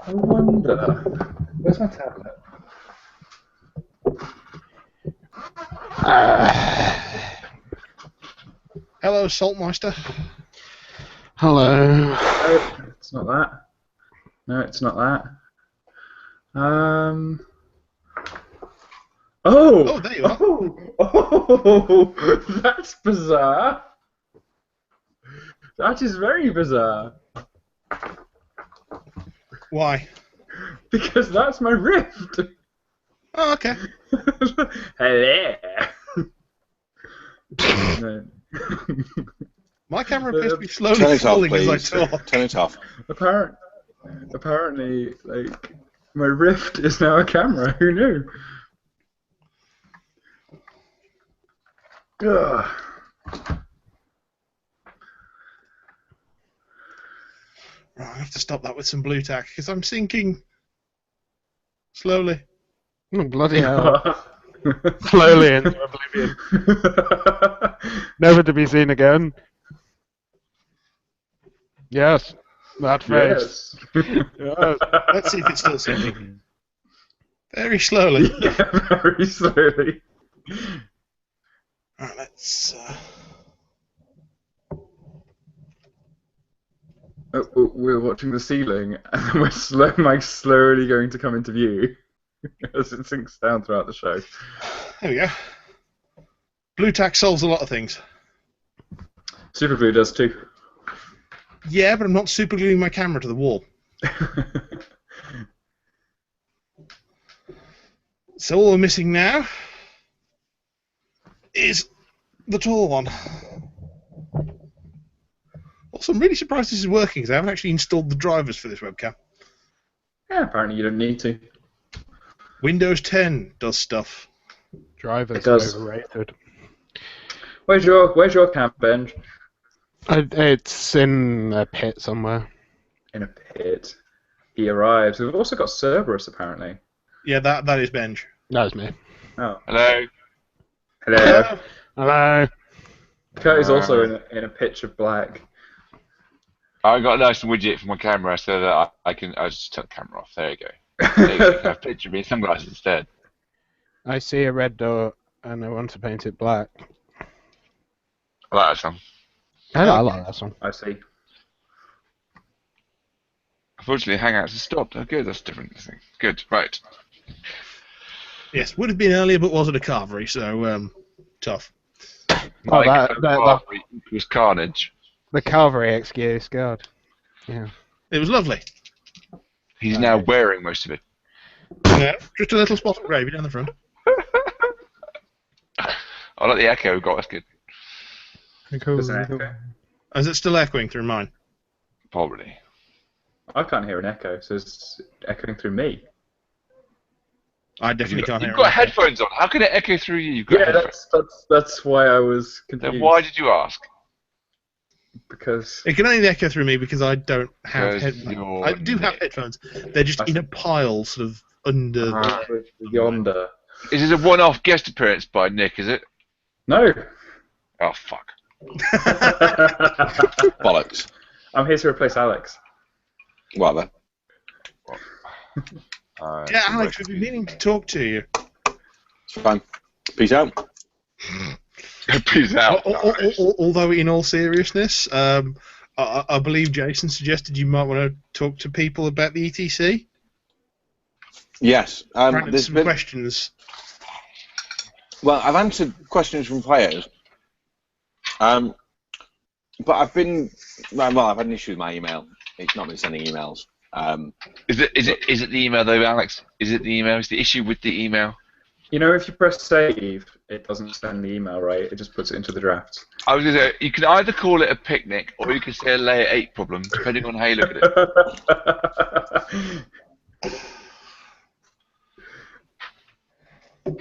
I wonder. Where's my tablet? Hello, Saltmeister. Hello. No, it's not that. No, it's not that. Oh, there you are. Oh, that's bizarre. That is very bizarre. Why? Because that's my Rift. Oh, okay. Hello. No. My camera appears to be slowly Turn it off, falling as I please. talk. Turn it off. Apparently, like, my Rift is now a camera. Who knew? Ugh. Right, I have to stop that with some blue tack because I'm sinking slowly. Oh, bloody hell. Slowly into oblivion. Never to be seen again. Yes. That face. Yes. Yes. Let's see if it's still sinking. Very slowly. Yeah, very slowly. Right, let's. We're watching the ceiling, and then we're slowly going to come into view as it sinks down throughout the show. There we go. Blue tack solves a lot of things. Superglue does too. Yeah, but I'm not super gluing my camera to the wall. So all we're missing now is the tall one. Also, I'm really surprised this is working because I haven't actually installed the drivers for this webcam. Yeah, apparently you don't need to. Windows 10 does stuff. Drivers It does. overrated. Where's your camp, Ben? It's in a pit somewhere. In a pit. He arrives. We've also got Cerberus, apparently. Yeah, that is Benj. That was me. Oh. Hello. Hello. Hello. Kurt is also in a pitch of black. I got a nice widget for my camera so that I just turn the camera off. There you go. There you go. You can have a picture of me in sunglasses instead. I see a red door and I want to paint it black. I like that song. I like that song. I see. Unfortunately, Hangouts has stopped. Oh, good. That's a different thing. Good. Right. Yes, would have been earlier, but was at a carvery, so tough. Oh, Mike, that was carnage. the Calvary excuse, God. Yeah. It was lovely. He's now wearing most of it. Yeah, just a little spot of gravy down the front. I like the echo we've got. That's good. There's an echo. Is it still echoing through mine? Probably. I can't hear an echo, so it's echoing through me. I definitely can't hear You've got it. headphones on. How can it echo through you? You've got Yeah, headphones. that's why I was confused. Then why did you ask? Because It can only echo through me because I don't have Because headphones. you're I do have Nick. headphones. They're just in a pile, sort of under. with yonder. Is this a one-off guest appearance by Nick, is it? No. Oh, fuck. Bollocks. I'm here to replace Alex. Whatever. Yeah, Alex, we've been meaning to talk to you. It's fine. Peace out. Peace out. Although, in all seriousness, I believe Jason suggested you might want to talk to people about the ETC. Yes. Apparently There's some been, questions. well, I've answered questions from players. But I've been I've had an issue with my email. It's not been sending emails. Is it the email though, Alex? Is it the email? Is the issue with the email? You know, if you press save, it doesn't send the email, right? It just puts it into the drafts. I was going to say, you can either call it a picnic or you can say a layer 8 problem, depending on how you look at it.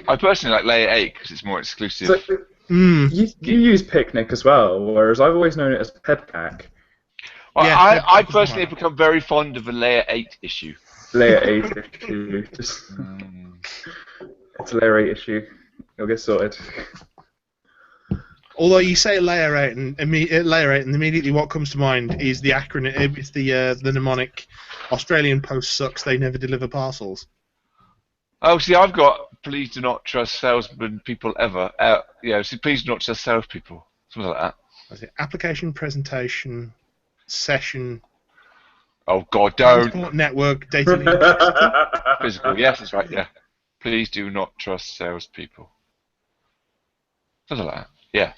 I personally like layer 8 because it's more exclusive. So, you use Picnic as well, whereas I've always known it as Pedcac. Well, Yeah, I that's personally right. have become very fond of a layer 8 issue. Layer 8 issue. Just, it's a layer 8 issue. It'll get sorted. Although you say layer 8 and immediately what comes to mind is the acronym. It's the mnemonic. Australian Post sucks. They never deliver parcels. Oh, see, I've got please do not trust salesmen people ever. See, please do not trust salespeople. Something like that. That's it. Application, presentation, session, Oh, God, don't. transport network, data link. Physical, yes, that's right, yeah. Please do not trust salespeople. Something like that, yeah.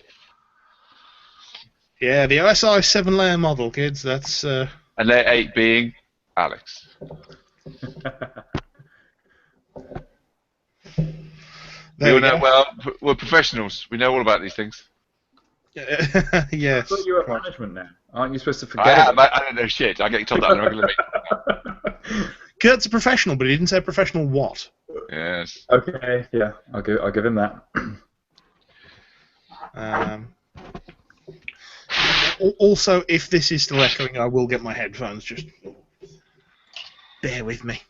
Yeah, the OSI 7-layer model, kids. That's. And layer 8 being Alex. There we go. Well, we're professionals. We know all about these things. Yes. I thought you were at management now. Aren't you supposed to forget I don't know shit. I get told that on a regular basis. Kurt's a professional, but he didn't say professional what. Yes. Okay, yeah, I'll give him that. Also, if this is still echoing, I will get my headphones. Just bear with me.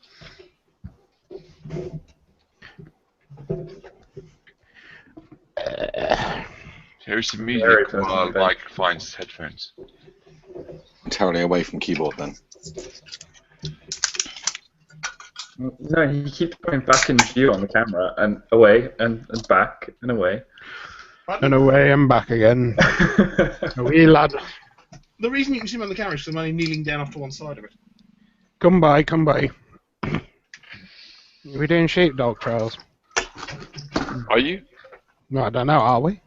Here's some music while Mike finds headphones. Entirely away from keyboard then. No, he keeps going back in view on the camera and away and back and away. And away and back again. A wee lad. The reason you can see him on the camera is because I'm only kneeling down off to one side of it. Come by, come by. We're doing sheepdog trials. Are you? No, I don't know, are we?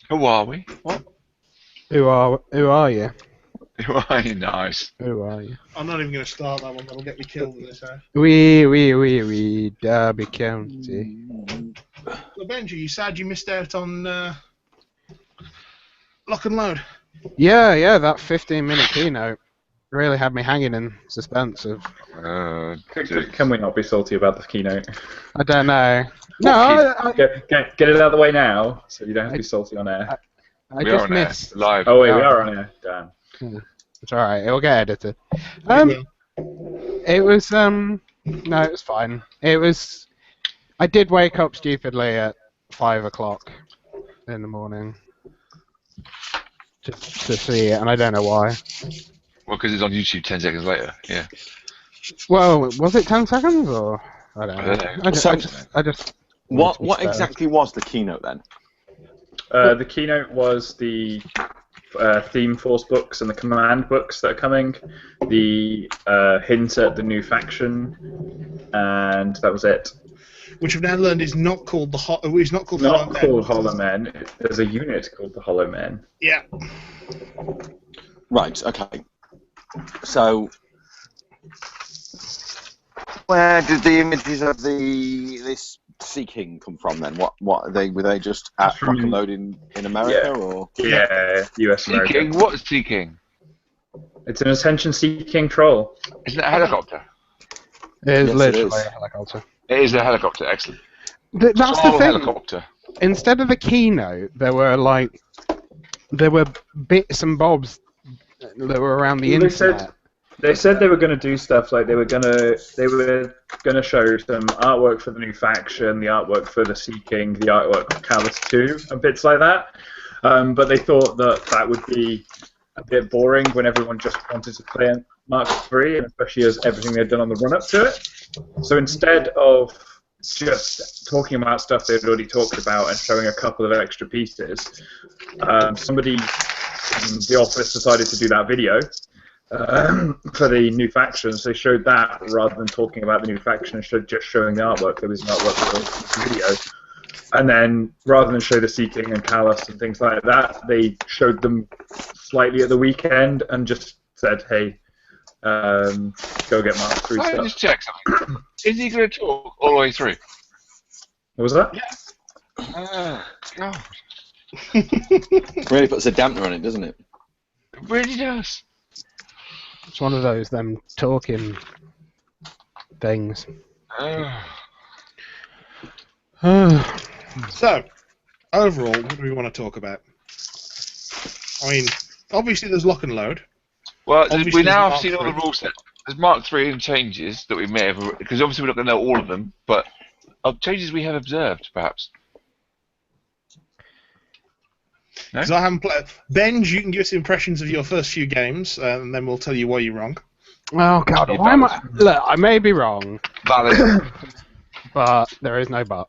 Who are we? What? Who are you? Who are you? Nice. Who are you? I'm not even going to start that one. That'll get me killed in this house. We, Derby County. So Benji, you said you missed out on Lock and Load. Yeah, that 15-minute keynote really had me hanging in suspense of... Can we not be salty about the keynote? I don't know. No, Get it out of the way now, so you don't have to be salty on air. I just missed... Live. Oh wait, we are on air. Damn. It's alright, it'll get edited. It was, no, it was fine. It was... I did wake up stupidly at 5 o'clock in the morning just to see it, and I don't know why. Well, because it's on YouTube 10 seconds later, yeah. Well, was it 10 seconds, or... I don't know. I just What exactly was the keynote then? The keynote was the theme force books and the command books that are coming, the hint at the new faction, and that was it. Which I've now learned is not called the it's not called Not Hollow called Hollow Men. There's a unit called the Hollow Men. Yeah. Right. Okay. So, where did the images of this Sea King come from then? What were they just at Rock and Load in America or? Yeah, US Sea America. King? What's Sea King? It's an attention-seeking troll. Isn't it a helicopter? It is Yes, literally it is. a helicopter. It is a helicopter, excellent. That's the Small thing. helicopter. Instead of the keynote, there were bits and bobs that were around the internet. They said they were going to do stuff like they were going to show some artwork for the new faction, the artwork for the Sea King, the artwork for Callus 2, and bits like that. But they thought that would be a bit boring when everyone just wanted to play Mark III, and especially as everything they'd done on the run-up to it. So instead of just talking about stuff they'd already talked about and showing a couple of extra pieces, somebody in the office decided to do that video for the new factions. They showed that rather than talking about the new faction, just showing the artwork. There was an artwork for the video. And then, rather than show the Sea King and Callus and things like that, they showed them slightly at the weekend and just said, hey, go get Mark III Can I stuff. just check something? Is he going to talk all the way through? What was that? God. Really puts a dampener on it, doesn't it? It really does. It's one of those them talking things. So, overall, what do we want to talk about? I mean, obviously there's Lock and Load. Well, Obviously we now there's have seen all Mark the rule sets. There's Mark III and changes that we may have, because obviously we're not going to know all of them, but Of changes we have observed, perhaps. No? Because I haven't played. Benj, you can give us impressions of your first few games, and then we'll tell you why you're wrong. Oh god, Be why am I? valid. Look, I may be wrong, Valid. but there is no but.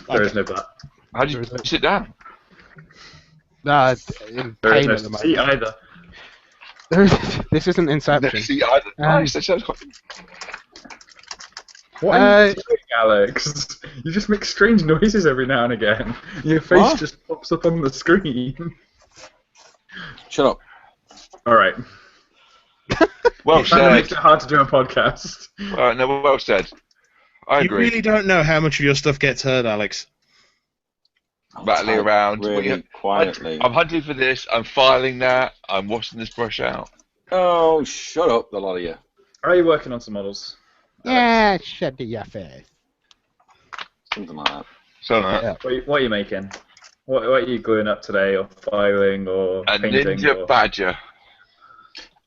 There is no but. How do you sit down? In There is pain no at the seat moment. either. This isn't Inception. See either. Nice. That sounds quite. What are you doing, Alex? You just make strange noises every now and again. Your face What? just pops up on the screen. Shut up. All right. Well That said. makes it hard to do a podcast. No, well said. I You agree. really don't know how much of your stuff gets heard, Alex. Rattling around. Really quietly. I'm hunting for this. I'm filing that. I'm washing this brush out. Oh, shut up, the lot of you. Are you working on some models? Yeah, shut your face. Something like that. So Yeah. What are you making? What are you gluing up today, or filing, or a painting? ninja Or... badger.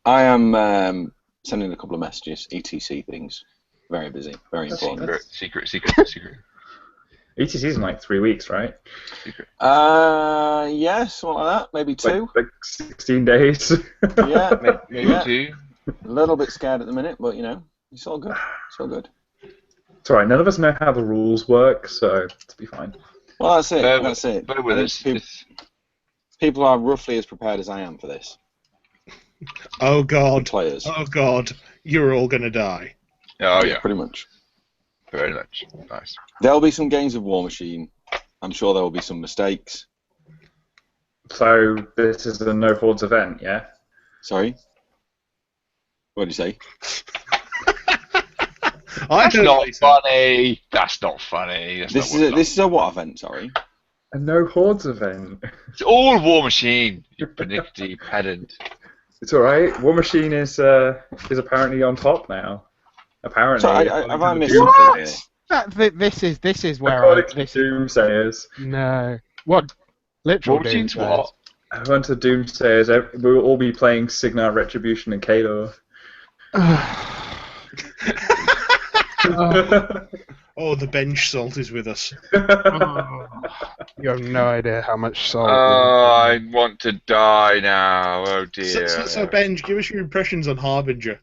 I am sending a couple of messages, ETC things. Very busy, very That's important. Secret. ETC's in like 3 weeks, right? Yeah, something like that. Maybe two. Like 16 days. Yeah, Maybe yeah. 2. A little bit scared at the minute, but you know, it's all good. It's all good. It's alright, none of us know how the rules work, so it'll be fine. Well, that's it. That's it. Bear with And us. people are roughly as prepared as I am for this. Oh god. Players, Oh god. You're all gonna die. Oh yeah, pretty much. very much. Nice. There'll be some games of War Machine. I'm sure there will be some mistakes. So this is a no hordes event, yeah? Sorry. What did you say? I That's don't not think so. funny. That's not funny. That's This not what is a what event? Sorry. A no hordes event. It's all War Machine. You pernickety pedant. It's alright. War Machine is apparently on top now. Apparently. Sorry, have I missed Doom- something here? This is where According to this Doomsayers. no what literal War Machine's doom what? According to Doomsayers, we will all be playing Signar, Retribution, and Kador. Oh, the bench salt is with us. You have no idea how much salt. I want to die now. Oh dear. So Benj, give us your impressions on Harbinger.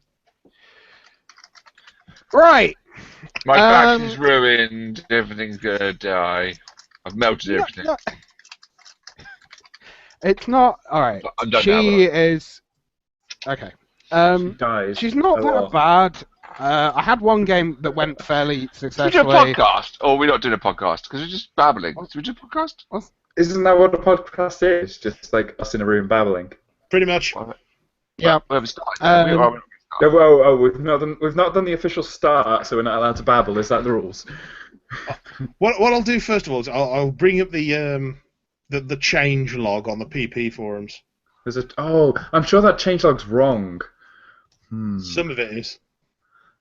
Right. My faction's ruined. Everything's gonna die. I've melted everything. No. It's not alright. I'm done She now. is okay. Dies. She's not Oh, that well. bad. I had one game that went fairly Should we do a successfully. podcast? Or are we not doing a podcast? Because we're just babbling. Should we do a podcast? Isn't that what a podcast is? Just like us in a room babbling. Pretty much. Yeah. We haven't started. Um, Oh, we've not done the official start, so we're not allowed to babble. Is that the rules? What I'll do first of all is I'll bring up the change log on the PP forums. I'm sure that changelog's wrong. Some of it is.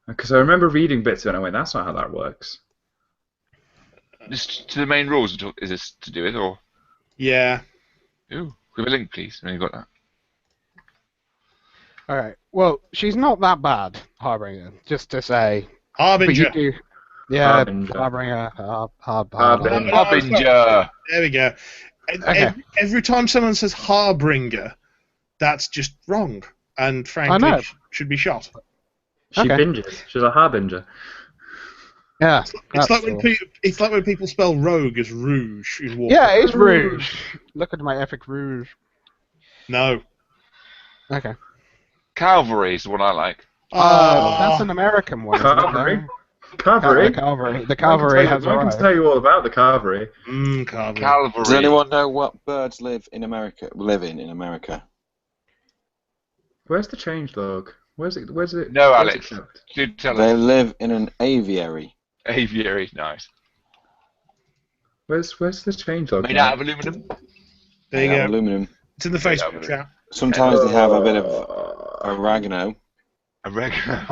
Because I remember reading bits of it and I went, that's not how that works. Just to the main rules. Is this to do with or? Yeah. Ooh, give a link, please. When you got that. Alright. Well, she's not that bad, Harbinger, just to say. But you Harbinger. do. Yeah, Harbinger. Harbinger. Harbinger. Harbinger. There we go. Okay. Every time someone says Harbinger, that's just wrong. And I know. frankly, should be shot. She Okay. binges. She's a harbinger. Yeah. It's like that's when people spell rogue as rouge in war. Yeah, it's Rouge. Look at my epic Rouge. No. Okay. Cavalry is the one I like. That's an American one. isn't it, Cavalry? though? Cavalry? The cavalry has I can arrived. tell you all about the cavalry. Cavalry. Cavalry. Does anyone know what birds live in America? Where's the changelog? Where's it? No, where's Alex. it kept? Do tell They us. live in an aviary. Aviary, nice. Where's the changelog? Made out of aluminum. There you They have go. aluminum. It's in the Facebook chat. Sometimes they have a bit of oregano. Oregano.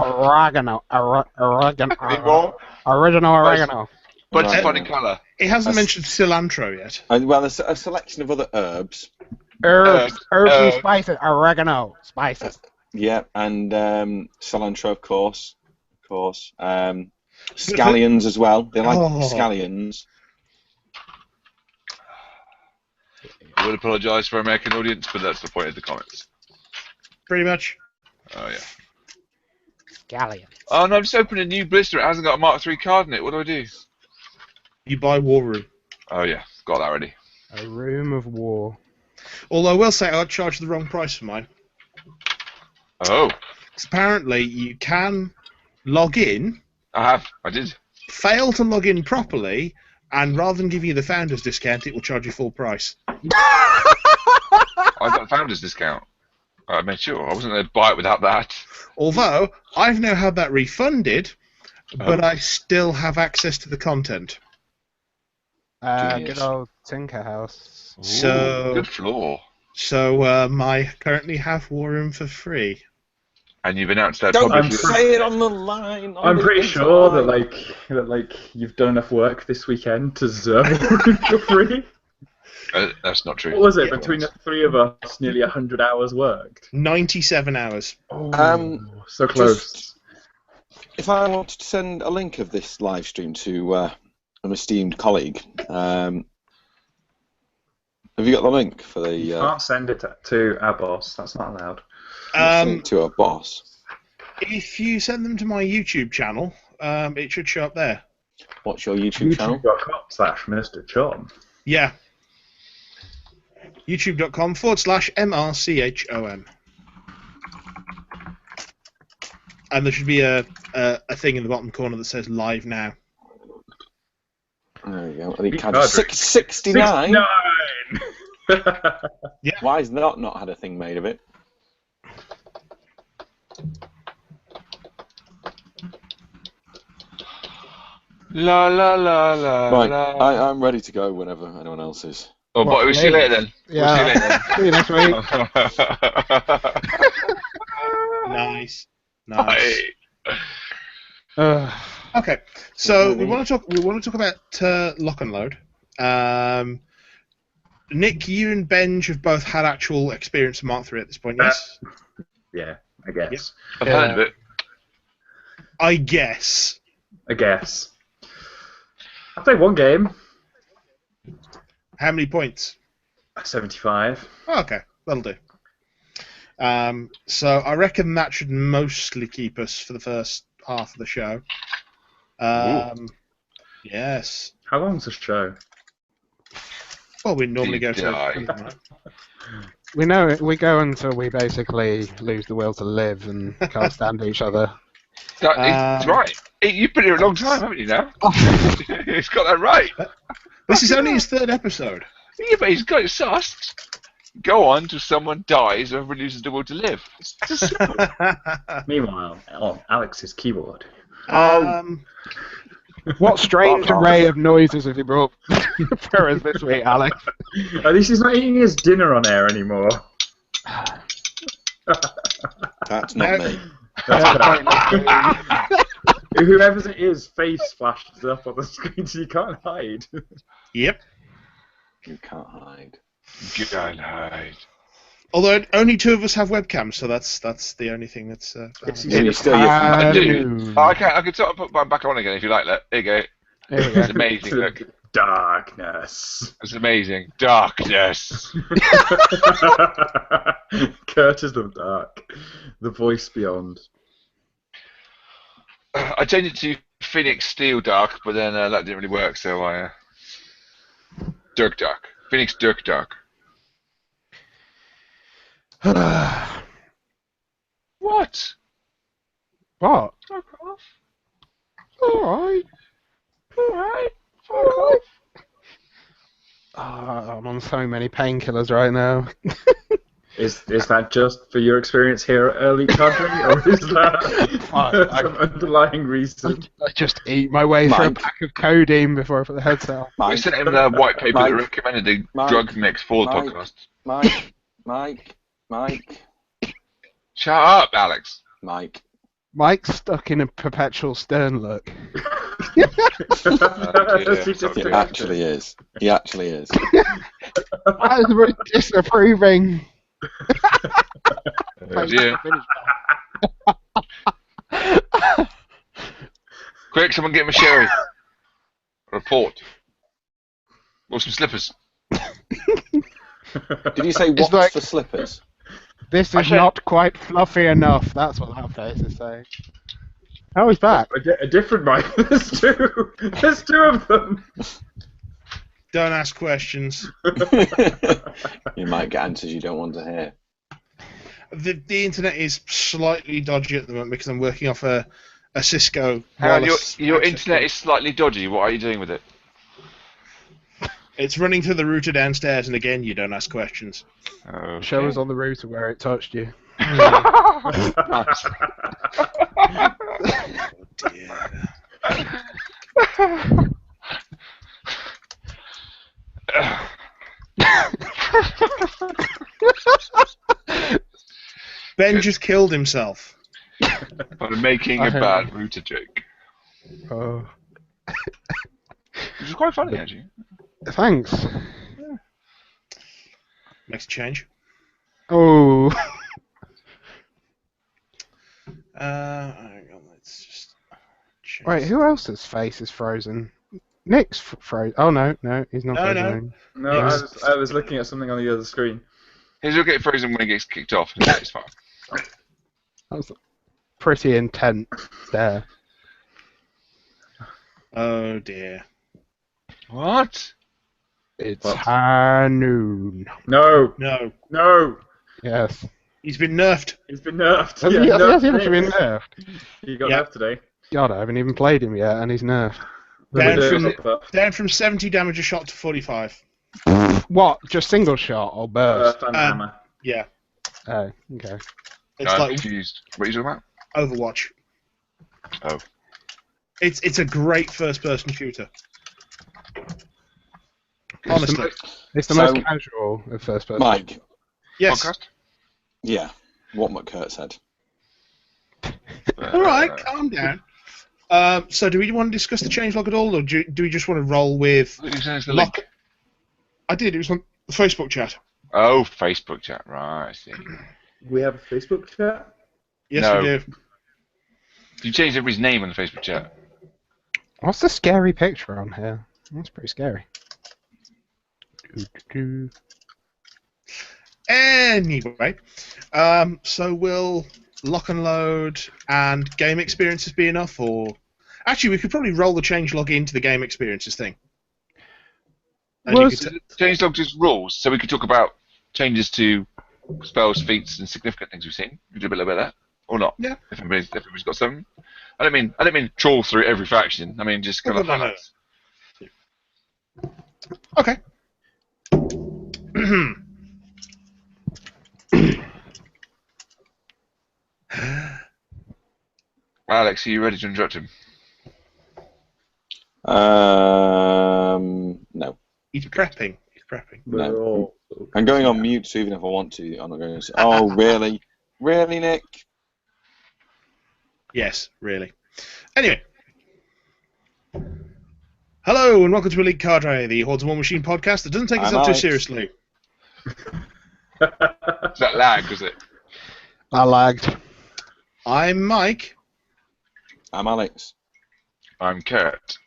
Original oregano. But it's a Right. funny colour. It hasn't That's- mentioned cilantro yet. Well, there's a selection of other herbs. Herbs and Herbs. spices. Oregano. Spices. Yeah, and cilantro, of course. Scallions as well. They like Oh. scallions. I would apologise for our American audience, but that's the point of the comments. Pretty much. Oh yeah. Galleon. Oh no, I've just opened a new blister. It hasn't got a Mark III card in it. What do I do? You buy War Room. Oh yeah, got that already. A room of war. Although I will say I charged the wrong price for mine. Oh, 'Cause apparently you can log in, I did. fail to log in properly, and rather than give you the founder's discount, it will charge you full price. I got founder's discount. I made sure. I wasn't going to buy it without that. Although, I've now had that refunded, but Oh. I still have access to the content. Good old Tinker House. Ooh, So- good floor. So, I currently have War Room for free. And you've announced that Don't publicly. say it on the line. I'm pretty sure that you've done enough work this weekend to deserve it for free. That's not true. What was it Yeah. between the three of us? Nearly 100 hours worked. 97 hours. Oh, so close. If I wanted to send a link of this live stream to an esteemed colleague, have you got the link for the? You can't send it to our boss. That's not allowed. Send it to a boss. If you send them to my YouTube channel, it should show up there. What's your YouTube channel? YouTube.com/Mr. John. Yeah. YouTube.com/MRCHOM. And there should be a thing in the bottom corner that says live now. There you go. I think Cadre. 69. 69! Why has that not had a thing made of it? La la la la Right, la. I'm ready to go whenever anyone else is. Oh, but we'll see you later then. Yeah. See you next week. We'll see you later. Nice. Nice. Bye. Okay, so we want to talk about Lock and Load. Nick, you and Benj have both had actual experience of Mark III at this point, yes? Yeah, I guess. I've heard of it. I guess. I guess. I played one game. How many points? 75. Oh, okay, that'll do. So I reckon that should mostly keep us for the first half of the show. Yes. How long's the show? Well, we normally go Die. to. We know we go until we basically lose the will to live and can't stand each other. It's right. You've been here a long time, haven't you now? He's got that right. This is only his third episode. Yeah, but he's got it sussed. Go on till someone dies or everyone loses the will to live. It's just simple. Meanwhile, on Alex's keyboard. What strange array of noises have you brought for us this week, Alex? At least he's not eating his dinner on air anymore. That's not me. Whoever it is, face flashes up on the screen so you can't hide. Yep. You can't hide. Can't hide. Although only two of us have webcams, so that's the only thing that's. It's Yeah, you're still I your do. I can sort of put mine back on again if you like. Look, there you go. There we go. It's amazing. Look, Darkness. it's amazing. Darkness. Curtis the Dark. The voice beyond. I changed it to Phoenix Steel Dark, but then that didn't really work, so I. Dirk Dark. Phoenix Dirk Dark. What? What? Fuck off. Alright. Alright. Fuck off. Oh, I'm on so many painkillers right now. Is that just for your experience here at Early Cadre, or is that some underlying reason? I just eat my way through a Mike. pack of codeine before I put the headset on. We Mike, sent him the white paper Mike. that recommended the Mike. drug mix for the Mike. podcast. Mike. Shut up, Alex. Mike. Mike's stuck in a perpetual stern look. dear. He actually is. He actually is. That is really disapproving. Oh, dear. Quick, Quick, someone get him a sherry. Report. Or some slippers. Did you say what's like- for slippers? This I is said- not quite fluffy enough. That's what that face is saying. Oh, he's back. A different mic. There's two. There's two of them. Don't ask questions. You might get answers you don't want to hear. The internet is slightly dodgy at the moment because I'm working off a Cisco. Hang on, wireless your access internet point. is slightly dodgy. What are you doing with it? It's running through the router downstairs, and again, you don't ask questions. Okay. Show us on the router where it touched you. Nice. Dear. Ben just killed himself. By making I a heard bad router joke. Oh, Which is quite funny, actually. thanks. Next change. Oh, Hang on, let's just change. wait. Who else's face is frozen? Nick's frozen. Oh no, he's not No, frozen. no. No, Yes. I was looking at something on the other screen. He'll get frozen when he gets kicked off. It's fine. That was pretty intense there. Oh dear. What? It's What? high noon. No, No, no. Yes. he's been nerfed. He's been nerfed. Has Yeah, he nerfed has actually been him. nerfed? He got Yeah. nerfed today. God, I haven't even played him yet, and he's nerfed. Down With from- the buff. Down from 70 damage a shot to 45. What? Just single shot or burst? Thunder hammer. Yeah, Oh, okay. it's I'm like confused. What are you talking about? Overwatch. Oh. It's a great first-person shooter. Honestly, It's the So- most casual of first person. Mike, yes. Podcast? yeah, what McCurt said. All right, calm down. So, do we want to discuss the changelog at all, or do we just want to roll with You sent us the lock? link. I did. It was on the Facebook chat. Oh, Facebook chat. Right, I see. We have a Facebook chat. Yes, No. we do. You changed everybody's name on the Facebook chat. What's the scary picture on here? That's pretty scary. Doo-doo-doo. Anyway, so will lock and load and game experiences be enough, or actually we could probably roll the changelog into the game experiences thing. And you Was- could Change logs is rules, so we could talk about changes to spells, feats, and significant things we've seen. We do a little bit of that, or not? Yeah. If everybody's got something. I don't mean trawl through every faction. I mean just kind of No. highlights. Okay. Alex, are you ready to interrupt him? No. He's prepping. He's prepping. No. We're all. I'm going on mute, so even if I want to, I'm not going to say, oh, really? Really, Nick? Yes, really. Anyway. Hello and welcome to Elite Cadre, the Hordes of War Machine podcast that doesn't take I'm itself too Alex. seriously. Is that lag, was it? I lagged. I'm Mike. I'm Alex. I'm Kurt.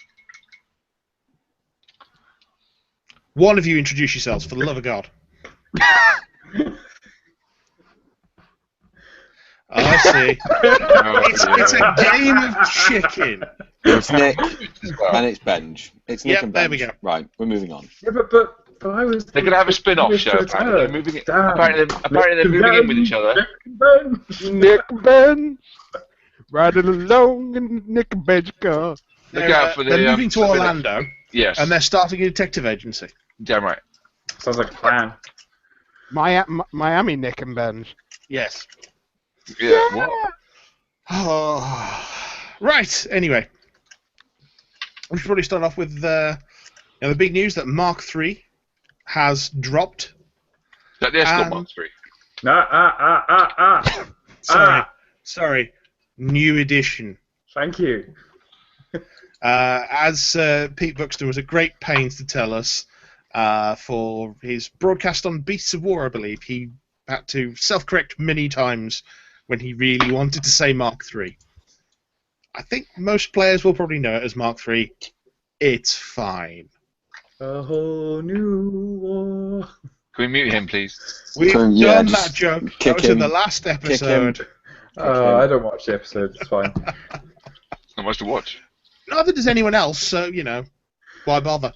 One of you introduce yourselves, for the love of God. I see. It's a game of chicken. It's Nick, As well. and it's Benj. It's Nick Yep, and there Benj. we go. Right, we're moving on. Yeah, but I was. They're gonna have a spin-off show. Apparently, they're moving. Apparently, they're moving in with each other. Nick Ben, riding along in Nick Ben's car. Look out for the. They're moving to spin-off. Orlando, Yes. and they're starting a detective agency. Damn right. Sounds like a plan. Miami Nick and Ben. Yes. Yeah. What? Oh. Right. Anyway, we should probably start off with the big news that Mark III has dropped. Is that the escort Um, Mark III? Sorry. New edition. Thank you. As Pete Buxton was at great pains to tell us, for his broadcast on Beasts of War, I believe, he had to self-correct many times when he really wanted to say Mark III. I think most players will probably know it as Mark III. It's fine. A whole new war. Can we mute him, please? We've So, yeah, done just that joke. kick That was in the him. last Kick him. episode. I don't watch the episodes. It's fine. It's not much to watch. Neither does anyone else, so, why bother?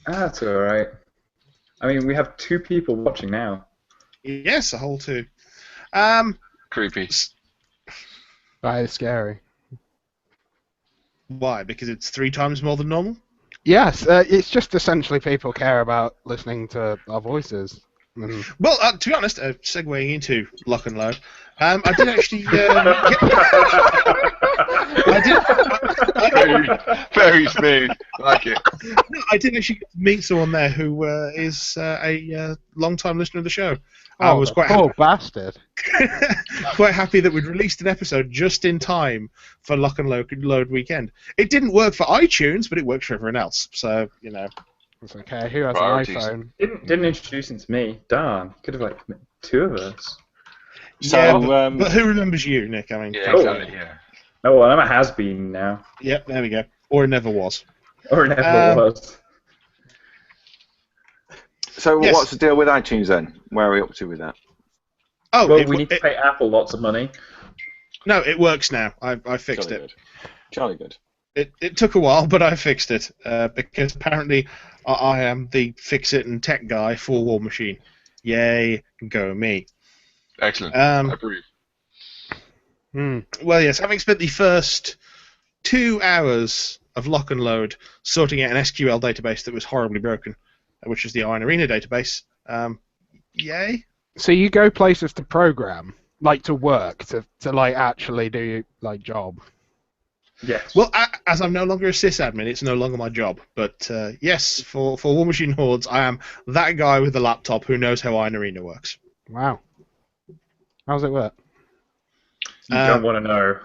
That's all right. I mean, we have 2 people watching now. Yes, a whole 2. Creepy. That is scary. Why? Because it's 3 times more than normal? Yes, it's just essentially people care about listening to our voices. Well, to be honest, segueing into Lock and Load, I did actually. Very smooth. Like it. I did actually meet someone there who is a long-time listener of the show. I was quite poor bastard. quite happy that we'd released an episode just in time for Lock and Load weekend. It didn't work for iTunes, but it worked for everyone else. So It's okay. Who has Priorities. an iPhone? Didn't introduce him to me. Darn. Could have 2 of us. So, yeah, but who remembers you, Nick? I mean, Yeah, Oh. exactly. Yeah. Oh, well, I'm a has-been now. Yep, there we go. Or it never was. Or it never was. So Yes. what's the deal with iTunes then? Where are we up to with that? Oh, Well, we need to pay Apple lots of money. no, it works now. I fixed Jolly it. good. Jolly good. It took a while, but I fixed it because apparently I am the fix-it and tech guy for War Machine. Yay, go me. Excellent. I approve. Well, yes, having spent the first 2 hours of Lock and Load sorting out an SQL database that was horribly broken, which is the Iron Arena database, yay. So you go places to program, like to work, to like actually do like job. Yes. Well, as I'm no longer a sysadmin, it's no longer my job. But yes, for War Machine Hordes, I am that guy with the laptop who knows how Iron Arena works. Wow. How's it work? You don't want to know.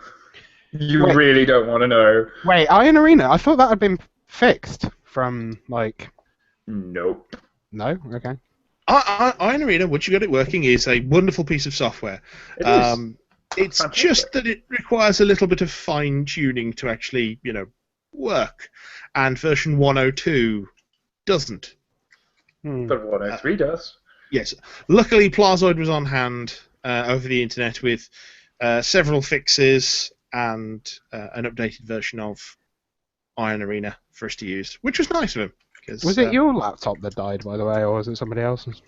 You really don't want to know. Wait, Iron Arena? I thought that had been fixed from like. Nope. No. Okay. Iron Arena, once you get it working, is a wonderful piece of software. It is. It's Fantastic. just that it requires a little bit of fine-tuning to actually, work. And version 102 doesn't. But 103 does. Yes. Luckily, Plazoid was on hand over the internet with several fixes and an updated version of Iron Arena for us to use, which was nice of him. Was it your laptop that died, by the way, or was it somebody else's?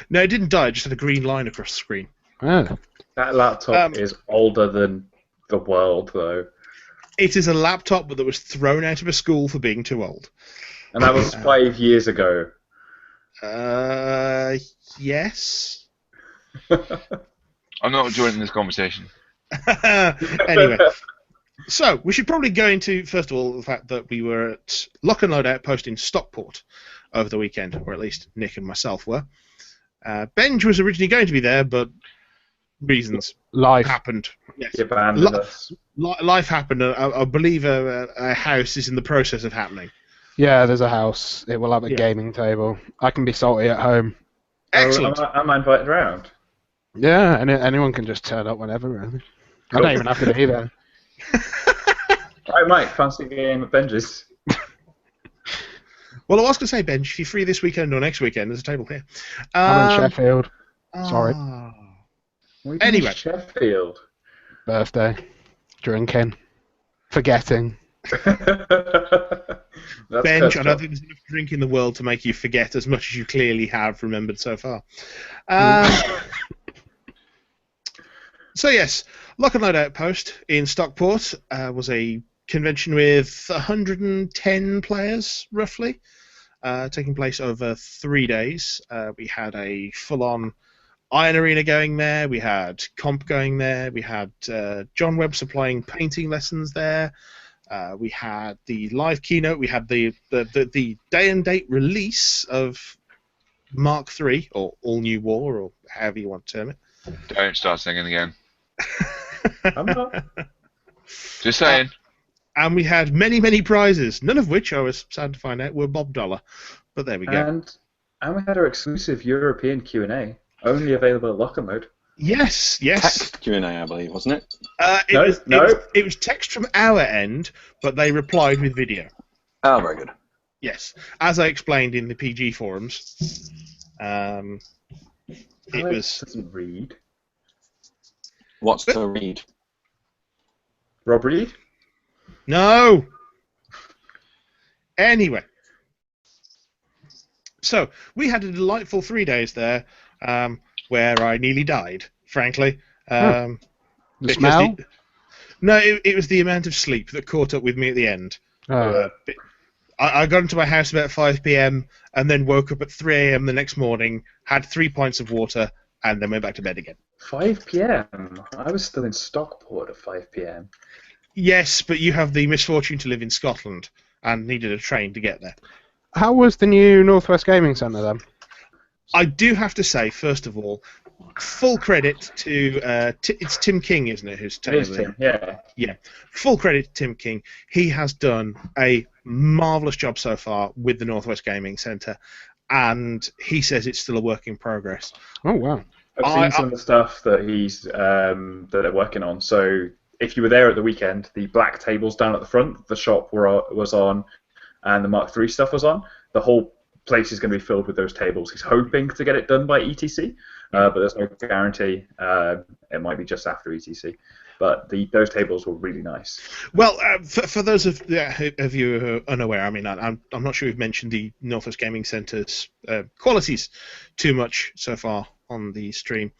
No, it didn't die. It just had a green line across the screen. Oh. That laptop is older than the world, though. It is a laptop that was thrown out of a school for being too old. And that was 5 years ago. Yes. I'm not joining this conversation. Anyway, so we should probably go into, first of all, the fact that we were at Lock and Load Outpost in Stockport over the weekend, or at least Nick and myself were. Benj was originally going to be there, but reasons Life. happened. Yes. He abandoned us. Life happened, and I believe a house is in the process of happening. Yeah, there's a house. It will have a gaming table. I can be salty at home. Excellent. Am I invited around? Yeah, and anyone can just turn up whenever, really. I don't even have to be there. Right, Mike, fancy a game at Benji's. Well, I was going to say, Benj, if you're free this weekend or next weekend, there's a table here. I'm in Sheffield. Sorry. Anyway. Sheffield. Birthday. Drinking. Forgetting. Benj, I don't think there's enough drink in the world to make you forget as much as you clearly have remembered so far. So yes, Lock and Load Outpost in Stockport was a convention with 110 players, roughly, taking place over 3 days. We had a full-on Iron Arena going there, we had comp going there, we had John Webb supplying painting lessons there, we had the live keynote, we had the day and date release of Mark III, or All New War, or however you want to term it. Don't start singing again. I'm not. Just saying. And we had many, many prizes, none of which I was sad to find out were Bob Dollar. But there we go. And we had our exclusive European Q&A, only available at Lock and Load. Yes, yes. Text Q&A, I believe, wasn't it? It was text from our end, but they replied with video. Oh, very good. Yes, as I explained in the PG forums. It Alex was. doesn't read. What's to read? Rob Reed? No! Anyway. So, we had a delightful 3 days there, where I nearly died, frankly. The Because smell? No, it was the amount of sleep that caught up with me at the end. Oh. I got into my house about 5 p.m. and then woke up at 3 a.m. the next morning, had 3 pints of water, and then went back to bed again. 5 p.m. I was still in Stockport at 5 p.m. Yes, but you have the misfortune to live in Scotland and needed a train to get there. How was the new Northwest Gaming Centre then? I do have to say, first of all, full credit to it's Tim King, isn't it? Who's It is Tim, yeah. Yeah, full credit to Tim King. He has done a marvellous job so far with the Northwest Gaming Centre, and he says it's still a work in progress. Oh, wow. I've seen some of the stuff that he's that they're working on. So if you were there at the weekend, the black tables down at the front, the shop was on, and the Mark III stuff was on. The whole place is going to be filled with those tables. He's hoping to get it done by ETC, but there's no guarantee. It might be just after ETC. But those tables were really nice. Well, for those of you who are unaware, I mean, I'm not sure we've mentioned the Northwest Gaming Centre's qualities too much so far on the stream.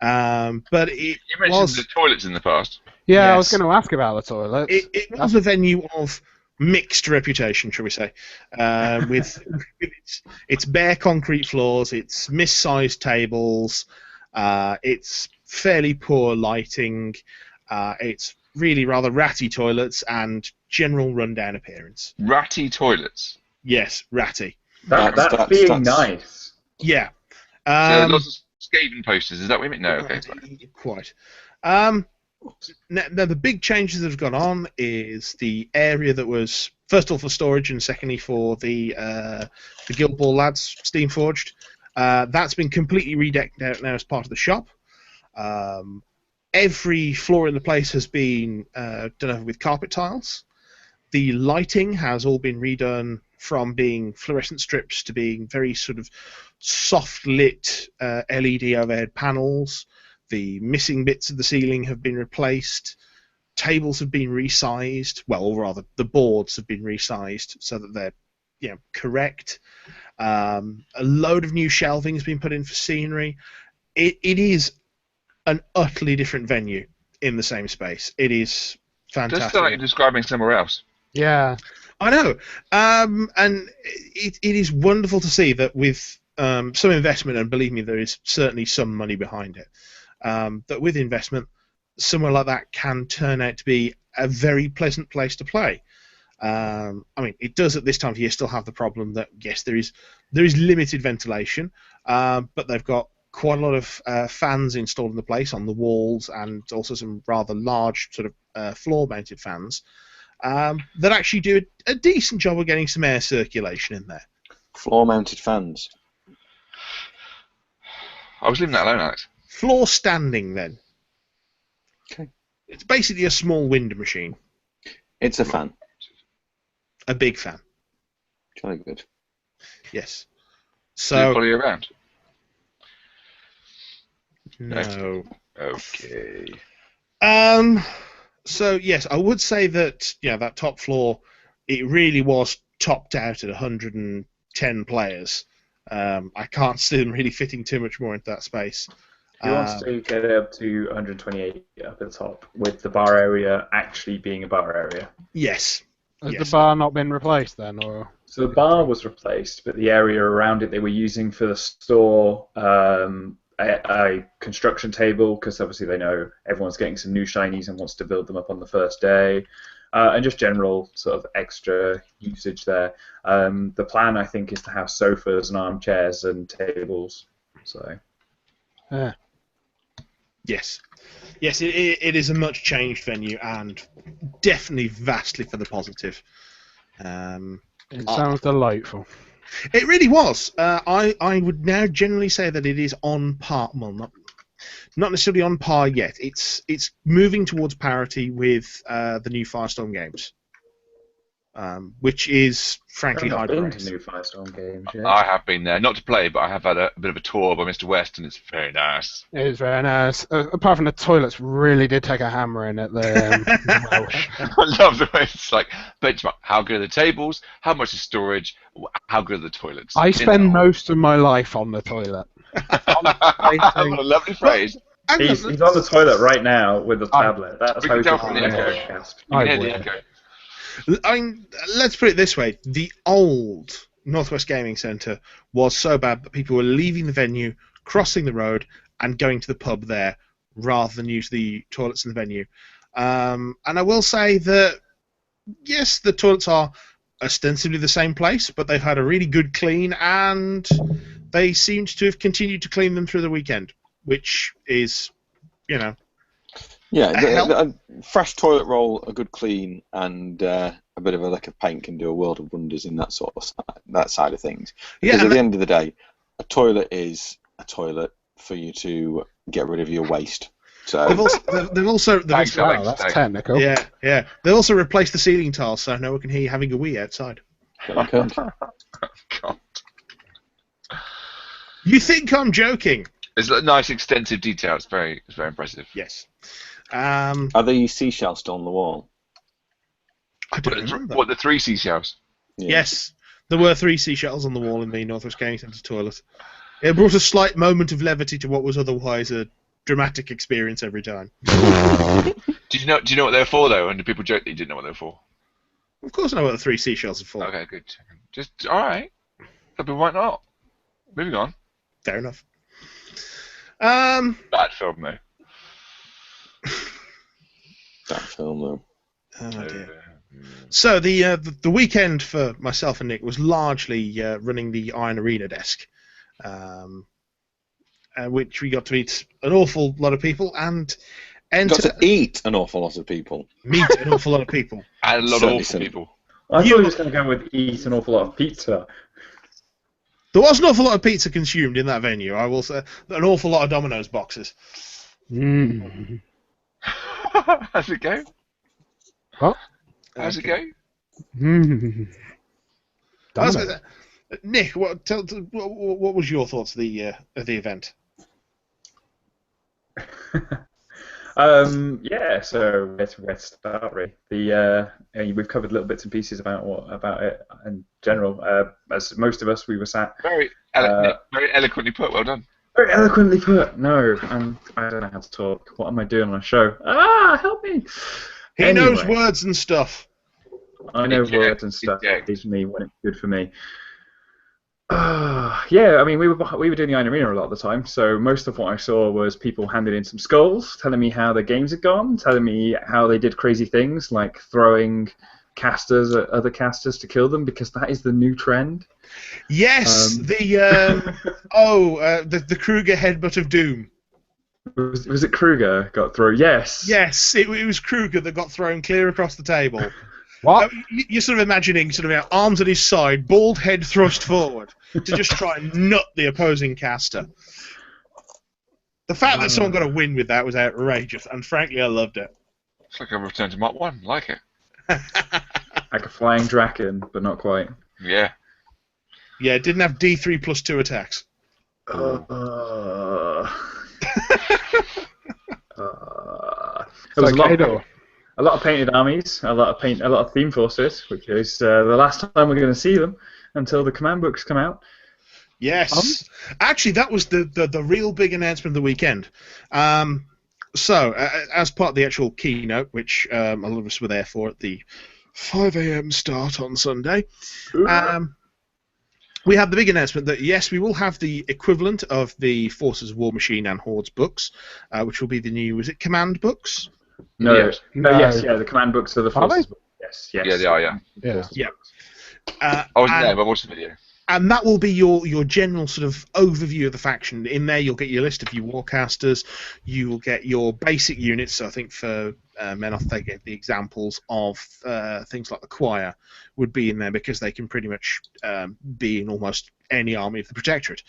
But You mentioned the toilets in the past. Yeah, Yes. I was going to ask about the toilets. It was a venue of mixed reputation, shall we say, with its bare concrete floors, its missized tables, its fairly poor lighting, its really rather ratty toilets, and general rundown appearance. Ratty toilets. Yes, ratty. That's being nice. Yeah. So lots of scathing posters. Is that what you mean? No, okay. Fine. Quite. Now, the big changes that have gone on is the area that was, first of all, for storage, and secondly, for the Guild Ball Lads Steamforged. That's been completely redecked out now as part of the shop. Every floor in the place has been done over with carpet tiles. The lighting has all been redone from being fluorescent strips to being very sort of soft lit LED overhead panels. The missing bits of the ceiling have been replaced. Tables have been resized. Well, or rather, the boards have been resized so that they're correct. A load of new shelving has been put in for scenery. It is an utterly different venue in the same space. It is fantastic. Just like you're describing somewhere else. Yeah. I know. And it is wonderful to see that with some investment, and believe me, there is certainly some money behind it, that with investment, somewhere like that can turn out to be a very pleasant place to play. I mean, it does at this time of year still have the problem that, yes, there is limited ventilation, but they've got quite a lot of fans installed in the place on the walls, and also some rather large sort of floor-mounted fans that actually do a decent job of getting some air circulation in there. Floor-mounted fans. I was leaving that alone, Alex. Floor standing, then. Okay. It's basically a small wind machine. It's a fan. A big fan. Jolly good. Yes. Do you So follow you around? no. Okay. So yes, I would say that that top floor, it really was topped out at 110 players. I can't see them really fitting too much more into that space. He wants to get it up to 128 up at the top, with the bar area actually being a bar area. Yes. Has Yes. the bar not been replaced then, or? So the bar was replaced, but the area around it they were using for the store, a construction table, because obviously they know everyone's getting some new shinies and wants to build them up on the first day, and just general sort of extra usage there. The plan, I think, is to have sofas and armchairs and tables. So. Yeah. Yes. Yes, it is a much changed venue, and definitely vastly for the positive. It sounds delightful. It really was. I would now generally say that it is on par. Well, not. not necessarily on par yet. It's moving towards parity with the new Firestorm games, which is frankly I've high not been praise. to new Firestorm games yet. I have been there, not to play, but I have had a bit of a tour by Mr. West, and it's very nice. It is very nice. Apart from the toilets, really did take a hammering at the Welsh. I love the way it's like benchmark. How good are the tables? How much is storage? How good are the toilets? I spend most of my life on the toilet. What a lovely phrase. He's on the toilet right now with the tablet. That's We how can he's tell from the recording the echo. podcast. You can hear the would. echo. I mean, let's put it this way: the old Northwest Gaming Centre was so bad that people were leaving the venue, crossing the road, and going to the pub there rather than use the toilets in the venue. And I will say that yes, the toilets are ostensibly the same place, but they've had a really good clean, and they seem to have continued to clean them through the weekend, which is, you know. Yeah, help. a fresh toilet roll, a good clean, and a bit of a lick of paint can do a world of wonders in that sort of that side of things. Because Yeah, at the end of the day, a toilet is a toilet for you to get rid of your waste. So they've also Thanks, Wow, Alex. that's technical. yeah. They also replaced the ceiling tiles, so no one can hear you having a wee outside. okay. God. You think I'm joking? It's a nice, extensive detail. It's very impressive. Yes. Are the seashells still on the wall? I don't remember. What, the 3 seashells? Yeah. Yes, there were 3 seashells on the wall in the Northwest Gaming Centre toilet. It brought a slight moment of levity to what was otherwise a dramatic experience every time. Do you know what they were for, though? And do people joke that you didn't know what they were for? Of course I know what the 3 seashells are for. Okay, good. Just, alright. But why not? Moving on. Fair enough. Bad film, though. That film, though. Oh dear. So the weekend for myself and Nick was largely running the Iron Arena desk, which we got to meet an awful lot of people and Got to eat an awful lot of people. meet an awful lot of people. And a lot Certainly of awful some. people. I thought he was going to go with eat an awful lot of pizza. There was an awful lot of pizza consumed in that venue. I will say an awful lot of Domino's boxes. Mm. How's it go? What? How's it go? Mm. I was Damn gonna it. say, Nick, what was your thoughts of the event? Yeah, so where to start really? We've covered little bits and pieces about it in general. As most of us, we were sat Very eloquently put. Well done. very eloquently put. No, I don't know how to talk. What am I doing on a show? Help me! He Anyway. knows words and stuff. I know Eject, words and stuff eject. occasionally when it's good for me. Yeah, I mean, we were doing the Iron Arena a lot of the time, so most of what I saw was people handing in some skulls, telling me how their games had gone, telling me how they did crazy things like throwing casters at other casters to kill them, because that is the new trend. Yes, the Kruger headbutt of doom. Was it Kruger got through? Yes. Yes, it was Kruger that got thrown clear across the table. What? You're sort of imagining arms at his side, bald head thrust forward to just try and nut the opposing caster. The fact that someone got a win with that was outrageous, and frankly, I loved it. It's like a return to Mark 1. Like it. Like a flying dragon, but not quite. Yeah. Yeah, it didn't have D3 plus 2 attacks. There was Kaido. a lot of painted armies, a lot of theme forces, which is the last time we're going to see them until the command books come out. Yes. Actually, that was the real big announcement of the weekend. So, as part of the actual keynote, which a lot of us were there for at the 5 a.m. start on Sunday, we had the big announcement that, yes, we will have the equivalent of the Forces of War Machine and Hordes books, which will be the new, is it Command books? No, Yes. the command books are the Are they? forces. Yes. Yeah, they are, yeah. Yeah. Yeah. I wasn't there, but I watched the video. And that will be your general sort of overview of the faction. In there, you'll get your list of your warcasters. You will get your basic units. So I think for Menoth, they get the examples of things like the Choir would be in there because they can pretty much be in almost any army of the Protectorate.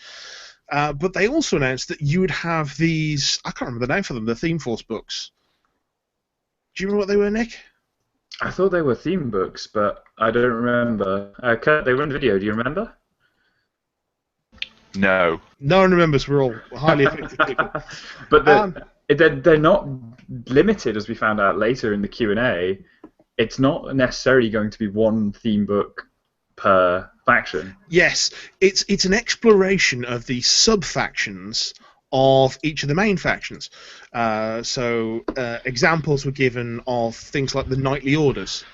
But they also announced that you would have these, I can't remember the name for them, the Theme Force books. Do you remember what they were, Nick? I thought they were theme books, but I don't remember. Kurt, they were on video. Do you remember? No. No one remembers. We're all highly effective people. But they're not limited, as we found out later in the Q&A. It's not necessarily going to be one theme book per faction. Yes, it's an exploration of the sub-factions of each of the main factions. So examples were given of things like the Knightly Orders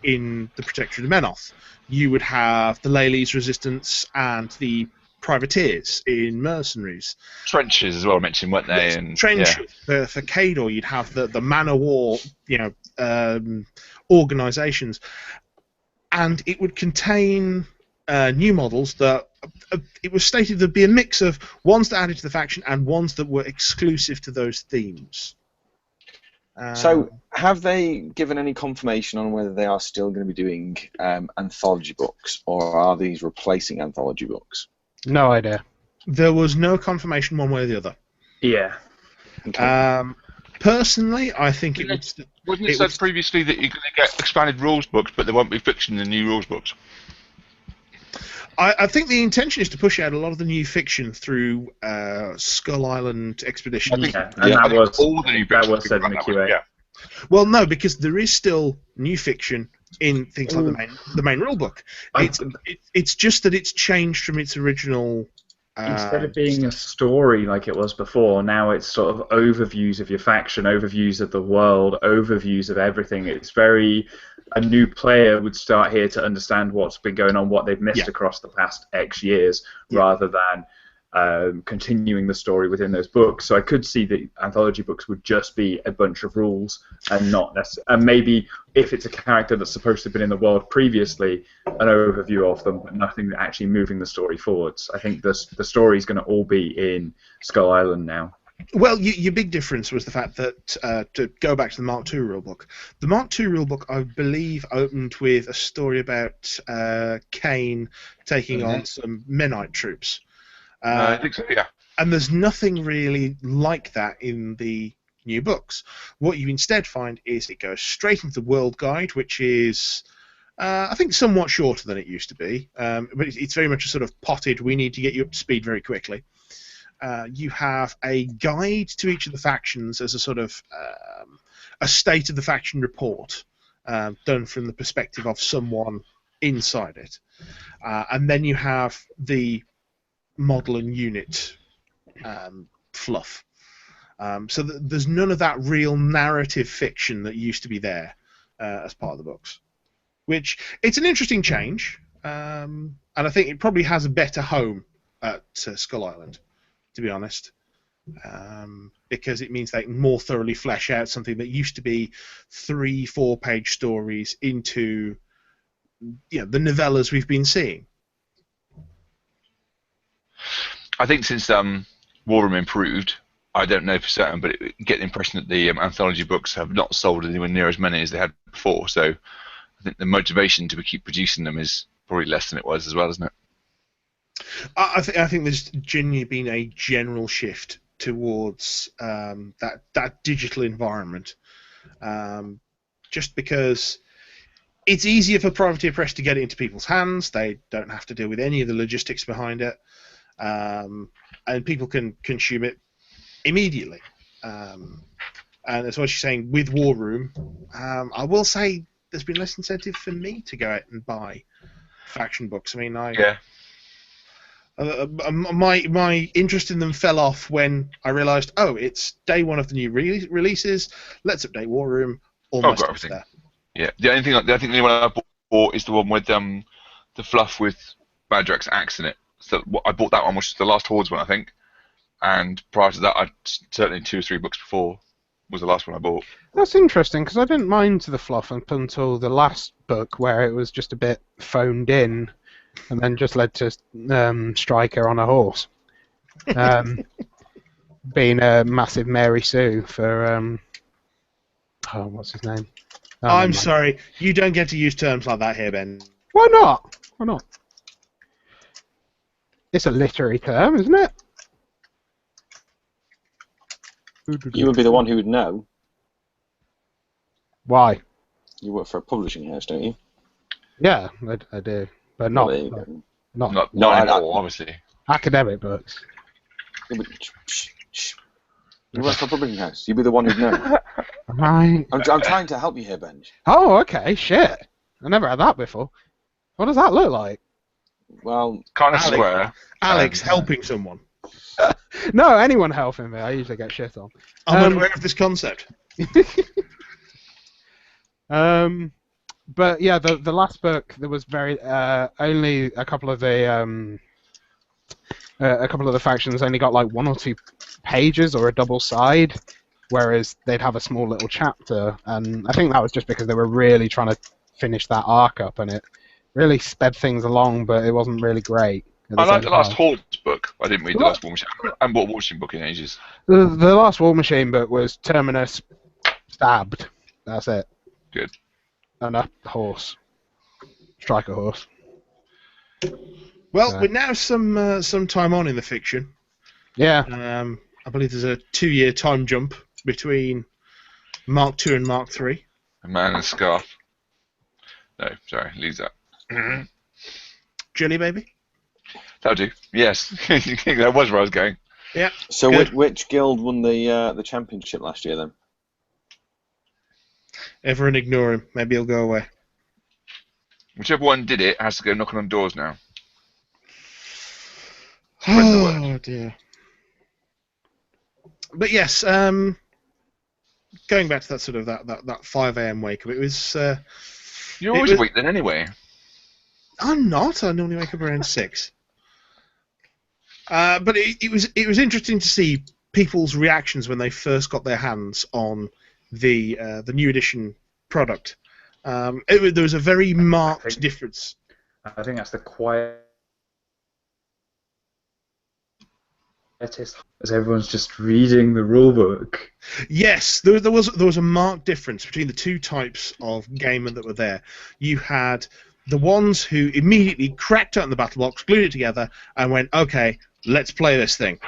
in the Protectorate of Menoth. You would have the Leylis Resistance and the Privateers in Mercenaries. Trenches as well mentioned, weren't they? Yes, And trenches. yeah. For Cadre, you'd have the Man of War, organisations, and it would contain new models that it was stated there'd be a mix of ones that added to the faction and ones that were exclusive to those themes. So, have they given any confirmation on whether they are still going to be doing anthology books, or are these replacing anthology books? No idea. There was no confirmation one way or the other. Yeah. Okay. Personally, I think it would. Wasn't it said previously that you're going to get expanded rules books, but there won't be fiction in the new rules books? I think the intention is to push out a lot of the new fiction through Skull Island Expeditions. Yeah, and that was all the new that was said in the QA. Yeah. Well, no, because there is still new fiction in things like the main rulebook. It's just that it's changed from its original. Instead of being a story like it was before, now it's sort of overviews of your faction, overviews of the world, overviews of everything. It's very... A new player would start here to understand what's been going on, what they've missed across the past X years, rather than continuing the story within those books. So I could see that anthology books would just be a bunch of rules and not necessarily... And maybe if it's a character that's supposed to have been in the world previously, an overview of them, but nothing actually moving the story forwards. I think the story is going to all be in Skull Island now. Well, your big difference was the fact that, to go back to the Mark II rulebook, the Mark II rulebook, I believe, opened with a story about Kane taking on some Menite troops. I think so, yeah. And there's nothing really like that in the new books. What you instead find is it goes straight into the World Guide, which is, I think, somewhat shorter than it used to be. But it's very much a sort of potted, we need to get you up to speed very quickly. You have a guide to each of the factions as a sort of a state of the faction report done from the perspective of someone inside it. And then you have the model and unit fluff. So there's none of that real narrative fiction that used to be there as part of the books. Which, it's an interesting change, and I think it probably has a better home at Skull Island, to be honest, because it means they can more thoroughly flesh out something that used to be 3-4 page stories into the novellas we've been seeing. I think since War Room improved, I don't know for certain, but I get the impression that the anthology books have not sold anywhere near as many as they had before, so I think the motivation to keep producing them is probably less than it was as well, isn't it? I think there's genuinely been a general shift towards that digital environment, just because it's easier for Privateer Press to get it into people's hands. They don't have to deal with any of the logistics behind it, and people can consume it immediately. And that's what she's saying with War Room. I will say there's been less incentive for me to go out and buy faction books. I mean, my interest in them fell off when I realised, it's day one of the new releases. Let's update War Room. All my stuff's there. Yeah, the only one I bought is the one with the fluff with Badrak's axe in it. So I bought that one, which is the Last Hordes one, I think. And prior to that, certainly 2 or 3 books before was the last one I bought. That's interesting, because I didn't mind the fluff until the last book, where it was just a bit phoned in. And then just led to Striker on a horse, being a massive Mary Sue for what's his name? I'm sorry, you don't get to use terms like that here, Ben. Why not? Why not? It's a literary term, isn't it? You would be the one who would know. Why? You work for a publishing house, don't you? Yeah, I do, but not Well, there you go. not No, I- anymore, obviously. academic books. Yeah, but shh. You work for a publishing house. You'd be the one who'd know. Right. I'm trying to help you here, Benj. Oh, okay. Shit. I never had that before. What does that look like? Well, Kind of Alex. square. Alex helping someone. No, anyone helping me. I usually get shit on. I'm Um, unaware of this concept. But yeah, the last book there was very only a couple of the factions only got like 1 or 2 pages or a double side, whereas they'd have a small little chapter, and I think that was just because they were really trying to finish that arc up, and it really sped things along, but it wasn't really great. I like the last Hordes book. I didn't read the What? last War Machine. I haven't bought a War Machine book in ages. The last War Machine book was Terminus stabbed. That's it. Good. And a horse. Striker horse. Well, Yeah. we're now some time on in the fiction. Yeah. I believe there's a 2-year time jump between Mark II and Mark III. A man in a scarf. No, sorry, leave that. Jelly Baby? That'll do. Yes. That was where I was going. Yeah. so Good. which guild won the championship last year then? Everyone ignore him. Maybe he'll go away. Whichever one did it has to go knocking on doors now. Spread the word. Oh dear. But yes, going back to that sort of that 5 a.m. wake up, it was. You're It always was- awake then anyway. I'm not. I normally wake up around 6. But it was interesting to see people's reactions when they first got their hands on the new edition product. There was a very marked difference. I think that's the quietest, as everyone's just reading the rulebook. Yes, there was a marked difference between the two types of gamer that were there. You had the ones who immediately cracked out in the battle box, glued it together, and went, "Okay, let's play this thing."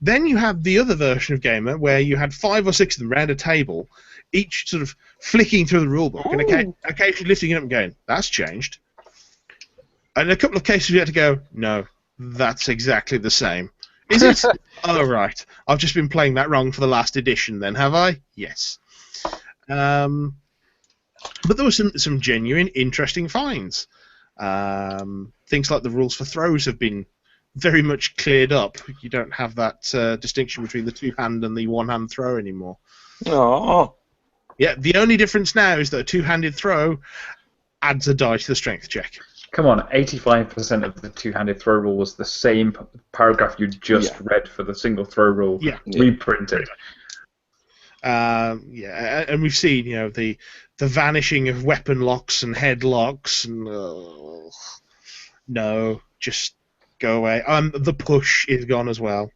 Then you had the other version of gamer where you had 5 or 6 of them around a table, each sort of flicking through the rulebook and occasionally lifting it up and going, "That's changed." And in a couple of cases you had to go, "No, that's exactly the same." Is it? Oh, right. I've just been playing that wrong for the last edition then, have I? Yes. But there were some genuine, interesting finds. Things like the rules for throws have been very much cleared up. You don't have that distinction between the 2-hand and the 1-hand throw anymore. Oh, Yeah, the only difference now is that a 2-handed throw adds a die to the strength check. Come on, 85% of the 2-handed throw rule was the same paragraph you just read for the single throw rule. Yeah. Reprinted. Yeah, and we've seen, the vanishing of weapon locks and headlocks, and no, just go away. The push is gone as well.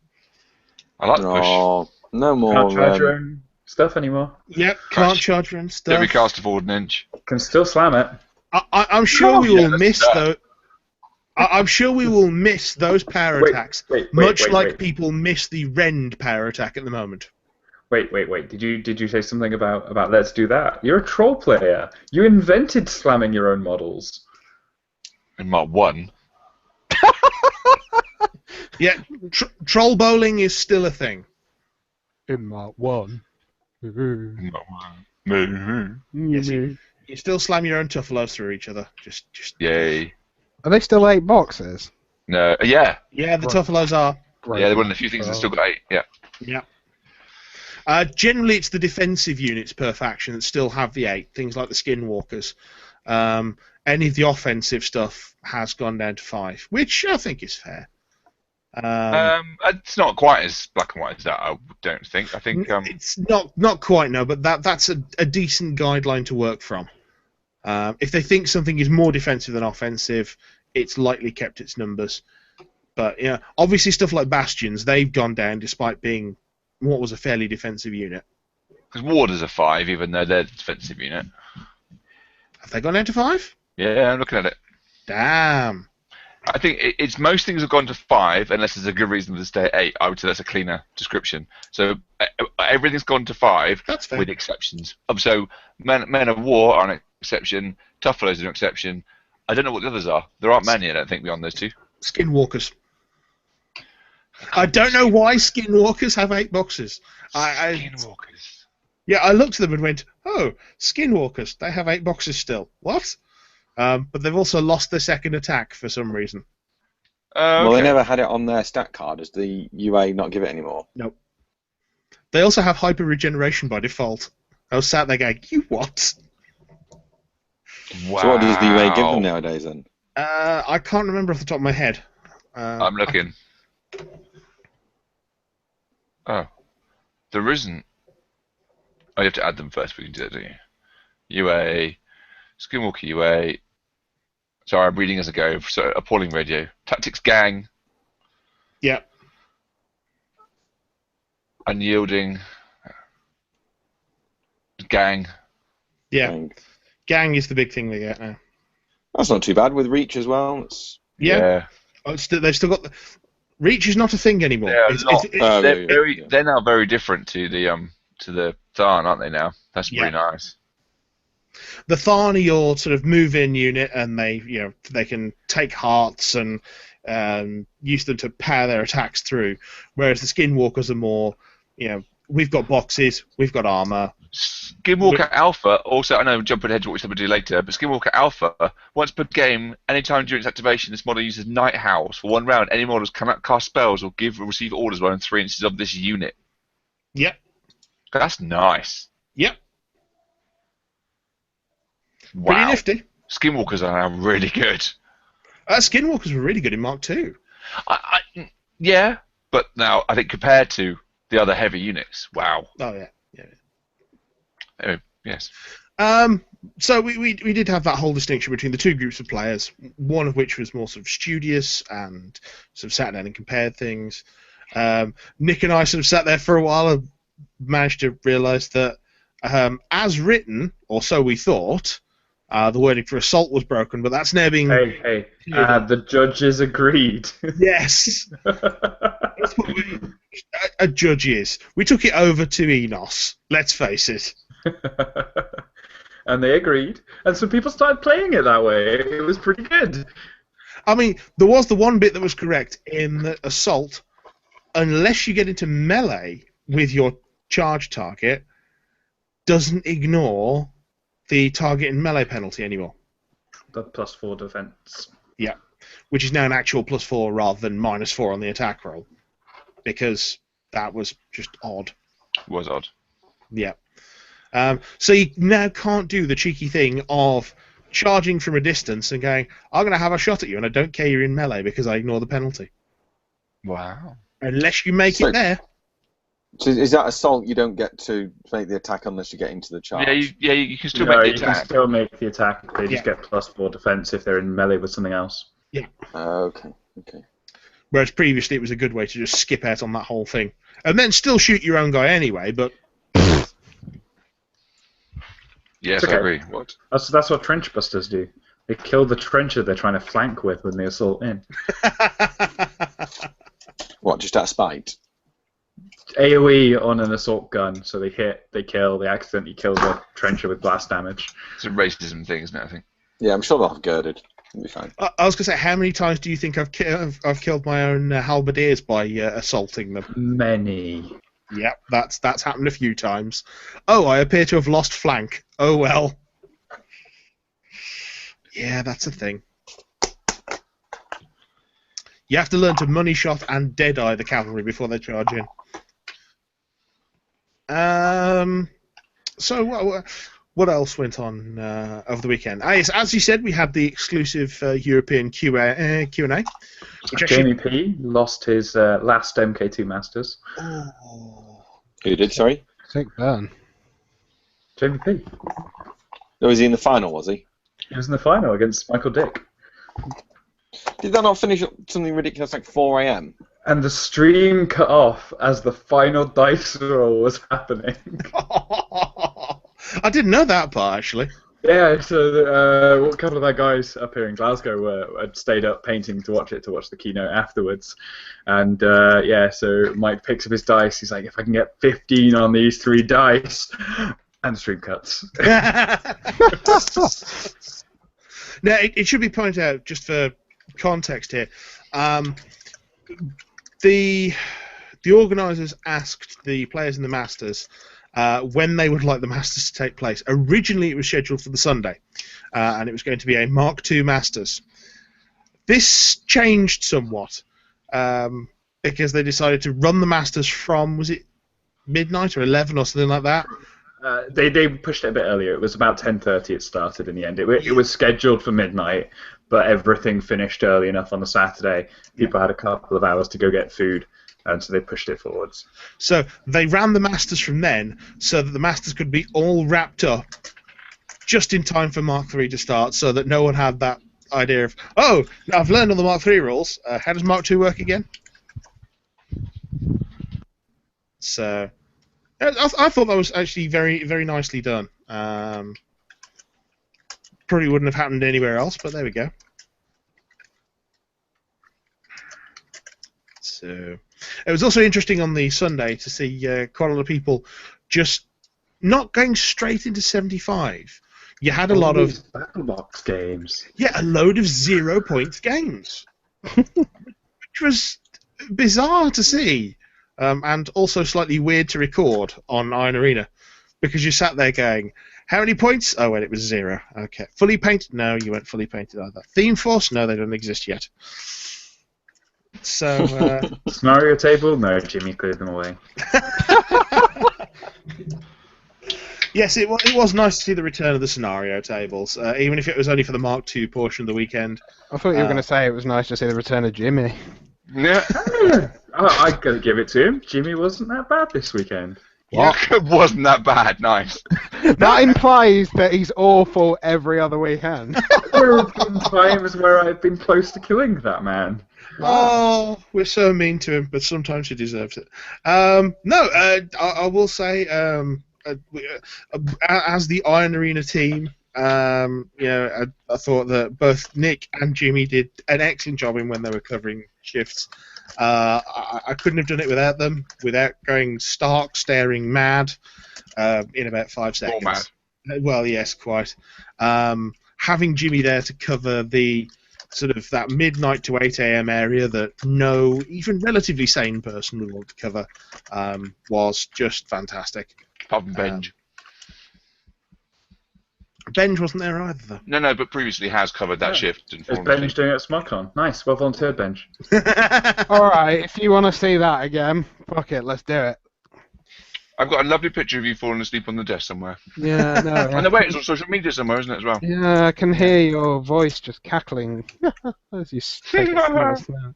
I like the push. no more. Can't charge your own stuff anymore. Yep, can't charge your own stuff. Every cast of forward an inch. Can still slam it. I'm sure we will that's miss that. those. I'm sure we will miss those power Wait, attacks, wait, much wait, like wait. people miss the rend power attack at the moment. Wait. Did you say something about let's do that? You're a troll player. You invented slamming your own models. In Mark 1. Yeah, troll bowling is still a thing. In Mark 1. In Mark 1. Yes, you still slam your own Tuffalos through each other. Just. Yay. Are they still 8 boxes? No, yeah. Yeah, the Tuffalos are. Great. Yeah, they're one of the few things that still got 8. Yeah. Yeah. Generally, it's the defensive units per faction that still have the 8. Things like the Skinwalkers. Any of the offensive stuff has gone down to 5, which I think is fair. It's not quite as black and white as that, I don't think. I think It's not quite, no, but that's a decent guideline to work from. If they think something is more defensive than offensive, it's likely kept its numbers. But obviously stuff like Bastions, they've gone down despite being what was a fairly defensive unit. because Warders are 5, even though they're a defensive unit. Have they gone down to 5? Yeah, I'm looking at it. Damn. I think it's most things have gone to 5 unless there's a good reason to stay at 8. I would say that's a cleaner description. So everything's gone to 5 That's fair. with exceptions. So Men of War are an exception. Tough Fellows are an exception. I don't know what the others are. There aren't many, I don't think, beyond those 2. Skinwalkers. I don't know why Skinwalkers have 8 boxes. Skinwalkers. Yeah, I looked at them and went, oh, Skinwalkers, they have 8 boxes still. What? But they've also lost their second attack for some reason. Well, they Okay. never had it on their stat card. Does the UA not give it anymore? Nope. They also have hyper regeneration by default. I was sat there going, you what? Wow. So what does the UA give them nowadays then? I can't remember off the top of my head. I'm looking. Oh. There isn't. Oh, you have to add them first. We can do that, don't you? UA. Skinwalker UA. Sorry, I'm reading as I go. So, Appalling Radio. Tactics Gang. Yeah. Unyielding. Gang. Yeah. Gang. Gang is the big thing they get now. That's not too bad with Reach as well. It's... Yeah. Oh, they've still got the... Reach is not a thing anymore. They're not. yeah. They're now very different to the Tharn, aren't they? Now that's Yeah. pretty nice. The Tharn are your sort of move-in unit, and they can take hearts and use them to power their attacks through. Whereas the Skinwalkers are more, we've got boxes, we've got armor. Skinwalker Alpha also, I know I'm jumping ahead to what we're going to do later, but Skinwalker Alpha, once per game, anytime during its activation, this model uses Night Howls for 1 round. Any models cannot cast spells or receive orders within 3 inches of this unit. Yep. That's nice. Yep. Wow. Pretty nifty. Skinwalkers are now really good. Skinwalkers were really good in Mark II. Yeah, but now I think compared to the other heavy units, wow. Oh yeah. Anyway, yes. So we did have that whole distinction between the 2 groups of players, one of which was more sort of studious and sort of sat down and compared things. Nick and I sort of sat there for a while and managed to realise that, as written, or so we thought, the wording for assault was broken, but that's now being... Hey, the judges agreed. Yes! That's what a judge is. We took it over to Enos, let's face it. And they agreed, and so people started playing it that way. It was pretty good. I mean, there was the one bit that was correct in that assault, unless you get into melee with your charge target, doesn't ignore the target and melee penalty anymore. The +4 defense. Yeah, which is now an actual +4 rather than -4 on the attack roll, because that was just odd. Was odd. Yeah. So you now can't do the cheeky thing of charging from a distance and going, I'm going to have a shot at you, and I don't care you're in melee because I ignore the penalty. Wow. Unless you make it there. So is that assault? You don't get to make the attack unless you get into the charge. Yeah, you can still No, make you the can attack. still make the attack. They just Yeah. get +4 defense if they're in melee with something else. Okay. Whereas previously it was a good way to just skip out on that whole thing. And then still shoot your own guy anyway, but... Yes, Okay. I agree. What? That's what trench busters do. They kill the trencher they're trying to flank with when they assault in. What? Just out of spite? AoE on an assault gun, so they hit, they kill, they accidentally kill the trencher with blast damage. It's a racism thing, isn't it, I think? Yeah, I'm sure they'll have girded. It'll be fine. I was going to say, how many times do you think I've killed my own halberdiers by assaulting them? Many. Yep, that's happened a few times. Oh, I appear to have lost flank. Oh well. Yeah, that's a thing. You have to learn to money shot and deadeye the cavalry before they charge in. So what else went on over the weekend? Yes, as you said, we had the exclusive European Q&A. Which Jamie P lost his last MK2 Masters. Oh. Who did? Sorry. Sick burn. Jamie P. No, was he in the final? Was he? He was in the final against Michael Dick. Did that not finish at something ridiculous like 4 a.m.? And the stream cut off as the final dice roll was happening. I didn't know that part, actually. Yeah, Yeah, so a couple of our guys up here in Glasgow had stayed up painting to watch the keynote afterwards. And so Mike picks up his dice. He's like, if I can get 15 on these 3 dice, and the stream cuts. Now, it should be pointed out, just for context here, the organisers asked the players in the Masters when they would like the Masters to take place. Originally, it was scheduled for the Sunday, and it was going to be a Mark II Masters. This changed somewhat because they decided to run the Masters from, was it midnight or 11 or something like that? They pushed it a bit earlier. It was about 10:30 it started in the end. It was scheduled for midnight, but everything finished early enough on the Saturday. People had a couple of hours to go get food, and so they pushed it forwards. So they ran the Masters from then, so that the Masters could be all wrapped up just in time for Mark III to start, so that no one had that idea of, oh, now I've learned all the Mark III rules. How does Mark II work again? So I thought that was actually very, very nicely done. Probably wouldn't have happened anywhere else, but there we go. So it was also interesting on the Sunday to see quite a lot of people just not going straight into 75. You had a lot of battle box games. Yeah, a load of 0 points games, which was bizarre to see. And also slightly weird to record on Iron Arena, because you sat there going, how many points? Oh, well, it was 0. Okay. Fully painted? No, you weren't fully painted either. Theme Force? No, they don't exist yet. So, Scenario table? No, Jimmy cleared them away. Yes, it was nice to see the return of the scenario tables, even if it was only for the Mark II portion of the weekend. I thought you were going to say it was nice to see the return of Jimmy. Yeah. I gotta give it to him. Jimmy wasn't that bad this weekend. It wasn't that bad. Nice. That implies that he's awful every other weekend. There have been times where I've been close to killing that man. Oh, we're so mean to him, but sometimes he deserves it. I will say, as the Iron Arena team, I thought that both Nick and Jimmy did an excellent job in when they were covering shifts. I couldn't have done it without them, without going stark, staring mad in about 5 seconds. More mad. Well, yes, quite. Having Jimmy there to cover the sort of that midnight to 8 a.m. area that no even relatively sane person would want to cover was just fantastic. Apart from Benj. Benj wasn't there either, though. No, but previously has covered that shift. And Is Benj doing it at SmogCon? Nice, well volunteered, Benj. Alright, if you want to see that again, fuck it, let's do it. I've got a lovely picture of you falling asleep on the desk somewhere. Yeah, no. And the way it's on social media somewhere, isn't it, as well? Yeah, I can hear your voice just cackling as you take a snap.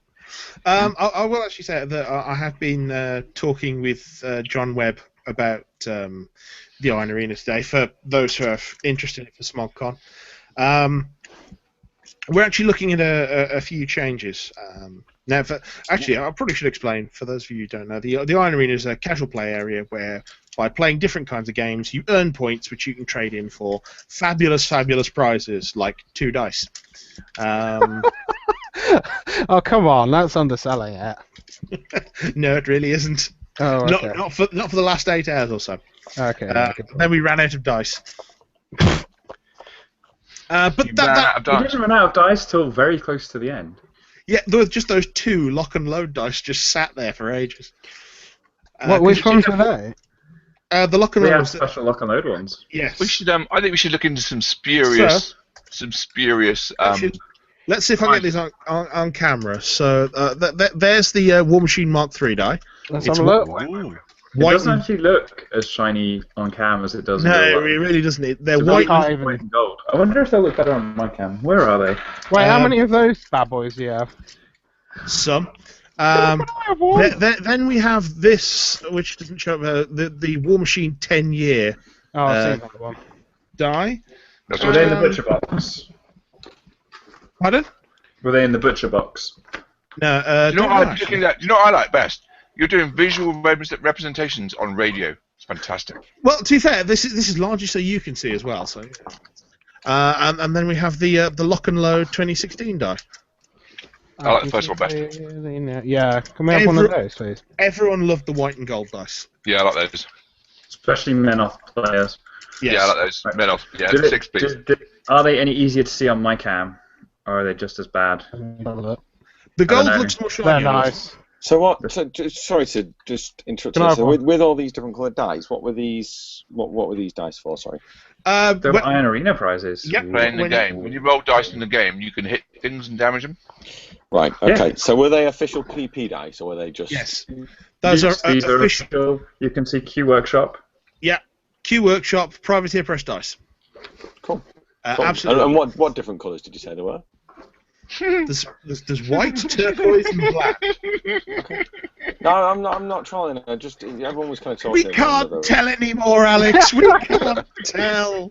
I will actually say that I have been talking with John Webb about the Iron Arena today, for those who are interested in it for SmogCon. We're actually looking at a few changes. Now, actually, I probably should explain, for those of you who don't know, the Iron Arena is a casual play area where, by playing different kinds of games, you earn points which you can trade in for fabulous, fabulous prizes, like 2 dice. Oh, come on, that's underselling it. No, it really isn't. Oh, okay. Not for the last 8 hours or so. Okay. Then we ran out of dice. But You ran out of He dice. didn't run out of dice till very close to the end. Yeah, there were just those 2 lock and load dice just sat there for ages. Which ones were they? The lock and We load. have special lock and load ones. Yes. We should. I think we should look into some spurious. Let's see if I can get these on camera. So there's the War Machine Mark III die. Let's It's have a look. Ooh. It White doesn't and- actually look as shiny on cam as it does in No, real it life. really doesn't. They're It's white. can't really even- white and gold. I wonder if they'll look better on my cam. Where are they? Wait, how Um, many of those bad boys do you have? Some. I have one. Then we have this, which doesn't show up. The War Machine 10-year Oh, I've seen that one. die. That's Were what they in the butcher box? Pardon? Were they in the butcher box? No. Do you know don't what know, I'm actually. looking at? Do you know what I like best? You're doing visual representations on radio. It's fantastic. Well, to be fair, this is largely so you can see as well. So, And then we have the Lock and Load 2016 die. I like the first one best. Yeah, can we have one of those, please? Everyone loved the white and gold dice. Yeah, I like those. Especially men off players. Yes. Yeah, I like those. Men off. Yeah, Did it- 6, please. Are they any easier to see on my cam? Or are they just as bad? The gold know. looks more They're shiny. nice. So what? So, sorry to just interrupt Can you. I So have with all these different coloured dice, what were these? What were these dice for? Sorry. They're When- Iron Arena prizes. Yep. Playing the when- game. When you roll dice in the game, you can hit things and damage them. Right. Okay. So were they official PP dice, or were they just? Yes. Those are These are official. official. You can see Q Workshop. Yeah. Q Workshop Privateer Press dice. Cool. Cool. Absolutely. And what different colours did you say there were? There's white, turquoise, and black. No, I'm not trying. I just everyone was kind of talking. We can't tell anymore, Alex. We can't tell.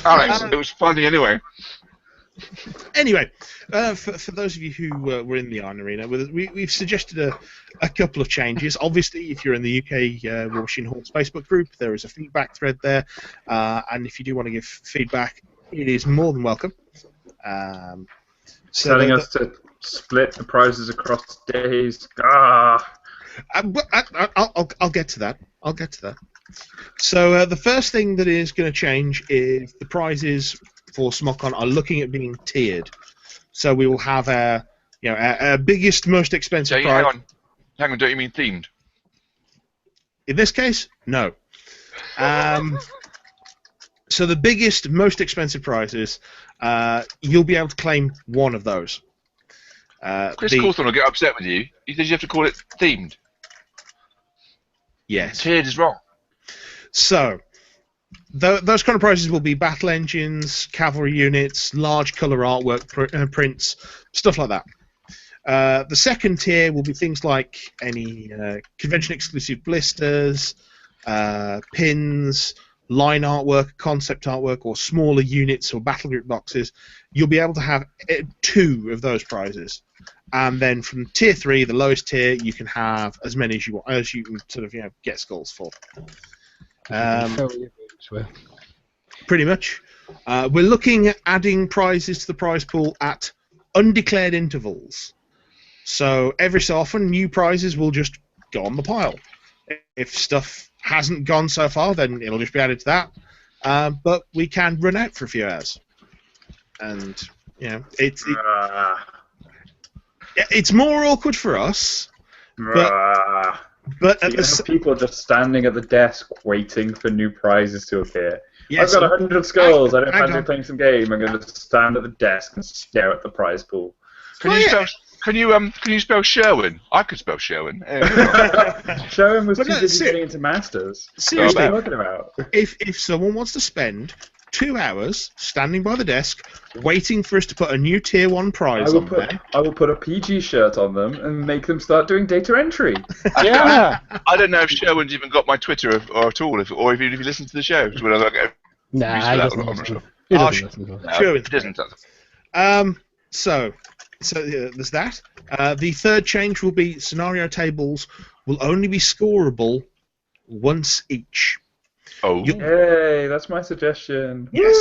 Alex, it was funny anyway. Anyway, for those of you who were in the Iron Arena with us, we've suggested a couple of changes. Obviously, if you're in the UK War Machine Hordes Facebook group, there is a feedback thread there, and if you do want to give feedback, it is more than welcome. Telling us to split the prizes across days. Ah. I'll get to that. So the first thing that is going to change is the prizes for Smokon are looking at being tiered. So we will have our biggest, most expensive So, prize. hang on, don't you mean themed? In this case, no. So the biggest, most expensive prizes, you'll be able to claim one of those. Chris Cawthorne will get upset with you. He says you have to call it themed. Yes. Tiered is wrong. So, those kind of prizes will be battle engines, cavalry units, large colour artwork prints, stuff like that. The second tier will be things like any convention-exclusive blisters, pins, line artwork, concept artwork, or smaller units or battle group boxes. You'll be able to have 2 of those prizes. And then from tier 3, the lowest tier, you can have as many as you want, as you can sort of get skulls for. Pretty much. We're looking at adding prizes to the prize pool at undeclared intervals. So every so often, new prizes will just go on the pile. If stuff hasn't gone so far, then it'll just be added to that. But we can run out for a few hours. And, it's more awkward for us. But at people just standing at the desk waiting for new prizes to appear. Yes, I've got 100 skulls. I don't hang fancy on. playing some game. I'm going to stand at the desk and stare at the prize pool. Can you spell Sherwin? I could spell Sherwin. Sherwin was But too no, busy getting into Masters. Seriously, What are you talking about? if someone wants to spend 2 hours standing by the desk waiting for us to put a new tier 1 prize on there, I will put a PG shirt on them and make them start doing data entry. Yeah. I don't know if Sherwin's even got my Twitter or at all, or even if he listens to the show. When I look at Nah, He's he for that, doesn't I'm not listen. sure. He Oh, doesn't listen to us. no, Sure, it doesn't. So there's that. The third change will be scenario tables will only be scoreable once each. Oh, Yay, that's my suggestion. Yes,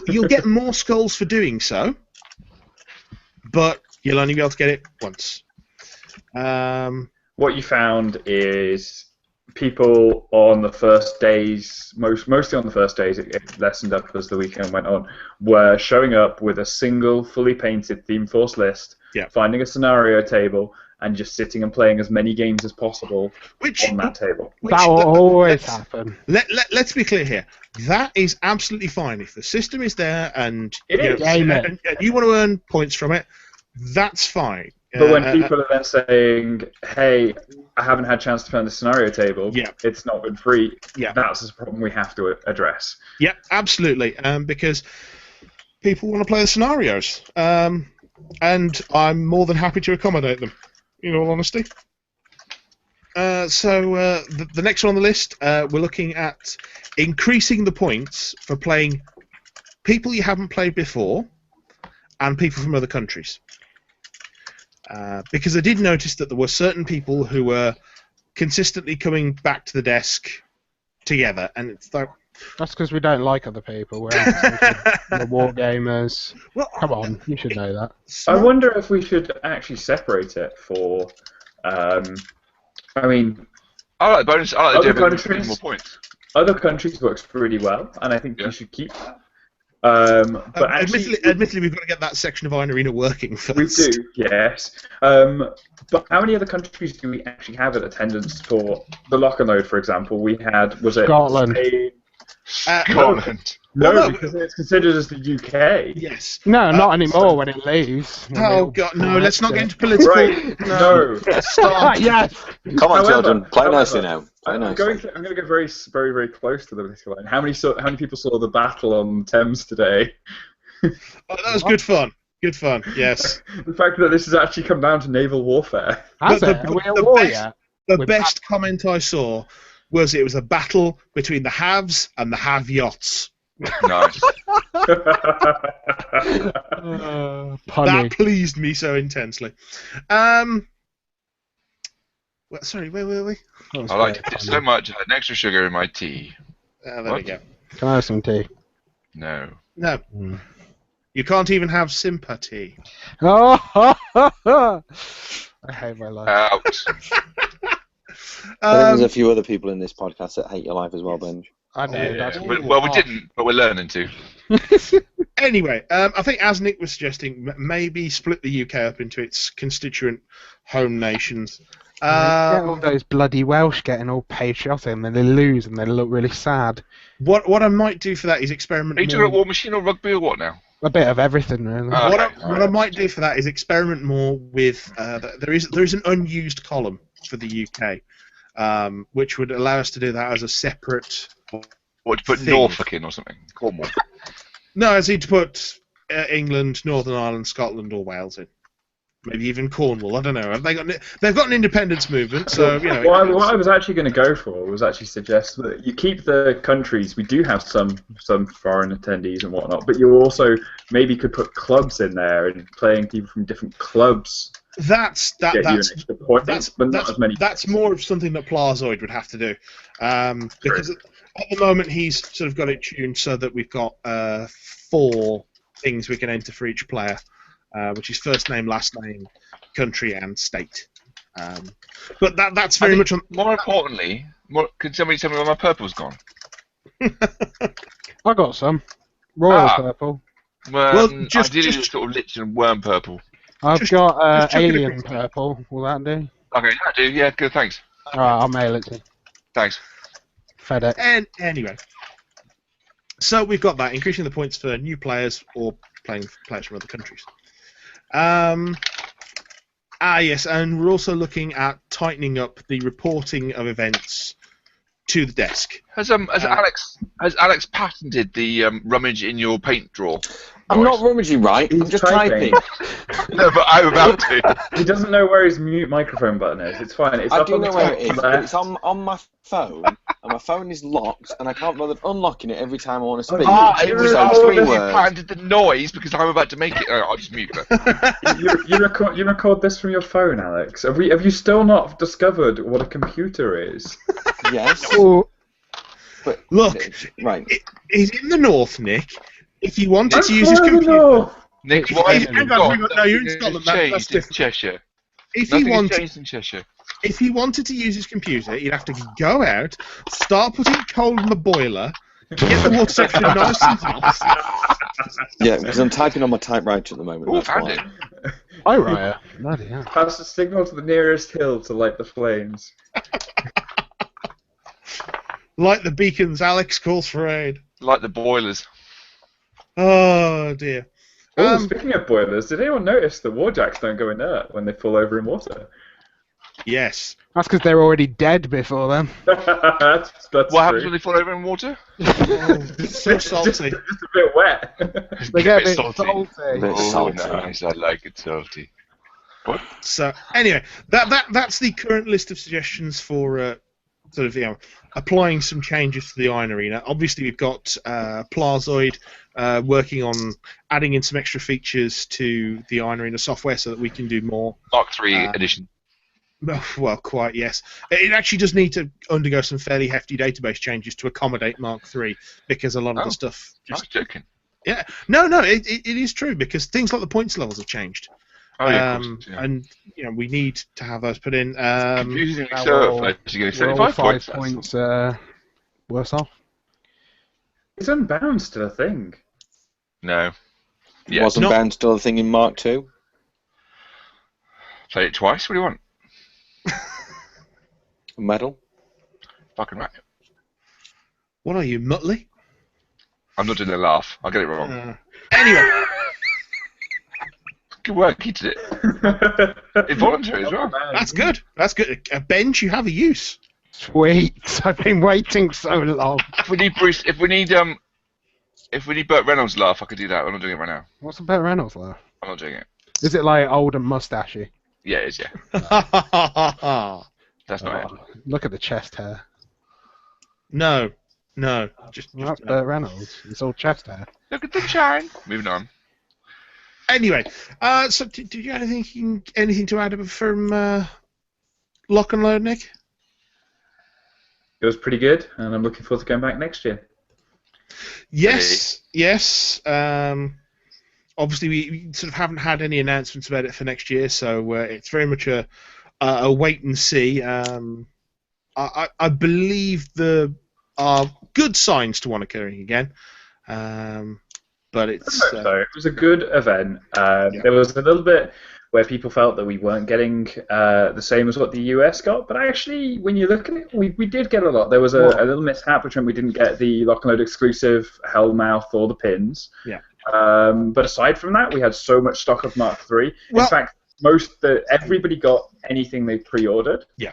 you'll get more skulls for doing so, but you'll only be able to get it once. What you found is people on the first days, mostly on the first days, it lessened up as the weekend went on, were showing up with a single fully painted Theme Force list, finding a scenario table, and just sitting and playing as many games as possible on that table. That will always happen. Let's be clear here. That is absolutely fine. If the system is there and, It and you want to earn points from it, that's fine. But when people are then saying, hey, I haven't had a chance to find the scenario table, it's not been free, that's a problem we have to address. Yeah, absolutely. Because people want to play the scenarios. And I'm more than happy to accommodate them, in all honesty. So the next one on the list, we're looking at increasing the points for playing people you haven't played before and people from other countries. Because I did notice that there were certain people who were consistently coming back to the desk together, and it's like, That's because we don't like other people. We're the war gamers. Well, Come on, you should know that. I wonder if we should actually separate it for. I mean, I like the bonus. I like the Other idea of countries? more points. other countries works really well, and I think Yeah. you should keep that. But actually, admittedly, we've got to get that section of Iron Arena working first. we do, yes. But how many other countries do we actually have in attendance for the lock and load, for example? We had, was it Scotland. Spain? Scotland. No, Well, no. because it's considered as the UK. Yes. No, not anymore when it leaves. When Oh they God, all no! Let's not get collect into political. Right, no. Stop. yes. Come on, However- children, play however, nicely now. Play I'm nicely. going to go very, very, very close to the political line. How many people saw the battle on Thames today? Oh, that was good fun. Good fun. Yes. The fact that this has actually come down to naval warfare. Has But it? the- Are we at the war best- yet? The With best comment I saw was it was a battle between the haves and the have-yachts. Nice. Punny. That pleased me so intensely. Well, sorry, where were we? That was I liked very it so funny. much. I had an extra sugar in my tea. There we What? go. Can I have some tea? No. No, Mm. you can't even have sympathy. Oh, I hate my life. Out. I think there's Um, a few other people in this podcast that hate your life as well, Benj. I know. Yeah. That's Well, we didn't, but we're learning to. anyway, I think as Nick was suggesting, maybe split the UK up into its constituent home nations. Get all those bloody Welsh getting all patriotic and then they lose and they look really sad. What I might do for that is experiment Are you talking more. about War Machine or rugby or what now? A bit of everything, really. Oh. What, Okay, what I might do for that is experiment more with there is an unused column for the UK, which would allow us to do that as a separate. What, to put Thing. Norfolk in or something? Cornwall. No, I need to put England, Northern Ireland, Scotland, or Wales in. Maybe even Cornwall. I don't know. They've got an independence movement, so you know. What I was actually going to go for was actually suggest that you keep the countries. We do have some foreign attendees and whatnot, but you also maybe could put clubs in there and playing people from different clubs That's get you an extra point, but not as many. That's more of something that Plazoid would have to do, because at the moment he's sort of got it tuned so that we've got 4 things we can enter for each player, which is first name, last name, country, and state. But that's very much on. More importantly, can somebody tell me where my purple's gone? I got some. Royal Ah. purple. Well, Ideally, it's sort of lich and worm purple. I've just- got just chuck it alien across. purple. Will that do? Okay, I do. Yeah, good. Thanks. Alright, I'll mail it to you. Thanks. FedEx. And anyway, so we've got that, increasing the points for new players or playing players from other countries. Yes, and we're also looking at tightening up the reporting of events to the desk. Has Alex patented the rummage in your paint drawer? I'm noise? not rummaging, right? I'm He's just typing. typing. No, but I'm about to. He doesn't know where his mute microphone button is. It's fine. It's I up do on the know where top it is, but left. it's on my phone, and my phone is locked, and I can't bother unlocking it every time I want to speak. It was Oh, after you words. patented the noise because I'm about to make it. Oh, I'll just mute that. You record this from your phone, Alex. Have you still not discovered what a computer is? Yes. Oh, But, Look, right. he's in the north, Nick. If he wanted to I'm use his further computer, north. Nick, Hang what on, have you hang got? on. No, you're in Nothing Scotland, has that's changed in different. Cheshire. if he Nothing has wanted, changed in Cheshire. if he wanted to use his computer, he'd have to go out, start putting coal in the boiler, get the water temperature nice and hot. Yeah, because I'm typing on my typewriter at the moment. Oh, That's found why. it. hi, Raya. Bloody hell. Pass the signal to the nearest hill to light the flames. Like the beacons, Alex calls for aid. Like the boilers. Oh dear. Oh, speaking of boilers, did anyone notice that warjacks don't go inert when they fall over in water? Yes. That's because they're already dead before then. that's What happens true. when they fall over in water? So salty. Just a bit wet. They get a bit salty. salty. Bit Oh, salty. nice. I like it salty. So anyway, that's the current list of suggestions for sort of applying some changes to the Iron Arena. Obviously, we've got Plazoid working on adding in some extra features to the Iron Arena software so that we can do more. Mark 3 edition. Well, quite, yes. It actually does need to undergo some fairly hefty database changes to accommodate Mark III, because a lot of the stuff I was just... joking. Yeah. No, it is true, because things like the points levels have changed. Oh, yeah, of course. Yeah. And, we need to have those put in. Confusingly now so. we're all- You're getting We're all 75 5 points. points worse off. Is Unbound still a thing? No. Yeah. Wasn't Not- Bound still a thing in Mark II? Play it twice. What do you want? A medal? Fucking right. What are you, Muttley? I'm not doing a laugh. I'll get it wrong. Anyway. Good work. He did it. Involuntary as well. That's good. That's good. Benj, you have a use. Sweet. I've been waiting so long. If we need Bruce, if we need Burt Reynolds' laugh, I could do that. I'm not doing it right now. What's a Burt Reynolds laugh? I'm not doing it. Is it like old and mustachy? Yeah, it is. Yeah, that's not it. Look at the chest hair. No. Just That's no. Burt Reynolds. It's all chest hair. Look at the shine. Moving on. Anyway, so did you have anything to add from Lock and Load, Nick? It was pretty good, and I'm looking forward to going back next year. Yes. Obviously, we sort of haven't had any announcements about it for next year, so it's very much a wait and see. I believe there are good signs to one occurring again, but it's... So it was a good event. There was a little bit where people felt that we weren't getting the same as what the US got, but actually, when you look at it, we did get a lot. There was a little mishap, which meant we didn't get the Lock and Load exclusive Hellmouth or the pins. Yeah. But aside from that, we had so much stock of Mark III. Well- In fact, everybody got anything they pre-ordered. Yeah.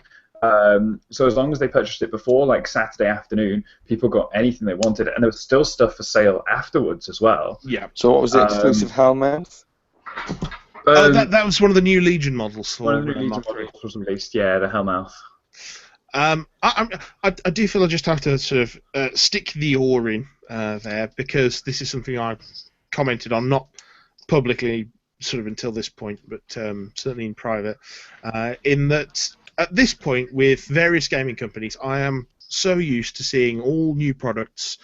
So as long as they purchased it before, like Saturday afternoon, people got anything they wanted, and there was still stuff for sale afterwards as well. Yeah. So what was the exclusive Hellmouth? That was one of the new Legion models for One of the Legion Mark III. models was released, yeah, the Hellmouth. I do feel I just have to sort of stick the oar in there, because this is something I've commented on, not publicly sort of until this point, but certainly in private, in that at this point with various gaming companies, I am so used to seeing all new products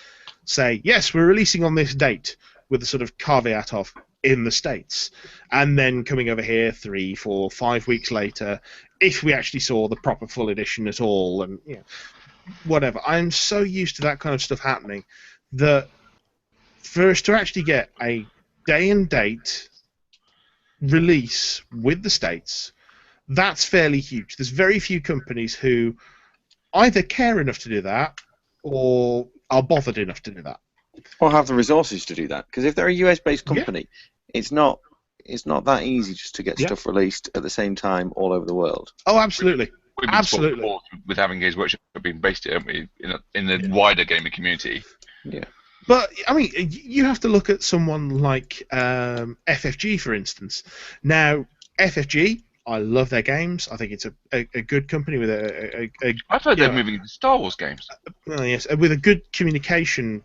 say, yes, we're releasing on this date, with a sort of caveat of in the States, and then coming over here 3, 4, 5 weeks later, if we actually saw the proper full edition at all, and whatever. I'm so used to that kind of stuff happening that for us to actually get a day and date release with the States, that's fairly huge. There's very few companies who either care enough to do that or are bothered enough to do that. Or have the resources to do that. Because if they're a US-based company, it's not that easy just to get stuff released at the same time all over the world. Oh, absolutely. We've been Absolutely. with having Games Workshop being based here, haven't we, in the wider gaming community. Yeah. But, I mean, you have to look at someone like FFG, for instance. Now, FFG, I love their games. I think it's a good company with I've heard they're moving into Star Wars games. yes, with a good communication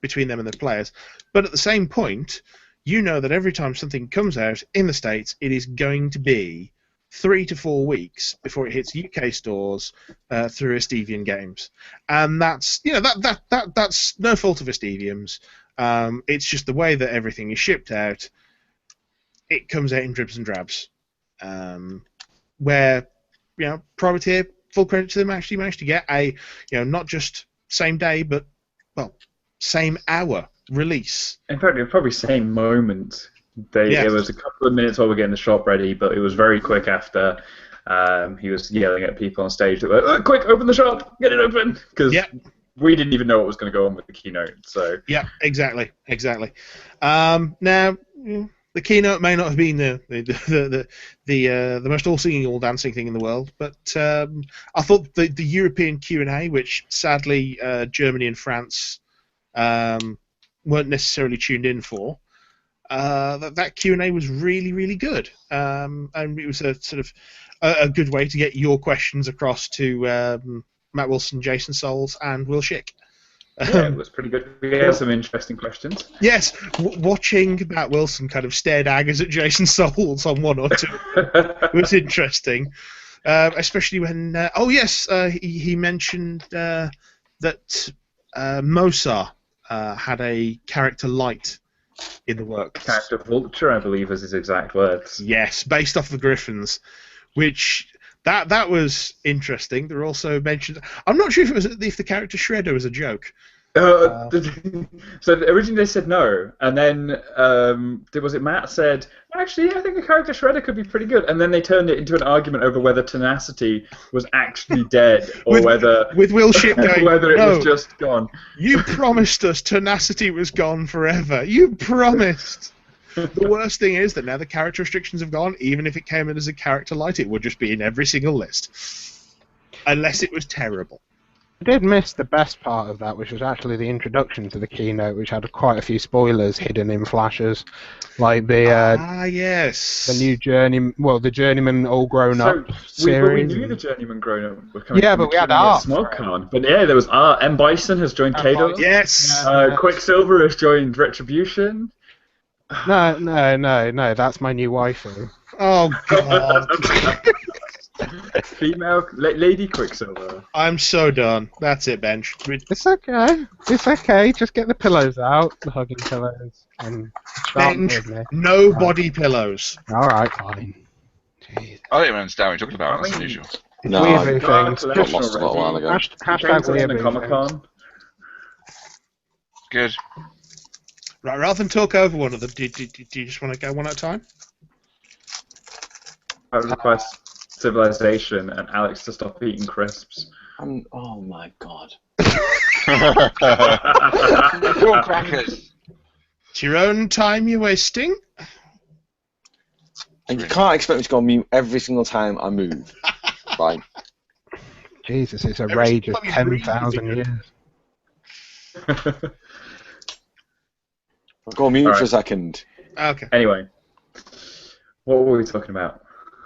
between them and the players. But at the same point, you know that every time something comes out in the States, it is going to be 3 to 4 weeks before it hits UK stores through Estevian Games, and that's that's no fault of Estevium's. It's just the way that everything is shipped out. It comes out in dribs and drabs. Where Privateer, full credit to them, actually managed to get a not just same day but same hour release. In fact, it was probably same moment. It was a couple of minutes while we're getting the shop ready, but it was very quick after. He was yelling at people on stage that were, quick, open the shop, get it open, because we didn't even know what was going to go on with the keynote. So exactly. Now, the keynote may not have been the most all-singing, all-dancing thing in the world, but I thought the European Q&A, which sadly Germany and France weren't necessarily tuned in for, that Q&A was really, really good, and it was a sort of a good way to get your questions across to Matt Wilson, Jason Souls, and Will Schick. Yeah, it was pretty good. We had some interesting questions. Yes, watching Matt Wilson kind of stare daggers at Jason Souls on one or two was interesting. Especially when he mentioned that Mosar had a character light in the works. Character vulture, I believe, is his exact words. Yes, based off the Griffins, which that was interesting. There were also mentioned. I'm not sure if the character Shredder was a joke. So originally they said no, and then was it Matt said, actually, I think the character Shredder could be pretty good, and then they turned it into an argument over whether Tenacity was actually dead or with Will Shipp going, whether it no, was just gone. You promised us Tenacity was gone forever. You promised. The worst thing is that now the character restrictions have gone. Even if it came in as a character light, it would just be in every single list, unless it was terrible. I did miss the best part of that, which was actually the introduction to the keynote, which had quite a few spoilers hidden in flashes, like the yes, the new the Journeyman all grown up series. We knew the Journeyman grown up were coming. Yeah, but we had art. SmogCon. But yeah, there was art. M. Bison has joined Cadre. Yes. Quicksilver has joined Retribution. No, that's my new waifu. Oh God. Female Lady Quicksilver. I'm so done. That's it, Bench. It's okay. It's okay. Just get the pillows out, the hugging pillows, and Bench, with me. no body pillows. All right, fine. Jeez. I don't even understand what you're talking about. That's unusual. No, Weeaboo things. got lost a little while ago. Hashtag weeaboo Comic-Con. things. Good. Right, rather than talk over one of them, do you just want to go one at a time? I request Civilization and Alex to stop eating crisps. Oh my God. Prawn crackers. It's your own time you're wasting. And you can't expect me to go on mute every single time I move. Right. Jesus, it's a Every rage of single time you breathe, 10,000 years. I'll go on mute Alright. for a second. Okay. Anyway, what were we talking about?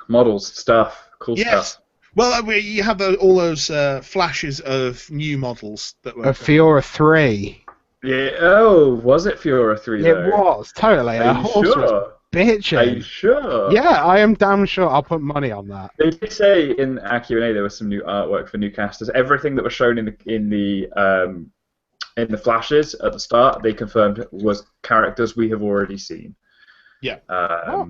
Models, stuff, cool Yes. stuff. Well, you have all those flashes of new models that were. A Fiora 3. Yeah. Oh, was it Fiora 3 though? It was, totally. Are A you horse was sure? bitching. Are you sure? Yeah, I am damn sure. I'll put money on that. They did say in our Q&A there was some new artwork for new casters. Everything that was shown in the flashes at the start, they confirmed was characters we have already seen. Yeah. I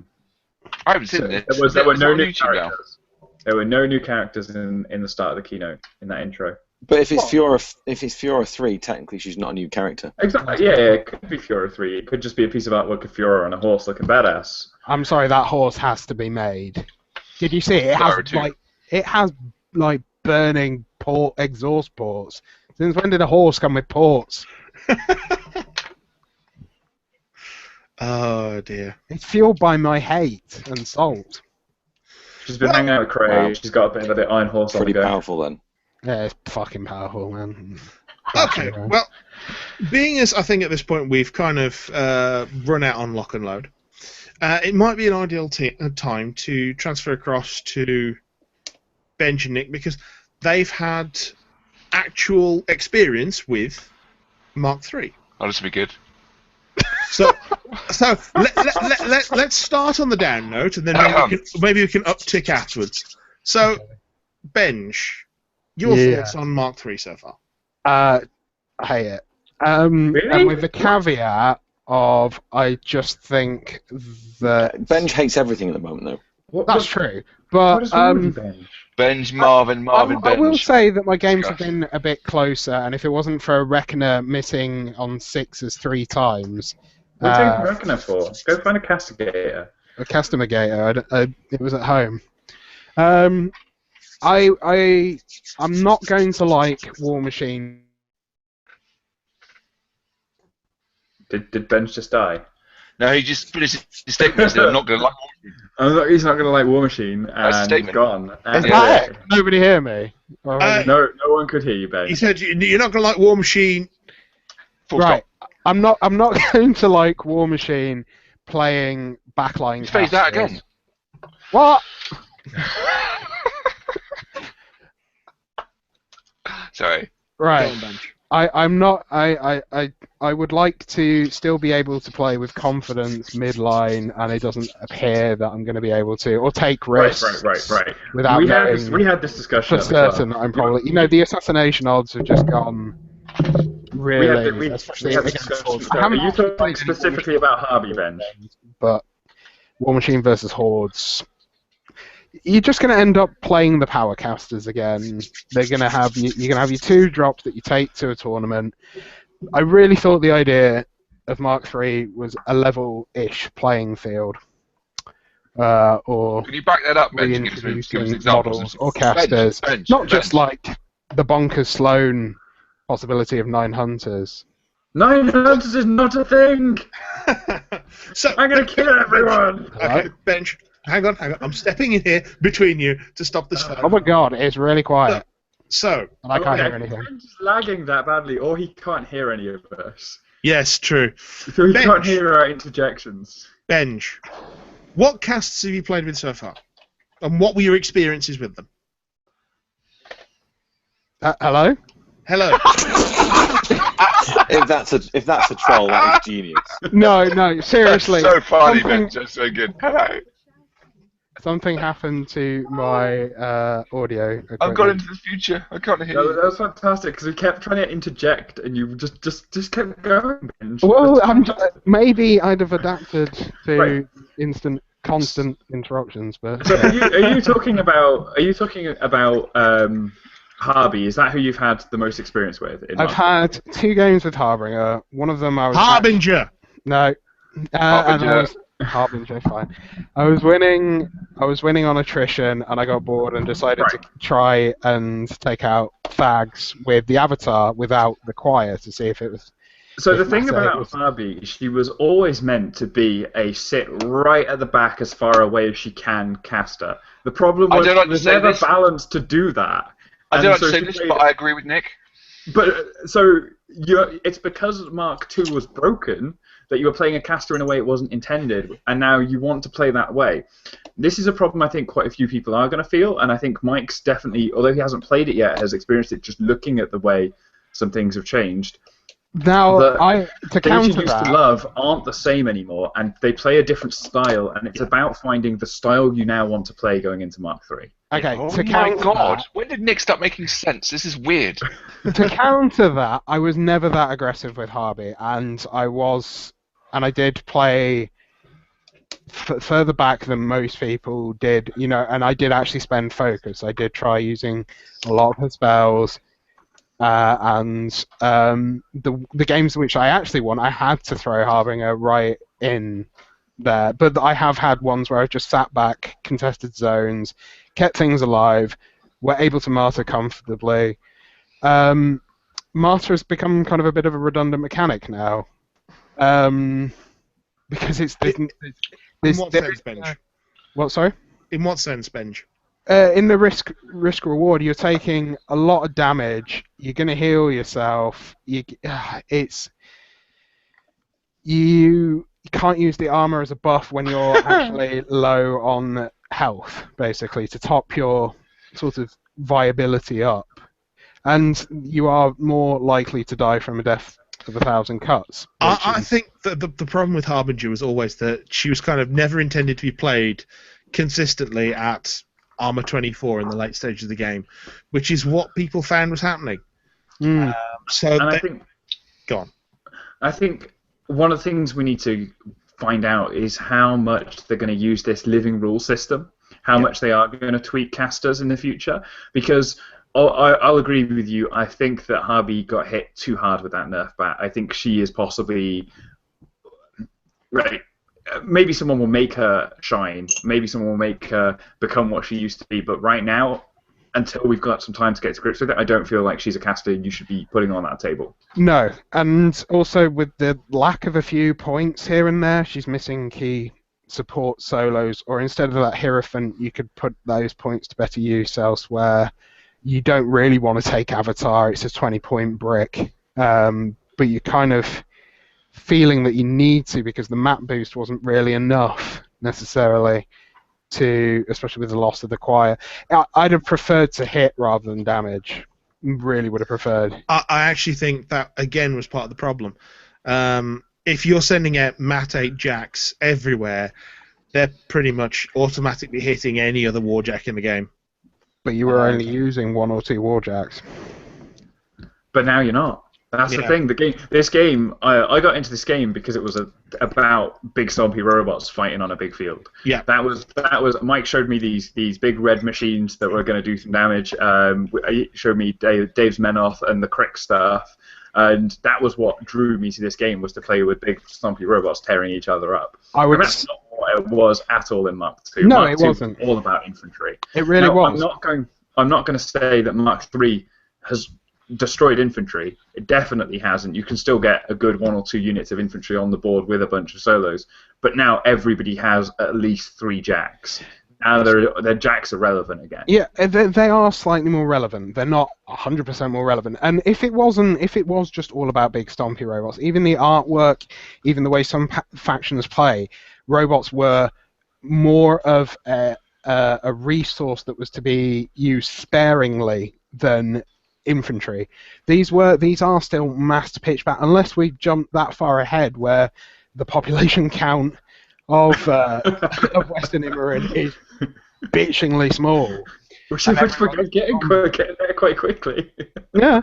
haven't seen it. There were no on new YouTube now. characters. There were no new characters in the start of the keynote in that intro. But if it's Fiora 3, technically she's not a new character. Exactly. Yeah, it could be Fiora 3. It could just be a piece of artwork of Fiora on a horse looking badass. I'm sorry, that horse has to be made. Did you see it? It has burning exhaust ports. Since when did a horse come with ports? Oh dear. It's fueled by my hate and salt. She's been hanging out with Craig. Wow. She's got a bit of the Iron Horse on the Pretty go. powerful then. Yeah, it's fucking powerful, man. Okay, well, being as I think at this point we've kind of run out on lock and load, it might be an ideal time to transfer across to Benj and Nick because they've had actual experience with Mark III. Oh, this will be good. So let's start on the down note, and then maybe we can uptick afterwards. So, Benj, your thoughts on Mark III so far? I hate it. Really? And with the caveat of, I just think that Benj hates everything at the moment, though. that's true. What But is wrong with you, Benj? Benj, Marvin, Benj. I will say that my games have been a bit closer, and if it wasn't for a Reckoner missing on sixes 3 times, What do you reckon for? Go find a castigator. a Castigator, it was at home. I'm not going to like War Machine. Did Benj just die? No, he just finished his statement. He said, I'm not going to like He's not going to like War Machine, That's a and he's statement. gone. And Nobody hear me? no one could hear you, Benj. He said you're not going to like War Machine. full Right. stop. I'm not going to like War Machine playing backline. Phase that casters. again. What? Sorry. Right. Go on, Benj. I'm not. I would like to still be able to play with confidence midline, and it doesn't appear that I'm going to be able to, or take risks. Right. Without We knowing had this discussion for at the club. certain that I'm probably. The assassination odds have just gone really, especially we had this against discussion. Hordes. I haven't Are you actually talking played any specifically about Harvey, Ben? but War Machine versus Hordes. You're just going to end up playing the power casters again. They're going to have you're going to have your 2 drops that you take to a tournament. I really thought the idea of Mark III was a level-ish playing field, or Can you back that up, Ben? Give us reintroducing examples. models or casters, not just like the bonkers Sloan possibility of 9 hunters. 9 hunters is not a thing. So I'm gonna kill everyone. Okay, Bench. Hang on. I'm stepping in here between you to stop this phone. Oh my god, it's really quiet. So, And I can't hear anything. Ben's lagging that badly, or he can't hear any of us. yes, true. So he Benj. can't hear our interjections. Benj, what casts have you played with so far? And what were your experiences with them? Hello? Hello. If that's a troll, that is genius. No, seriously. So funny, something, Ben. Just so good. Hello. something happened to my audio equipment. I've gone into the future. I can't hear you. That was fantastic because we kept trying to interject, and you just kept going. Benj. Well, maybe I'd have adapted to constant interruptions, but So are you talking about Harvey? Is that who you've had the most experience with? I've had 2 games with Harbinger. One of them I was Harbinger. no, Harbinger. Harbinger, fine. I was winning on attrition, and I got bored and decided to try and take out Fags with the Avatar without the choir to see if it was. So the thing about Harvey, she was always meant to be a sit right at the back as far away as she can caster. The problem was there's never balance to do that. I don't like to say this, but I agree with Nick. But it's because Mark II was broken that you were playing a caster in a way it wasn't intended, and now you want to play that way. This is a problem I think quite a few people are going to feel, and I think Mike's definitely, although he hasn't played it yet, has experienced it just looking at the way some things have changed. Now, to things counter you used that, to love aren't the same anymore, and they play a different style, and it's about finding the style you now want to play going into Mark III. okay, Oh to my counter god! that, When did Nick start making sense? This is weird. to counter that, I was never that aggressive with Harvey, and I did play further back than most people did, and I did actually spend focus. I did try using a lot of her spells, and the games in which I actually won, I had to throw Harbinger right in there. But I have had ones where I've just sat back, contested zones, kept things alive, were able to martyr comfortably. Martyr has become kind of a bit of a redundant mechanic now. Because it's in what sense, Benj? What, sorry? In what sense, Benj? In the risk reward, you're taking a lot of damage. You're going to heal yourself. You can't use the armor as a buff when you're actually low on health, basically, to top your sort of viability up. And you are more likely to die from a death of 1,000 cuts. I think that the problem with Harbinger was always that she was kind of never intended to be played consistently at Armor 24 in the late stage of the game, which is what people found was happening. Mm. Go on. I think one of the things we need to find out is how much they're going to use this living rule system, how much they are going to tweak casters in the future, because I'll agree with you. I think that Harvey got hit too hard with that nerf bat. I think she is possibly right. Maybe someone will make her shine. Maybe someone will make her become what she used to be. But right now, until we've got some time to get to grips with it, I don't feel like she's a caster you should be putting on that table. No, and also with the lack of a few points here and there, she's missing key support solos. Or instead of that Hierophant, you could put those points to better use elsewhere. You don't really want to take Avatar. It's a 20-point brick, but you're kind of feeling that you need to because the map boost wasn't really enough necessarily to, especially with the loss of the choir. I'd have preferred to hit rather than damage. really would have preferred. I actually think that, again, was part of the problem. If you're sending out Mat 8 jacks everywhere, they're pretty much automatically hitting any other warjack in the game. But you were only using 1 or 2 warjacks. But now you're not. That's the thing. This game, I got into this game because it was about big stompy robots fighting on a big field. Yeah. That was. Mike showed me these big red machines that were going to do some damage. He showed me Dave's Menoth and the Crick stuff, and that was what drew me to this game, was to play with big stompy robots tearing each other up. That's not what it was at all in Mark II. No, Mark it II wasn't. Was all about infantry. It really was. I'm not going to say that Mark III has destroyed infantry. It definitely hasn't. You can still get a good 1 or 2 units of infantry on the board with a bunch of solos, but now everybody has at least 3 jacks. Now their jacks are relevant again. Yeah, they are slightly more relevant. They're not 100% more relevant. And if it was just all about big stompy robots, even the artwork, even the way some factions play, robots were more of a resource that was to be used sparingly than infantry. These are still mass to pitch back, unless we jump that far ahead where the population count of Western Immorin is bitchingly small. We're getting there quite quickly. Yeah.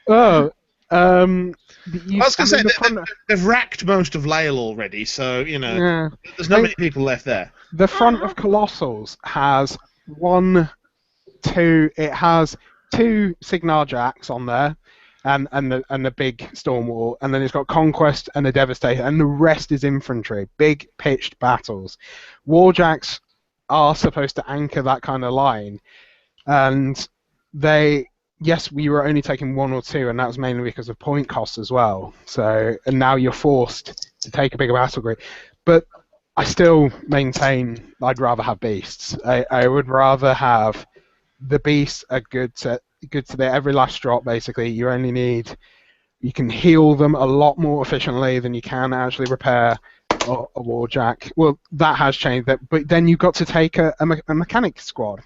Oh. I was going to say, they've racked most of Lale already, so, there's not many people left there. The front of Colossals has it has 2 Signar Jacks on there, and the big Storm Wall, and then it's got Conquest and a Devastator, and the rest is infantry. Big pitched battles. Warjacks are supposed to anchor that kind of line, and we were only taking 1 or 2, and that was mainly because of point costs as well. So, and now you're forced to take a bigger battle group. But I still maintain I'd rather have beasts. I would rather have the beasts are good to their every last drop. Basically, you can heal them a lot more efficiently than you can actually repair a warjack. Well, that has changed. But then you've got to take a mechanic squad,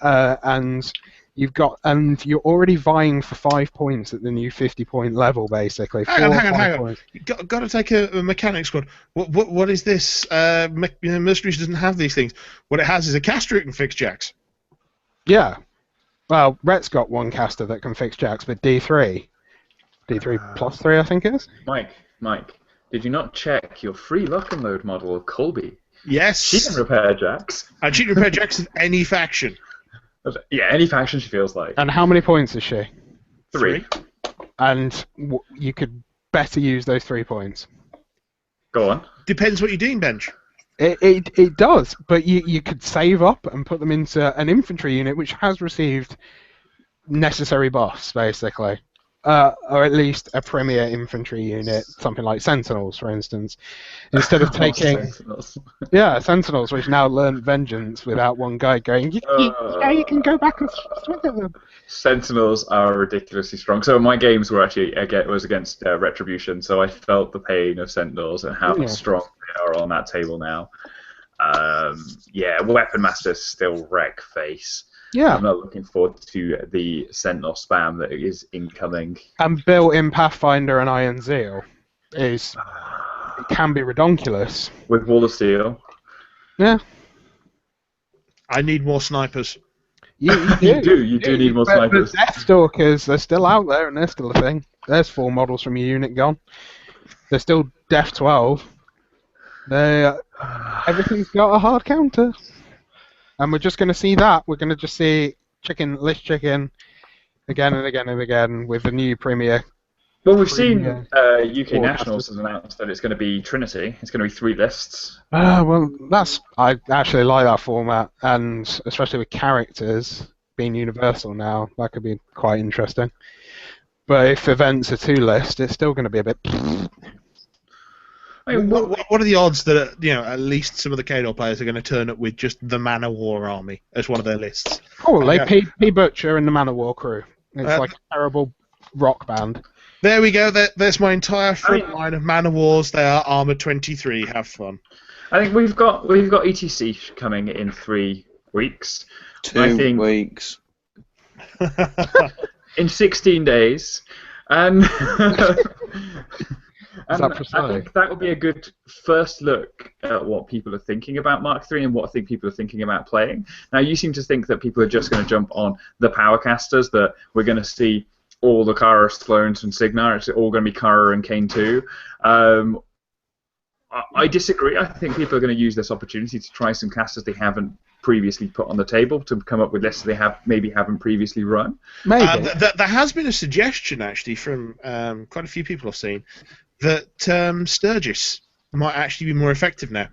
and you're already vying for 5 points at the new 50-point level, basically. Hang on. You've got to take a mechanic squad. What is this? Mercenaries doesn't have these things. What it has is a caster who can fix jacks. Yeah. Well, Rhett's got 1 caster that can fix jacks, but D3 plus 3, I think it is. Mike, did you not check your free lock and load model of Colby? Yes. She can repair jacks. And she can repair jacks of any faction. Yeah, any faction she feels like. And how many points is she? 3. And you could better use those 3 points. Go on. Depends what you're doing, Bench. It does, but you could save up and put them into an infantry unit which has received necessary buffs, basically. Or at least a premier infantry unit, something like Sentinels, for instance. Instead of taking... Sentinels. Yeah, Sentinels, which now learn Vengeance without one guy going, you can go back and swing at them. Sentinels are ridiculously strong. So my games were actually against Retribution, so I felt the pain of Sentinels and how strong they are on that table now. Weapon Masters still wreck face. Yeah. I'm not looking forward to the Sentinel spam that is incoming. And built in Pathfinder and Iron Zeal it can be redonkulous. With Wall of Steel. Yeah. I need more snipers. You do need more snipers. But Deathstalkers, they're still out there and they're still a thing. There's 4 models from your unit gone. They're still Def 12. Everything's got a hard counter. And we're just going to see that. We're going to just see list chicken again and again and again with the new Premier. Well, we've seen UK Nationals has announced that it's going to be Trinity. It's going to be 3 lists. I actually like that format, and especially with characters being universal now, that could be quite interesting. But if events are 2 lists, it's still going to be a bit... I mean, what are the odds that at least some of the Cadre players are going to turn up with just the Man of War army as one of their lists? Probably. P. Butcher and the Man of War crew. It's like a terrible rock band. There we go. There's my entire front line of Man of Wars. They are Armored 23. Have fun. I think we've got ETC coming in 3 weeks. 2 weeks. in 16 days, and Is that precise? I think that would be a good first look at what people are thinking about Mark III and what I think people are thinking about playing. Now, you seem to think that people are just going to jump on the Powercasters, that we're going to see all the Kara Sloanes and Signar. It's all going to be Kara and Kane 2. I disagree. I think people are going to use this opportunity to try some casters they haven't previously put on the table, to come up with lists they haven't previously run. Maybe. There has been a suggestion, actually, from quite a few people I've seen, that Sturgis might actually be more effective now.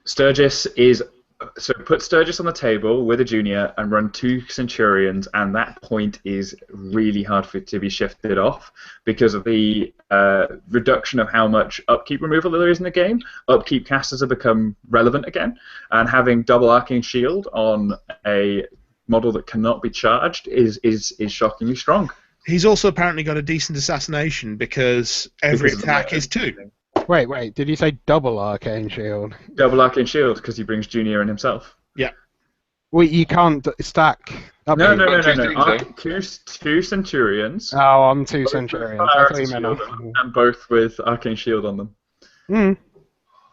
Sturgis is... So put Sturgis on the table with a junior and run 2 Centurions, and that point is really hard for it to be shifted off because of the reduction of how much upkeep removal there is in the game. Upkeep casters have become relevant again, and having double Arcane Shield on a model that cannot be charged is shockingly strong. He's also apparently got a decent assassination because every attack is 2. Wait, did you say double Arcane Shield? Double Arcane Shield, because he brings Junior in himself. Yeah. Well, you can't stack. No. Two Two Centurions. Oh, I'm 2 Centurions. I thought you meant and both with Arcane Shield on them. Hmm.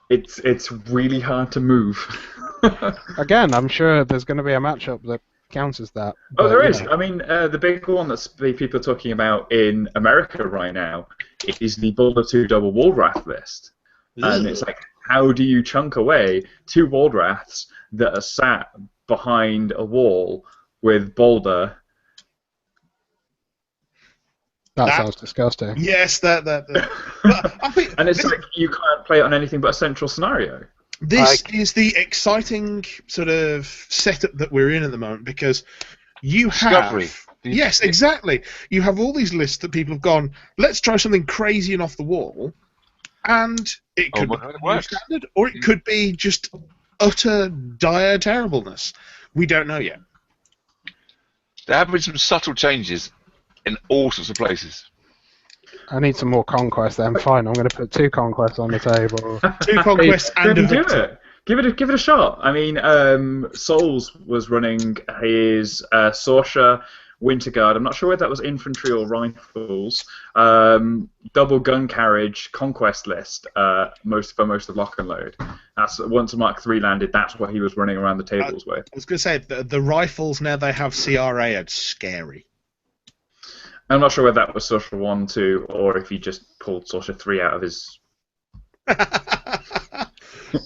It's really hard to move. Again, I'm sure there's going to be a matchup that counters that. Oh, there is. You know. I mean, the big one that people are talking about in America right now is the Boulder 2 double Wallwrath list. And it's like, how do you chunk away 2 Wallwraths that are sat behind a wall with Boulder? That sounds disgusting. Yes, that. I think And it's like, you can't play it on anything but a central scenario. This is the exciting sort of setup that we're in at the moment, because you have... Discovery. Yes, exactly. You have all these lists that people have gone, let's try something crazy and off the wall, and it could be new standard, or it could be just utter dire terribleness. We don't know yet. There have been some subtle changes in all sorts of places. I need some more conquest then. Fine, I'm going to put 2 conquests on the table. 2 conquests and a do victory. it. Give it a shot. I mean, Souls was running his Sorsha Winterguard. I'm not sure whether that was infantry or rifles. Double gun carriage conquest list. Most of Lock and Load. That's once Mark III landed. That's what he was running around the tables with. I was going to say the rifles now they have CRA. It's scary. I'm not sure whether that was Sorsha 1, 2, or if he just pulled Sorsha 3 out of his...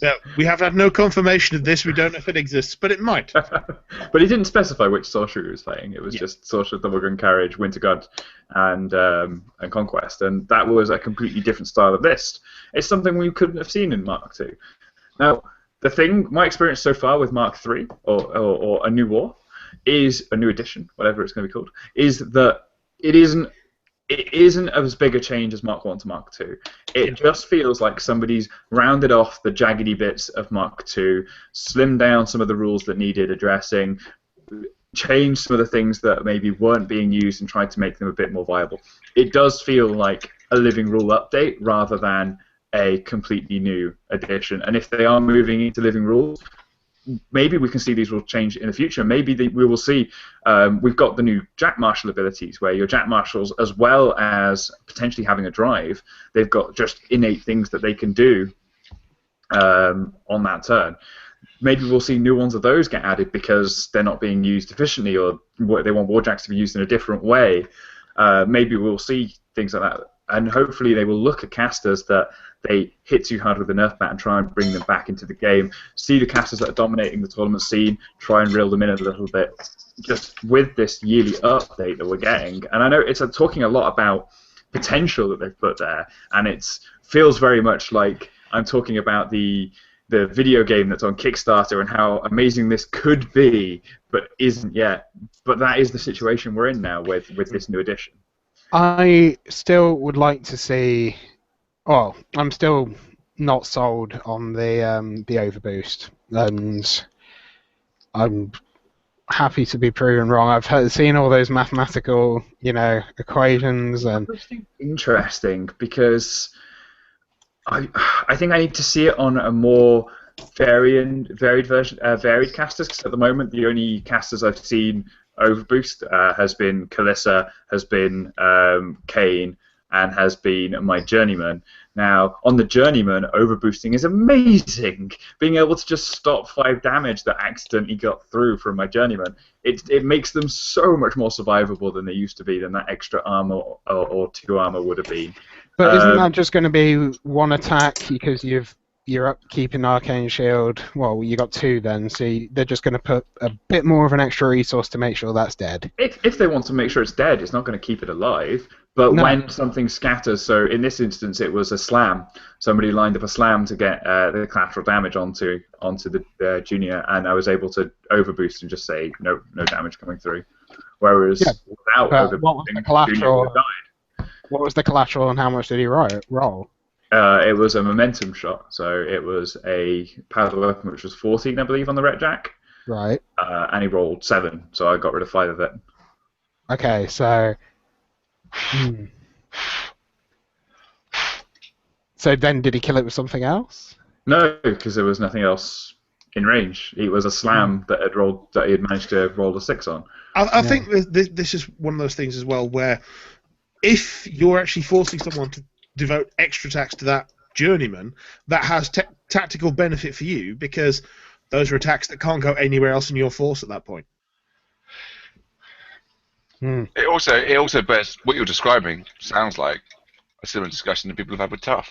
No, we have had no confirmation of this. We don't know if it exists, but it might. But he didn't specify which Sorsha he was playing. It was just Sorsha, Double Gun Carriage, Winterguard, and Conquest, and that was a completely different style of list. It's something we couldn't have seen in Mark II. Now, my experience so far with Mark III, or a new war, is a new edition, whatever it's going to be called, is that it isn't as big a change as Mark 1 to Mark 2. It just feels like somebody's rounded off the jaggedy bits of Mark 2, slimmed down some of the rules that needed addressing, changed some of the things that maybe weren't being used and tried to make them a bit more viable. It does feel like a living rule update rather than a completely new edition. And if they are moving into living rules, maybe we can see these will change in the future. Maybe we will see. We've got the new Jack Marshal abilities, where your Jack Marshals, as well as potentially having a drive, they've got just innate things that they can do on that turn. Maybe we'll see new ones of those get added because they're not being used efficiently, or they want Warjacks to be used in a different way. Maybe we'll see things like that, and hopefully they will look at casters that they hit too hard with the nerf bat and try and bring them back into the game. See the casters that are dominating the tournament scene, try and reel them in a little bit, just with this yearly update that we're getting. And I know it's talking a lot about potential that they've put there, and it feels very much like I'm talking about the video game that's on Kickstarter and how amazing this could be, but isn't yet. But that is the situation we're in now with this new edition. I still would like to see... Well, I'm still not sold on the overboost, and I'm happy to be proven wrong. I've seen all those mathematical, equations, and interesting because I think I need to see it on a more varied casters. Because at the moment, the only casters I've seen overboost has been Kalissa, has been Kane, and has been my journeyman. Now, on the journeyman, overboosting is amazing. Being able to just stop 5 damage that accidentally got through from my journeyman, it makes them so much more survivable than they used to be, than that extra armor or 2 armor would have been. But isn't that just going to be 1 attack because you're upkeeping Arcane Shield? Well, you got 2 then, so they're just going to put a bit more of an extra resource to make sure that's dead. If they want to make sure it's dead, it's not going to keep it alive. But when something scatters, so in this instance it was a slam. Somebody lined up a slam to get the collateral damage onto the junior, and I was able to overboost and just say no damage coming through. Whereas without overboosting, what was the collateral? Junior would have died. What was the collateral and how much did he roll? It was a momentum shot, so it was a powder weapon which was 14, I believe, on the Ret Jack. Right. And he rolled 7, so I got rid of 5 of it. Okay, so. So then, did he kill it with something else? No, because there was nothing else in range. It was a slam that he had managed to roll a 6 on. I think this is one of those things as well where if you're actually forcing someone to devote extra attacks to that journeyman, that has tactical benefit for you because those are attacks that can't go anywhere else in your force at that point. It also bears what you're describing sounds like a similar discussion that people have had with Tough.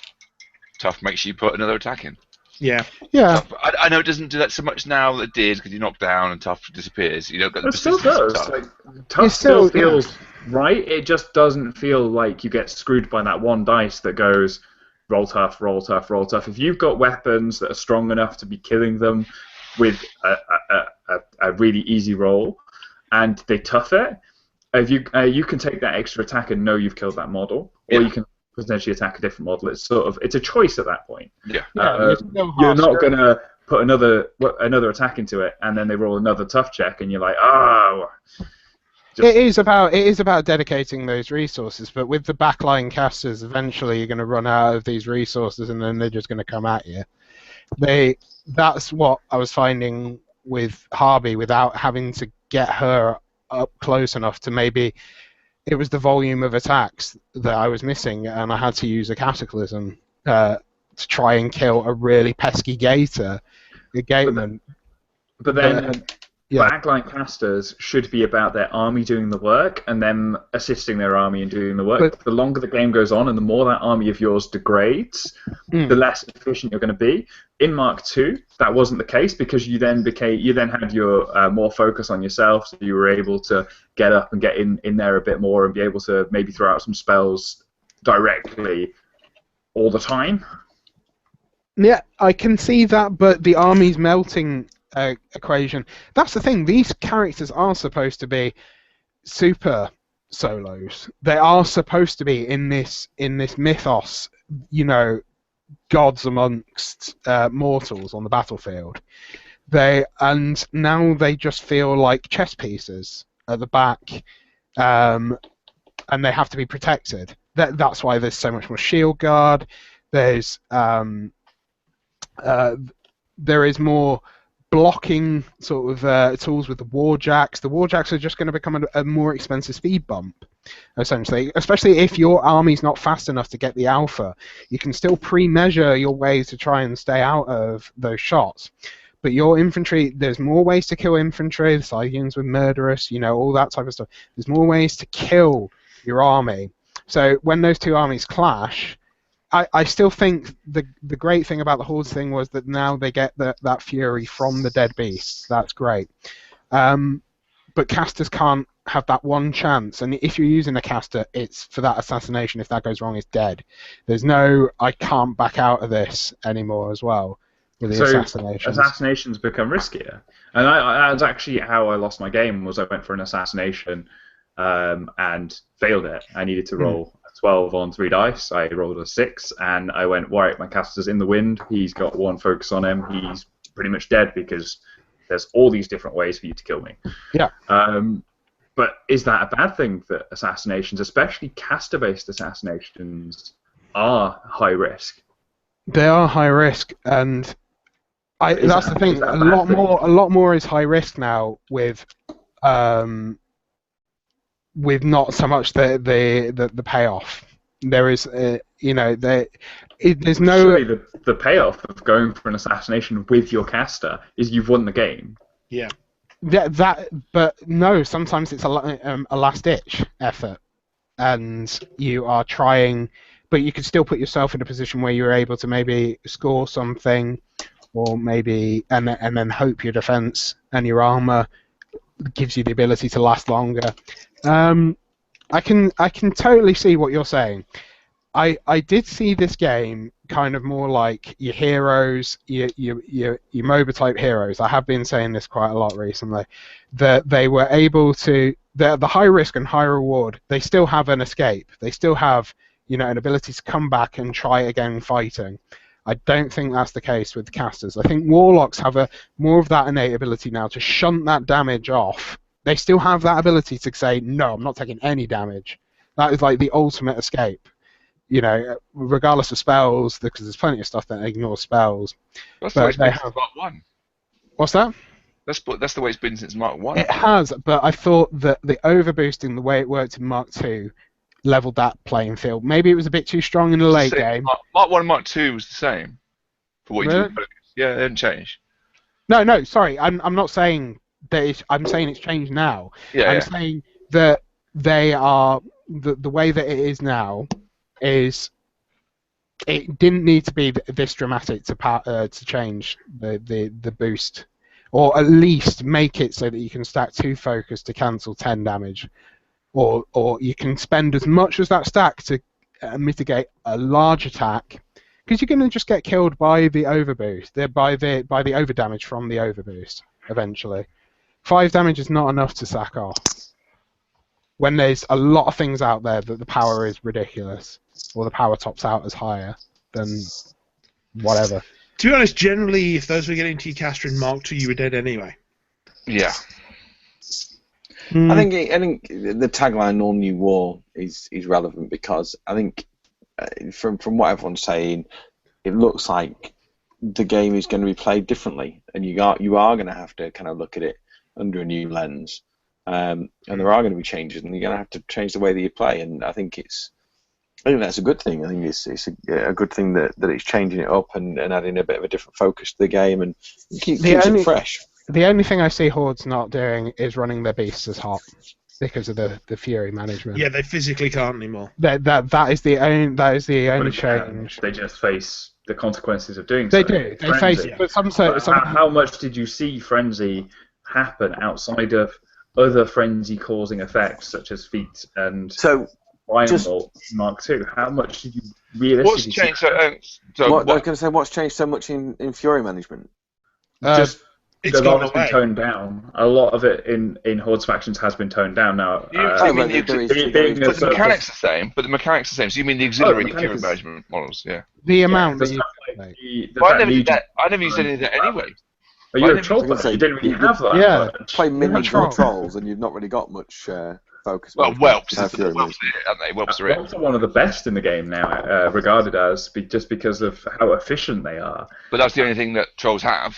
Tough makes you put another attack in. Yeah. Tough, I know it doesn't do that so much now that it did because you knock down and Tough disappears. You don't get the still persistence of does. Tough. Like, Tough still feels right. It just doesn't feel like you get screwed by that one dice that goes roll tough, roll tough, roll tough. If you've got weapons that are strong enough to be killing them with a really easy roll, and they tough it, if you can take that extra attack and know you've killed that model, or you can potentially attack a different model. It's a choice at that point. Yeah. You're not gonna put another attack into it, and then they roll another tough check, and you're like, oh. It is about dedicating those resources, but with the backline casters, eventually you're going to run out of these resources, and then they're just going to come at you. That's what I was finding with Harvey, without having to get her up close enough to maybe. It was the volume of attacks that I was missing, and I had to use a Cataclysm to try and kill a really pesky gateman. But then backline casters should be about their army doing the work and them assisting their army in doing the work. But the longer the game goes on and the more that army of yours degrades, the less efficient you're going to be. In Mark II, that wasn't the case because you then had your more focus on yourself, so you were able to get up and get in there a bit more and be able to maybe throw out some spells directly all the time. Yeah, I can see that, but the army's melting equation. That's the thing. These characters are supposed to be super solos. They are supposed to be in this mythos, gods amongst mortals on the battlefield. And now they just feel like chess pieces at the back, and they have to be protected. That's why there's so much more shield guard. There is more blocking sort of tools with the warjacks. The warjacks are just going to become a more expensive speed bump, essentially. Especially if your army's not fast enough to get the alpha, you can still pre-measure your ways to try and stay out of those shots. But your infantry, there's more ways to kill infantry. The Scythians with Murderous, all that type of stuff. There's more ways to kill your army. So when those two armies clash, I still think the great thing about the Hordes thing was that now they get that fury from the dead beasts. That's great. But casters can't have that one chance, and if you're using a caster, it's for that assassination. If that goes wrong, it's dead. There's no, I can't back out of this anymore as well with the assassinations. Assassinations become riskier. And that's actually how I lost my game, was I went for an assassination and failed it. I needed to roll 12 on 3 dice. I rolled a 6, and I went, right, my caster's in the wind. He's got one focus on him. He's pretty much dead because there's all these different ways for you to kill me. Yeah. But is that a bad thing that assassinations, especially caster-based assassinations, are high risk? They are high risk, and that's the thing. A lot more is high risk now with with not so much the payoff. There is, there's no. Surely the payoff of going for an assassination with your caster is you've won the game. Yeah. But no, sometimes it's a last-ditch effort, and you are trying, but you can still put yourself in a position where you're able to maybe score something, or maybe and then hope your defense and your armor gives you the ability to last longer. I can totally see what you're saying. I did see this game kind of more like your heroes, your MOBA type heroes. I have been saying this quite a lot recently. That they were able to the high risk and high reward. They still have an escape. They still have an ability to come back and try again fighting. I don't think that's the case with casters. I think warlocks have more of that innate ability now to shunt that damage off. They still have that ability to say, no, I'm not taking any damage. That is like the ultimate escape. Regardless of spells, because there's plenty of stuff that ignores spells. That's the way it's been since Mark 1. What's that? That's the way it's been since Mark 1. It has, but I thought that the overboosting, the way it worked in Mark 2, leveled that playing field. Maybe it was a bit too strong in the late game. Mark 1 and Mark 2 was the same. For what you Really? do. Yeah, they didn't change. No, sorry. I'm not saying that I'm saying it's changed now. Yeah, I'm saying that they are the way that it is now is it didn't need to be this dramatic to change the boost, or at least make it so that you can stack 2 focus to cancel 10 damage, or you can spend as much as that stack to mitigate a large attack, because you're going to just get killed by the overboost, by the overdamage from the overboost eventually. 5 damage is not enough to sack off when there's a lot of things out there that the power is ridiculous, or the power tops out as higher than whatever. To be honest, generally, if those were getting to your caster in Mark 2, you were dead anyway. Yeah. I think the tagline "All New War" is relevant because I think from what everyone's saying, it looks like the game is going to be played differently, and you are going to have to kind of look at it under a new lens, and there are going to be changes, and you're going to have to change the way that you play. And I think that's a good thing. I think it's a good thing that it's changing it up and adding a bit of a different focus to the game and keeps it fresh. The only thing I see Horde's not doing is running their beasts as hot because of the Fury management. Yeah, they physically can't anymore. That is the only change. They just face the consequences of doing so. They do. They face it. But how much did you see Frenzy happen outside of other frenzy-causing effects such as feat and Primal Mark 2? How much did you realistically What's changed? I was going to say, what's changed so much in Fury management? A lot has been toned down. A lot of it in Horde's factions has been toned down now. The mechanics are the same, but the mechanics are the same. So you mean the auxiliary Fury management models? Yeah. The amount that I never used any of that anyway. But you're a troll player. You didn't really have that. Yeah. Play minions or trolls, and you've not really got much focus. Well, Whelps aren't they? Whelps are Whelps are one of the best in the game now, regarded as just because of how efficient they are. But that's the only thing that trolls had,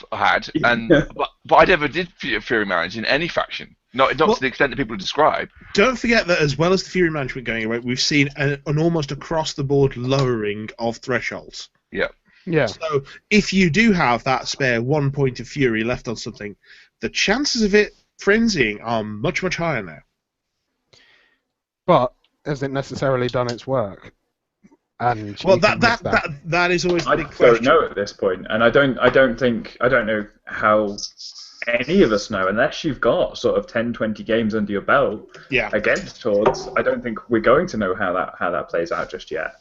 and but I never did Fury manage in any faction. Not to the extent that people describe. Don't forget that as well as the Fury management going away, we've seen an almost across-the-board lowering of thresholds. Yeah. Yeah. So if you do have that spare 1 point of Fury left on something, the chances of it frenzying are much, much higher now. But has it necessarily done its work? And that is always the big question. I don't know at this point, and I don't know how any of us know unless you've got sort of 10, 20 games under your belt against Hordes. I don't think we're going to know how that plays out just yet.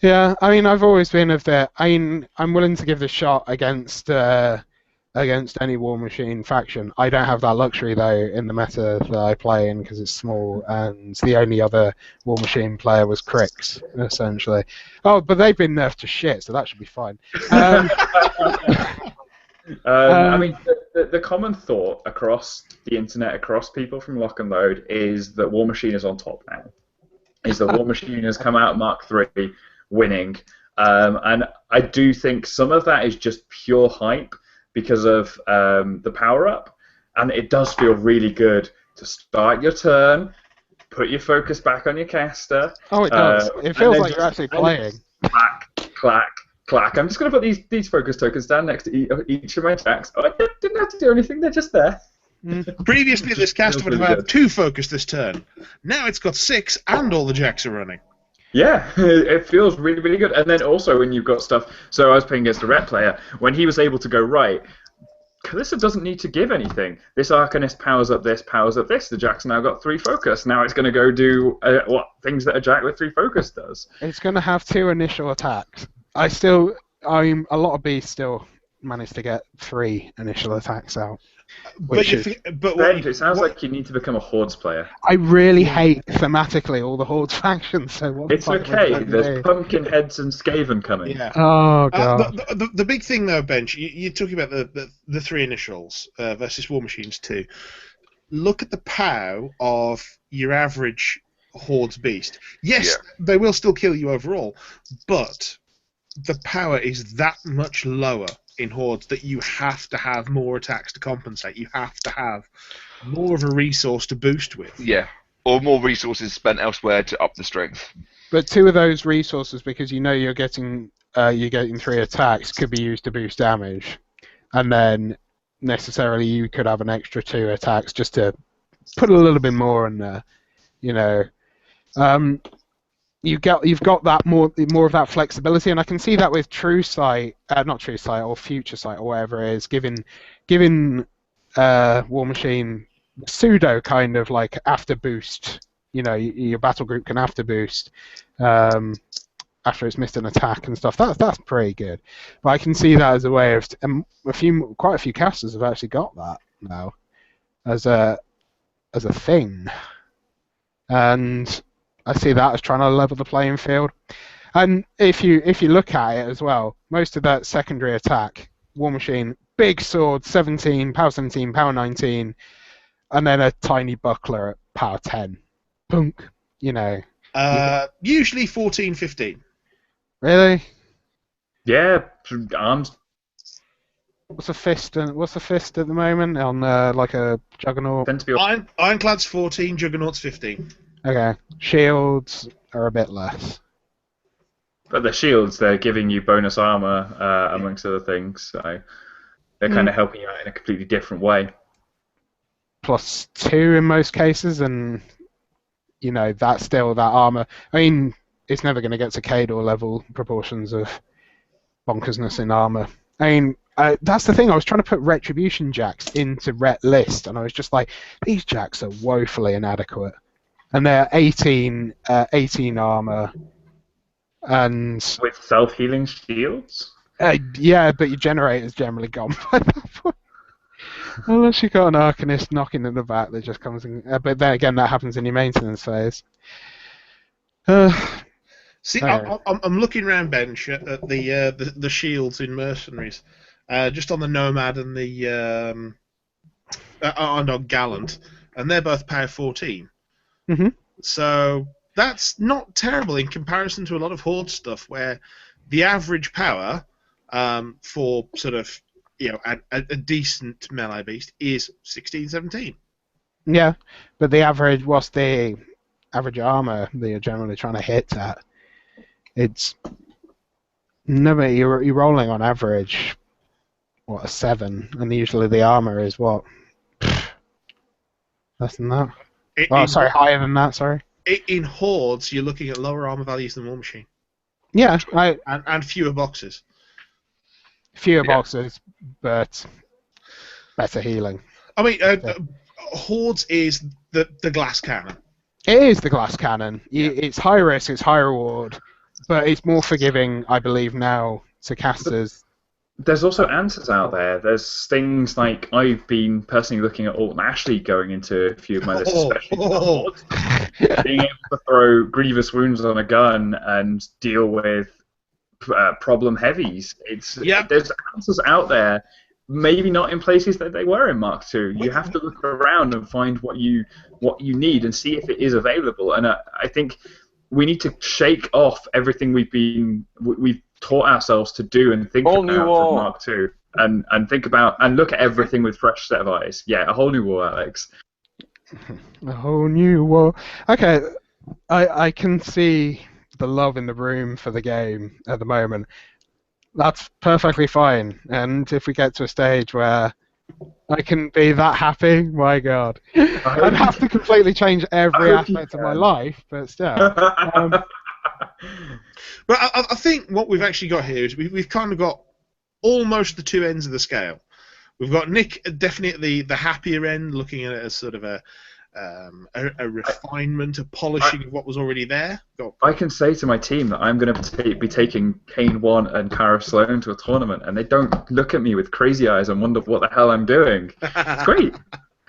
Yeah, I mean, I've always been of the. I'm willing to give the shot against any War Machine faction. I don't have that luxury though in the meta that I play in because it's small, and the only other War Machine player was Crix, essentially. Oh, but they've been nerfed to shit, so that should be fine. I mean, the common thought across the internet, across people from Lock and Load, is that War Machine is on top now. Is that War Machine has come out Mark 3 winning, and I do think some of that is just pure hype because of the power up, and it does feel really good to start your turn, put your focus back on your caster. Oh, it does. It feels like you're actually playing. Clack, clack, clack. I'm just going to put these focus tokens down next to each of my jacks. Oh, I didn't have to do anything, they're just there. Previously, this caster would have had 2 focus this turn. Now it's got 6, and all the jacks are running. Yeah, it feels really, really good. And then also when you've got stuff... So I was playing against a ret player. When he was able to go right, Calista doesn't need to give anything. This Arcanist powers up this, The Jack's now got 3 focus. Now it's going to go do things that a Jack with 3 focus does. It's going to have 2 initial attacks. A lot of beasts still manage to get 3 initial attacks out. It sounds like you need to become a Hordes player. I really hate thematically all the Hordes factions. So it's okay. There's Pumpkinheads and Skaven coming. Yeah. Oh god. The big thing though, Bench, you're talking about the 3 initials versus War Machines 2. Look at the POW of your average Hordes beast. Yes, they will still kill you overall, but the power is that much lower in Hordes that you have to have more attacks to compensate. You have to have more of a resource to boost with. Yeah, or more resources spent elsewhere to up the strength. But 2 of those resources, because you know you're getting 3 attacks, could be used to boost damage, and then necessarily you could have an extra 2 attacks just to put a little bit more in there. You know, you've got that more of that flexibility, and I can see that with True Sight, not True Sight, or Future Sight, or whatever it is, giving War Machine pseudo kind of like after boost. You know, your battle group can after boost after it's missed an attack and stuff. That's pretty good. But I can see that as a way of, and quite a few casters have actually got that now as a thing, and I see that as trying to level the playing field. And if you look at it as well, most of that secondary attack, War Machine, big sword, 17, power 17, power 19, and then a tiny buckler at power 10. Punk, you know. Usually 14, 15. Really? Yeah, arms. What's the fist at the moment on like a Juggernaut? Ironclad's 14, Juggernaut's 15. Okay, shields are a bit less. But the shields, they're giving you bonus armor amongst other things, so they're kind of helping you out in a completely different way. +2 in most cases, and you know that's still that armor. I mean, it's never going to get to Cadre level proportions of bonkersness in armor. I mean, that's the thing. I was trying to put Retribution Jacks into Ret list, and I was just like, these Jacks are woefully inadequate. And they're 18 armor, and with self-healing shields. Yeah, but your generator's generally gone by that point. Unless you got an Arcanist knocking in the back that just comes in. But then again, that happens in your maintenance phase. See, I'm looking around, Bench, at the shields in Mercenaries, just on the Nomad and the on Gallant, and they're both power 14. Mm-hmm. So that's not terrible in comparison to a lot of Horde stuff, where the average power for sort of a decent melee beast is 16, 17. Yeah, but what's the average armor that you're generally trying to hit at? It's never you're rolling on average a 7, and usually the armor is what, less than that. Higher than that. Sorry. In Hordes, you're looking at lower armor values than War Machine. Yeah, and fewer boxes. Fewer boxes, but better healing. I mean, Hordes is the glass cannon. It is the glass cannon. It's high risk, it's high reward, but it's more forgiving, I believe, now to casters. There's also answers out there. There's things like I've been personally looking at Alton Ashley going into a few of my lists, especially being able to throw grievous wounds on a gun and deal with problem heavies. There's answers out there, maybe not in places that they were in Mark II. You have to look around and find what you need and see if it is available. And I think we need to shake off everything we've taught ourselves to do and think about from Mark II. and think about and look at everything with fresh set of eyes. Yeah, a whole new war, Alex. A whole new war. Okay, I can see the love in the room for the game at the moment. That's perfectly fine. And if we get to a stage where I can be that happy, my God, I'd have to completely change every aspect of my life, but still. But I think what we've actually got here is we've kind of got almost the two ends of the scale. We've got Nick definitely at the happier end, looking at it as sort of a refinement, a polishing of what was already there. I can say to my team that I'm going to be taking Kane 1 and Cara Sloan to a tournament, and they don't look at me with crazy eyes and wonder what the hell I'm doing. It's great.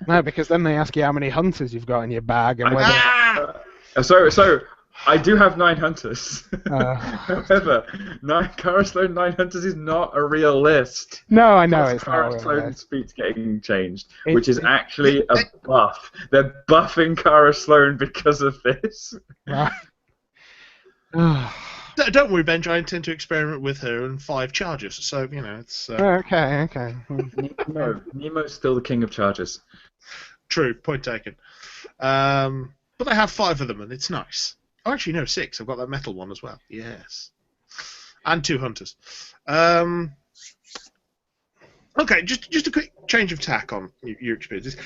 No, because then they ask you how many hunters you've got in your bag and whether... So I do have 9 hunters. However, Cara Sloan 9 hunters is not a real list. No, I know it's Cara not. Sloan's feat's getting changed, which is actually a buff. They're buffing Cara Sloan because of this. Right. Don't worry, Benj. I intend to experiment with her and 5 charges. So it's. Okay. Nemo's still the king of charges. True. Point taken. But I have 5 of them, and it's nice. Oh, actually, no, 6. I've got that metal one as well. Yes. And 2 hunters. Okay, just a quick change of tack on your experiences.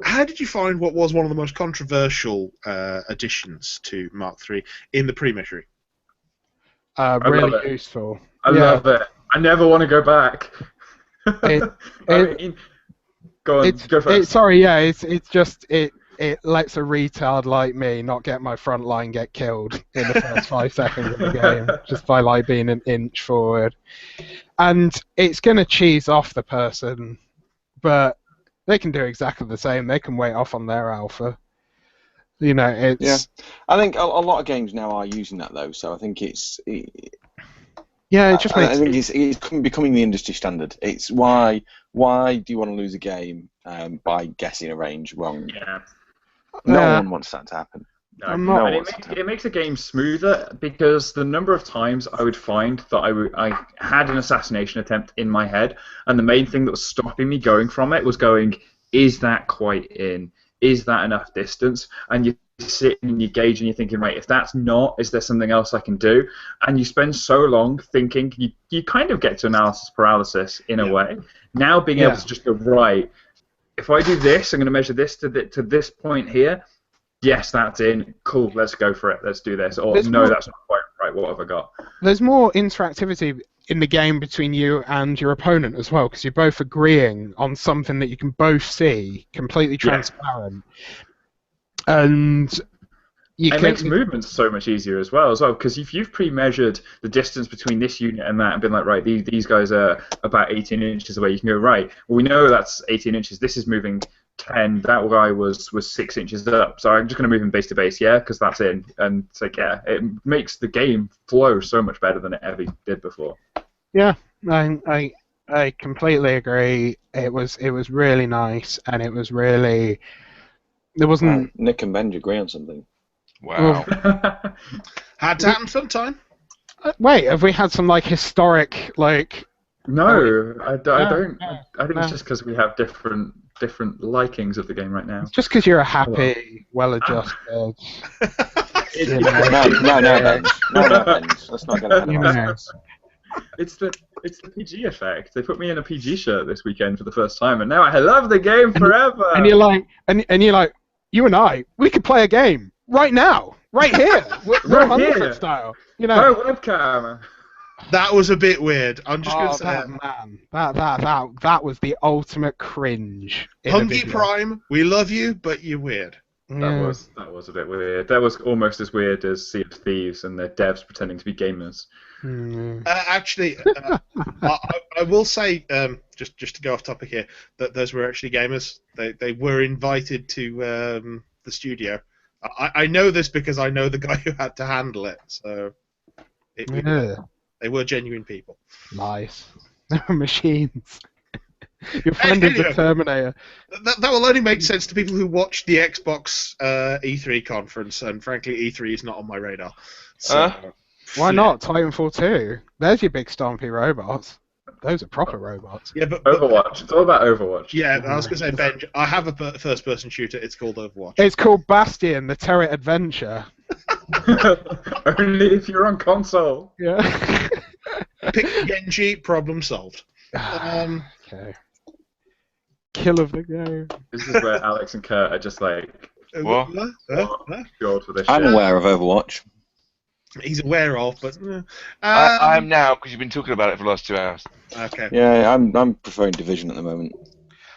How did you find what was one of the most controversial additions to Mark III in the pre-measuring? Really useful. I love it. I never want to go back. Go on, go first. It's just it lets a retard like me not get my front line get killed in the first 5 seconds of the game, just by being an inch forward. And it's going to cheese off the person, but they can do exactly the same. They can wait off on their alpha. It's... Yeah. I think a lot of games now are using that, though, so I think it's... Yeah, it just makes... I think it's becoming the industry standard. It's why do you want to lose a game by guessing a range wrong? Yeah. No one wants that to happen. No, it makes a game smoother because the number of times I would find that I had an assassination attempt in my head, and the main thing that was stopping me going from it was going, is that quite in? Is that enough distance? And you sit and you gauge and you're thinking, right, if that's not, is there something else I can do? And you spend so long thinking, you kind of get to analysis paralysis in a way. Now being able to just go, right, if I do this, I'm going to measure this to this point here. Yes, that's in. Cool, let's go for it. Let's do this. Or that's not quite right. What have I got? There's more interactivity in the game between you and your opponent as well, because you're both agreeing on something that you can both see, completely transparent. And it makes movements so much easier as well, because if you've pre-measured the distance between this unit and that and been like, right, these guys are about 18 inches away, you can go, right, well, we know that's 18 inches, this is moving 10, that guy was 6 inches up, so I'm just going to move him base to base, because that's in. And it's like, it makes the game flow so much better than it ever did before. Yeah, I completely agree. It was really nice, and it was really... There wasn't... Nick and Benj agree on something. Wow. Had to happen sometime. Wait, have we had some historic No, I don't. I think it's just because we have different likings of the game right now. Just because you're a happy, well-adjusted. No, Benj. Let's not get ahead of ourselves. It's the PG effect. They put me in a PG shirt this weekend for the first time, and now I love the game forever. And you're like, you and I, we could play a game right now, right here, right here, style. No webcam. That was a bit weird. I'm just gonna say, man, that was the ultimate cringe. Hungy Prime, we love you, but you're weird. That was a bit weird. That was almost as weird as Sea of Thieves and their devs pretending to be gamers. Actually, I will say, just to go off topic here, that those were actually gamers. They were invited to the studio. I know this because I know the guy who had to handle it. So they were genuine people. Nice. They were machines. Your friend is the Terminator. That will only make sense to people who watched the Xbox E3 conference, and frankly, E3 is not on my radar. So, why not? Titanfall 2. There's your big stompy robots. those are proper robots. Yeah, but Overwatch. It's all about Overwatch. yeah, I was going to say, Ben, I have a first-person shooter. It's called Overwatch. It's called Bastion: The Turret Adventure. Only if you're on console. Yeah. Pick Genji, problem solved. Okay. Kill of the game. This is where Alex and Kurt are just like, What? God for this I'm shit. aware of Overwatch. He's aware of, but I am now, because you've been talking about it for the last 2 hours. okay. Yeah, I'm preferring Division at the moment.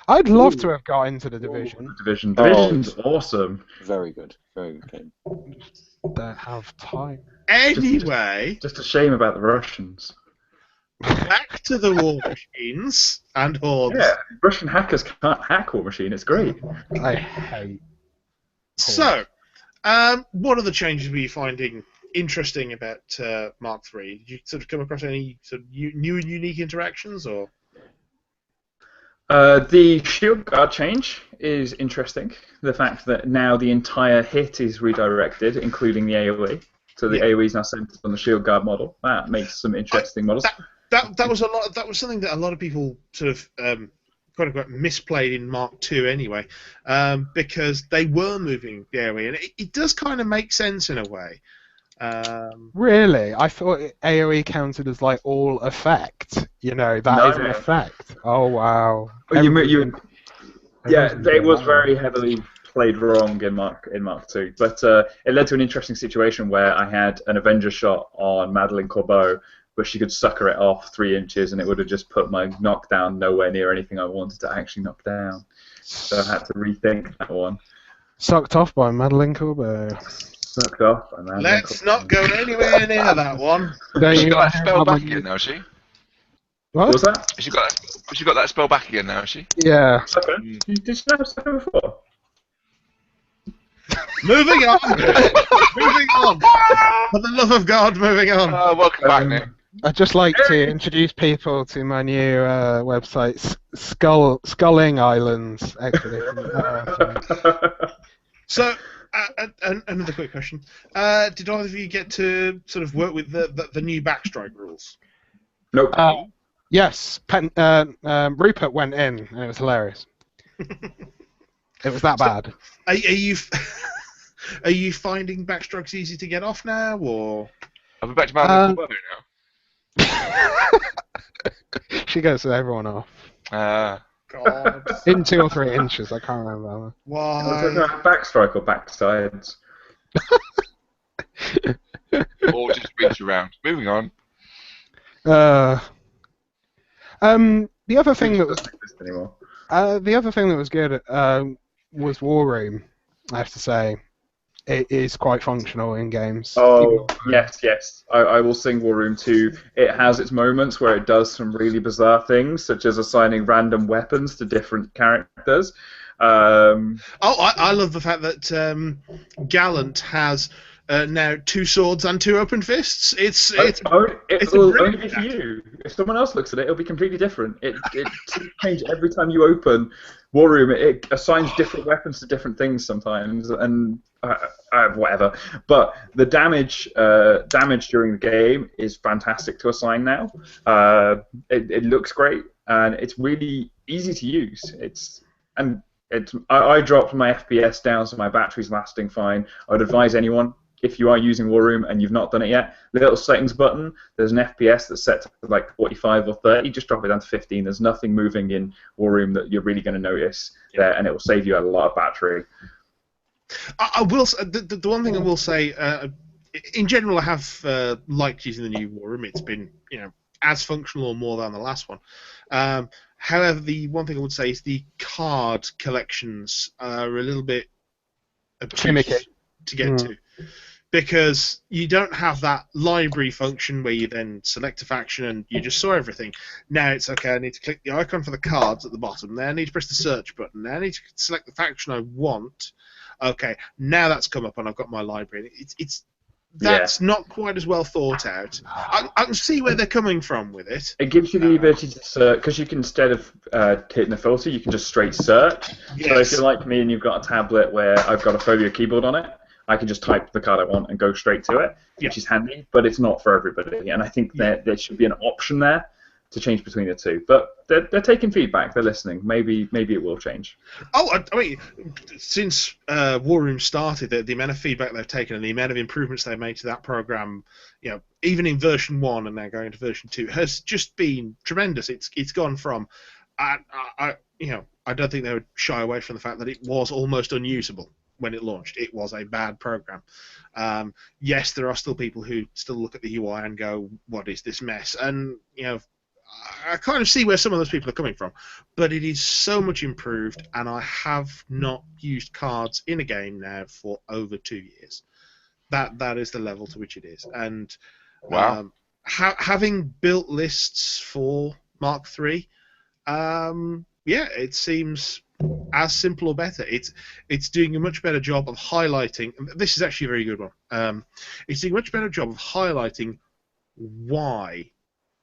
I'd love to have got into the Division. Division's awesome. Very good game. Don't have time. Anyway, Just a shame about the Russians. back to the war machines and hordes. Yeah, Russian hackers can't hack War Machine. It's great. I hate. So, what other changes were you finding interesting about Mark III? Did you sort of come across any sort of new and unique interactions, or? The shield guard change is interesting. The fact that now the entire hit is redirected, including the AoE. So the AoE is now centered on the shield guard model. That makes some interesting models. That was a lot. That was something that a lot of people sort of quote unquote misplayed in Mark II anyway, because they were moving the AoE, and it does kind of make sense in a way. Really? I thought AoE counted as like all effect. You know, that is an effect. Oh wow. It was very heavily played wrong in Mark II, but it led to an interesting situation where I had an Avenger shot on Madeleine Corbeau, but she could sucker it off 3 inches, and it would have just put my knockdown nowhere near anything I wanted to actually knock down. So I had to rethink that one. Sucked off by Madeleine Corbeau. Sucked off by Madeleine Let's Corbeau. not go anywhere near that one. Has she got that spell back again now, has she? What? What was that? Has she got that spell back again now, has she? Yeah. Sucker? Did you not have sucker before? Moving on. Moving on. For the love of God, moving on. Welcome back, Nick. I'd just like to introduce people to my new website, Sculling Islands, actually. So, another quick question. Did either of you get to sort of work with the new backstrike rules? Nope. Yes, Rupert went in, and it was hilarious. It was that bad. Are you are you finding backstrokes easy to get off now, or? I'll be back to Madeleine Corbeau now. She goes with everyone off. God. In 2 or 3 inches, I can't remember. Why? Backstrike or backsides? Or just reach around. Moving on. The other thing that was Doesn't exist anymore. good was War Room. I have to say, it is quite functional in games. Oh, yes. I will sing War Room 2. It has its moments where it does some really bizarre things, such as assigning random weapons to different characters. I love the fact that Gallant has now 2 swords and 2 open fists. It will only be for you. If someone else looks at it, it'll be completely different. It changes every time you open War Room. It assigns different weapons to different things sometimes, and whatever. But the damage during the game is fantastic to assign now. It looks great, and it's really easy to use. I dropped my FPS down so my battery's lasting fine. I'd advise anyone, if you are using War Room and you've not done it yet, the little settings button, there's an FPS that's set to like 45 or 30, just drop it down to 15. There's nothing moving in War Room that you're really going to notice there, and it will save you a lot of battery. I will. The one thing I will say, in general, I have liked using the new War Room. It's been, as functional or more than the last one. However, the one thing I would say is the card collections are a little bit obtuse to get to, because you don't have that library function where you then select a faction and you just saw everything. Now it's okay, I need to click the icon for the cards at the bottom. Then I need to press the search button. Now I need to select the faction I want. Okay, now that's come up and I've got my library. That's not quite as well thought out. I can see where they're coming from with it. It gives you the ability to search, because you can, instead of hitting a filter, you can just straight search. Yes. So if you're like me and you've got a tablet where I've got a Phobia keyboard on it, I can just type the card I want and go straight to it, which is handy, but it's not for everybody. And I think that there should be an option there to change between the two. But they're taking feedback. They're listening. Maybe it will change. Oh, I mean, since War Room started, the amount of feedback they've taken and the amount of improvements they've made to that program, even in version 1 and now going into version 2, has just been tremendous. It's gone from, I don't think they would shy away from the fact that it was almost unusable when it launched. It was a bad program. Yes, there are still people who still look at the UI and go, "What is this mess?" And I kind of see where some of those people are coming from, but it is so much improved, and I have not used cards in a game now for over 2 years. That is the level to which it is, and Wow. Having built lists for Mark III, it seems as simple or better. It's doing a much better job of highlighting. This is actually a very good one. It's doing a much better job of highlighting why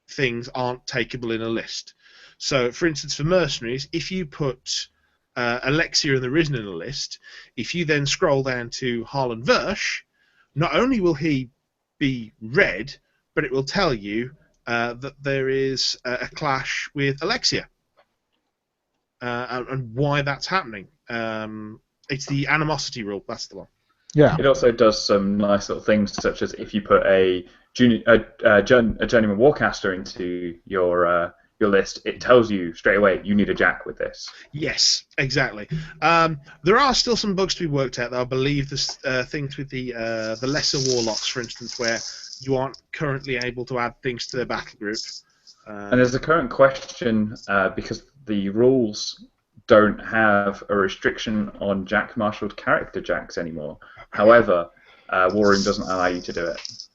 things aren't takeable in a list. So, for instance, for mercenaries, if you put Alexia and the Risen in a list, if you then scroll down to Harlan Versh, not only will he be red, but it will tell you that there is a clash with Alexia. And why that's happening. It's the animosity rule. That's the one. Yeah. It also does some nice little things, such as if you put a journeyman warcaster into your list, it tells you straight away you need a jack with this. Yes, exactly. There are still some bugs to be worked out, though. I believe there's things with the lesser warlocks, for instance, where you aren't currently able to add things to their battle group. And there's a current question because the rules don't have a restriction on Jack marshaled character jacks anymore. However, War Room doesn't allow you to do it.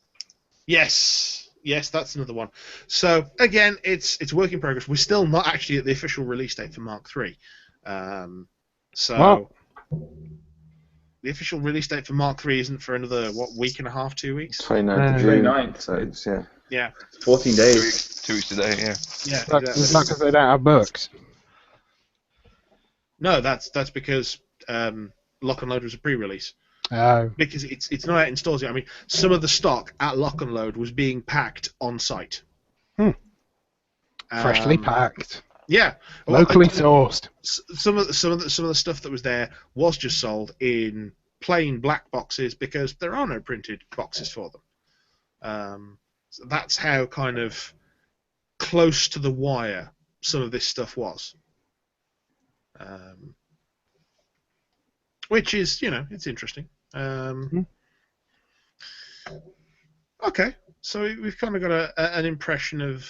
Yes, that's another one. So again, it's work in progress. We're still not actually at the official release date for Mark III. The official release date for Mark III isn't for another week and a half, 2 weeks. 29th of June. 29th. So it's, Yeah. 14 2 days. weeks, 2 weeks today, yeah. Yeah. It's not because they don't have books. No, that's because Lock and Load was a pre-release. Because it's not out in stores yet. I mean, some of the stock at Lock and Load was being packed on site. Freshly packed. Yeah. Locally sourced. Some of the stuff that was there was just sold in plain black boxes because there are no printed boxes for them. So that's how kind of close to the wire some of this stuff was. Which is, it's interesting. Okay, so we've kind of got an impression of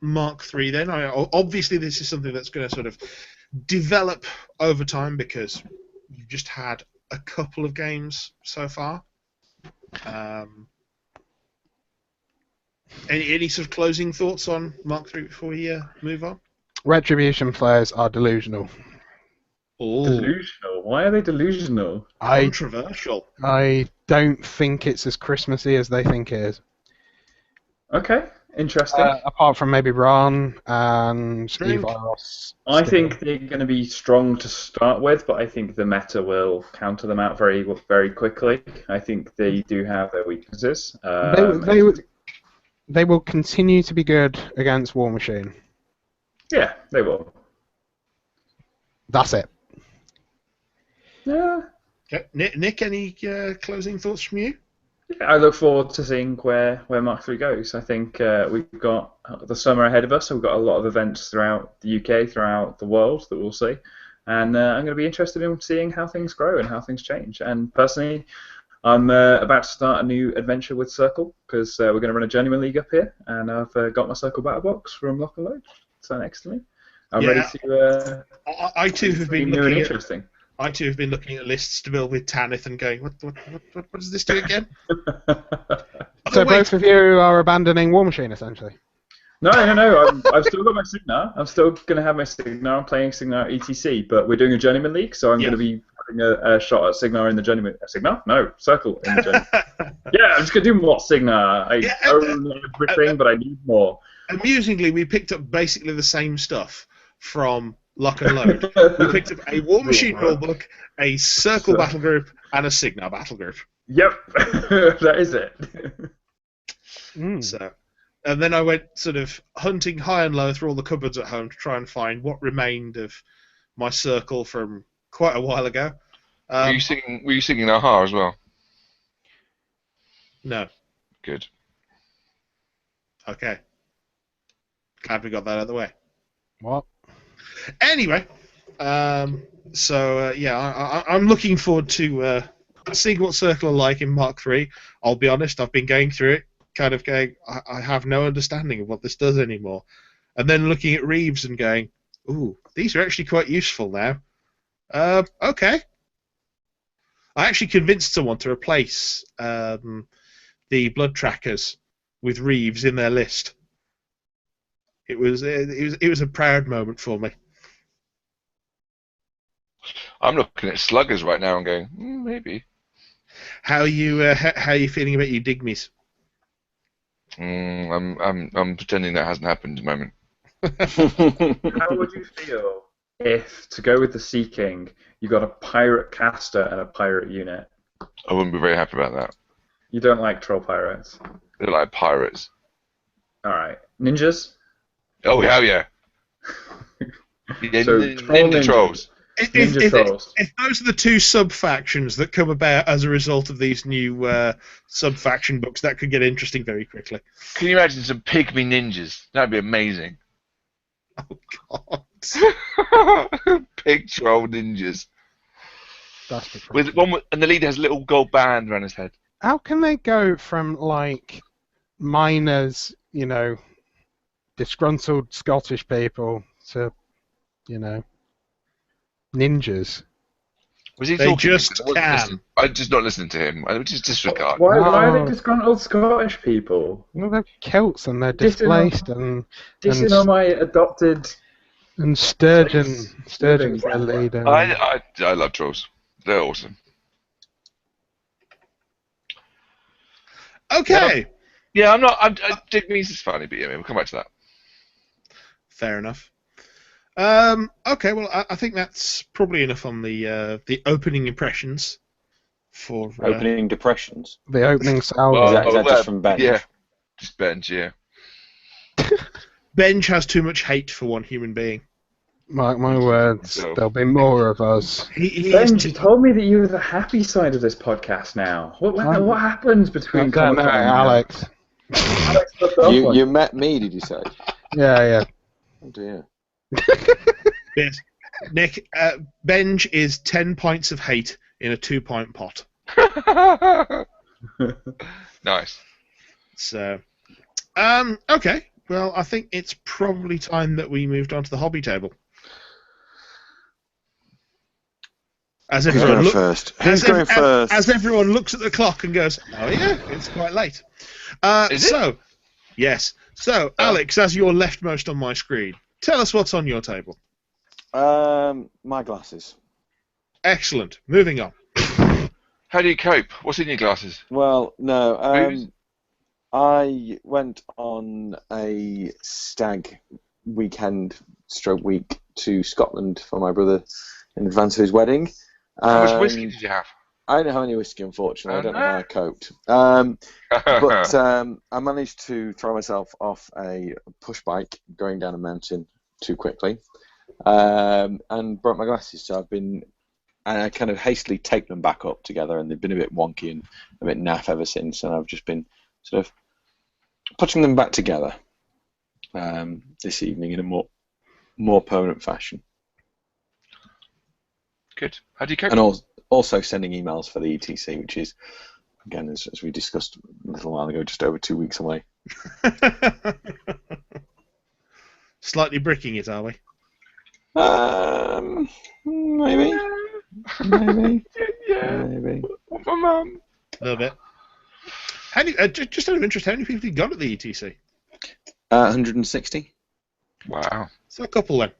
Mark III then. Obviously, this is something that's going to sort of develop over time because you've just had a couple of games so far. Any sort of closing thoughts on Mark III before we move on? Retribution players are delusional. Ooh, Delusional? Why are they delusional? controversial. I don't think it's as Christmassy as they think it is. Okay, interesting. Apart from maybe Ron and Drink. Evaros. I think they're going to be strong to start with, but I think the meta will counter them out very, very quickly. I think they do have their weaknesses. They will continue to be good against War Machine. Yeah, they will. That's it. Yeah. Okay. Nick, any closing thoughts from you? I look forward to seeing where Mark III goes. I think we've got the summer ahead of us, so we've got a lot of events throughout the UK, throughout the world that we'll see. And I'm going to be interested in seeing how things grow and how things change. And personally, I'm about to start a new adventure with Circle because we're going to run a Journeyman League up here, and I've got my Circle Battle Box from Lock and Load. So next to me. I'm ready to I too have been new and looking interesting. I too have been looking at lists to build with Tanith and going, what does this do again? So both of you are abandoning War Machine, essentially? No. I've still got my Signar. I'm still going to have my Signar. I'm playing Signar ETC, but we're doing a Journeyman League, so I'm going to be having a shot at Signar in the Journeyman. Signar? No, Circle in the Journeyman. Yeah, I'm just going to do more Signar. I own everything, but I need more. Amusingly, we picked up basically the same stuff from Lock and Load. We picked up a War Machine rulebook, a Circle battle group, and a Signar battle group. Yep, that is it. So, And then I went sort of hunting high and low through all the cupboards at home to try and find what remained of my circle from quite a while ago. Were you singing Aha as well? No. Good. Okay. Glad we got that out of the way. What? Anyway, I'm looking forward to seeing what Circle are like in Mark III. I'll be honest, I've been going through it, kind of going, I have no understanding of what this does anymore. And then looking at Reeves and going, ooh, these are actually quite useful now. Okay. I actually convinced someone to replace the blood trackers with Reeves in their list. It was a proud moment for me. I'm looking at sluggers right now and going, maybe. How are you feeling about your Digmies? I'm pretending that hasn't happened at the moment. How would you feel if, to go with the Sea King, you got a pirate caster and a pirate unit? I wouldn't be very happy about that. You don't like troll pirates? They're like pirates. Alright. Ninjas? Oh, hell yeah. So, Ninja trolls. Ninja trolls. If those are the two sub-factions that come about as a result of these new sub-faction books, that could get interesting very quickly. Can you imagine some pygmy ninjas? That'd be amazing. Oh, God. Pig troll ninjas. That's the With one, and the leader has a little gold band around his head. How can they go from, like, miners, disgruntled Scottish people to, ninjas? Was he They talking? just I'm just not listening to him. I just disregard. Why are No. they disgruntled Scottish people? Well, they're Celts and they're Dissing on- displaced and Dissing on my adopted... Sturgeon's Living. their leader. I love trolls. They're awesome. Okay. Yeah, I'm not. Digme's is funny, but yeah, we'll come back to that. Fair enough. Okay, well, I think that's probably enough on the opening impressions for Opening depressions. The opening salvo. Well, Is that just from Benj? Yeah, just Benj. Yeah. Benj has too much hate for one human being. Mark my words, So- there'll be more of us. He Ben, is you told me that you were the happy side of this podcast now. What happens between No, Comic-Con and Alex. Alex, what's the other one? You met me, did you say? Yeah. Oh dear. Yes. Nick, Benj is 10 pints of hate in a 2-pint pot. Nice. So, okay. Well, I think it's probably time that we moved on to the hobby table. As Who's everyone, going first? Who's going first? as everyone looks at the clock and goes, "Oh yeah, it's quite late." Is it? So, yes. So, Alex, as you're leftmost on my screen, tell us what's on your table. My glasses. Excellent. Moving on. How do you cope? What's in your glasses? Well, no. Booze? I went on a stag week to Scotland for my brother in advance of his wedding. How much whiskey did you have? I didn't have any whiskey, unfortunately. Oh, I don't know no. how I coped. But I managed to throw myself off a push bike going down a mountain too quickly and broke my glasses. So I kind of hastily taped them back up together, and they've been a bit wonky and a bit naff ever since. And I've just been sort of putting them back together this evening in a more permanent fashion. Good. How do you cope? And also sending emails for the ETC, which is, again, as we discussed a little while ago, just over 2 weeks away. Slightly bricking it, are we? Maybe. Yeah. Maybe. My mum. A little bit. How do you, just out of interest, how many people have you got at the ETC? 160. Wow. So a couple then.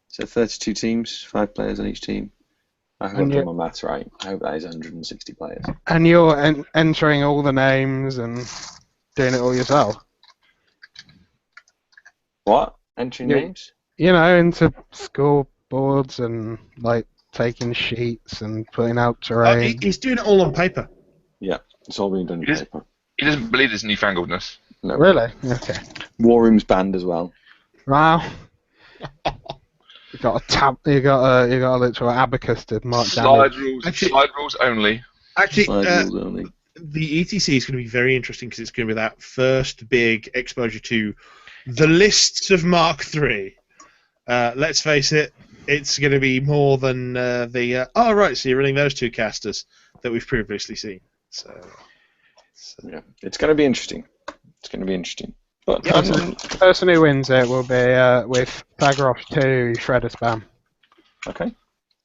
So 32 teams, 5 players on each team. I hope I've done my maths right. I hope that is 160 players. And you're entering all the names and doing it all yourself? What? Entering Yeah. names? Into scoreboards and, like, taking sheets and putting out terrain. He's doing it all on paper. Yeah, it's all being done in It is- paper. He doesn't believe this newfangledness. No. Really? Okay. War Room's banned as well. Wow. You got a tab. You got a literal abacus to mark Slide damage. rules. Actually- Slide rules only. Actually, Slide rules only. the ETC is going to be very interesting because it's going to be that first big exposure to the lists of Mark III. Let's face it, it's going to be more than oh, right, so you're running those two casters that we've previously seen. So Yeah, it's going to be interesting. It's going to be interesting. But The person who wins it will be with Thagros 2 Shredder Spam. okay,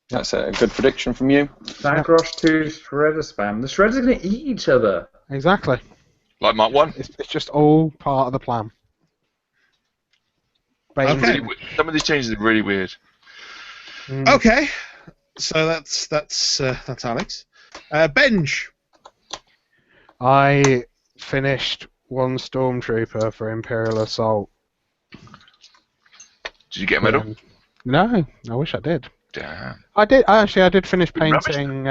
that's a good prediction from you. Thagros 2 Shredder Spam. The Shredders are going to eat each other. Exactly. Like Mark 1. It's just all part of the plan. Okay. Some of these changes are really weird. okay, so that's Alex. Benj. I finished one Stormtrooper for Imperial Assault. Did you get a medal? No, I wish I did. Damn. I did finish Rubbish. painting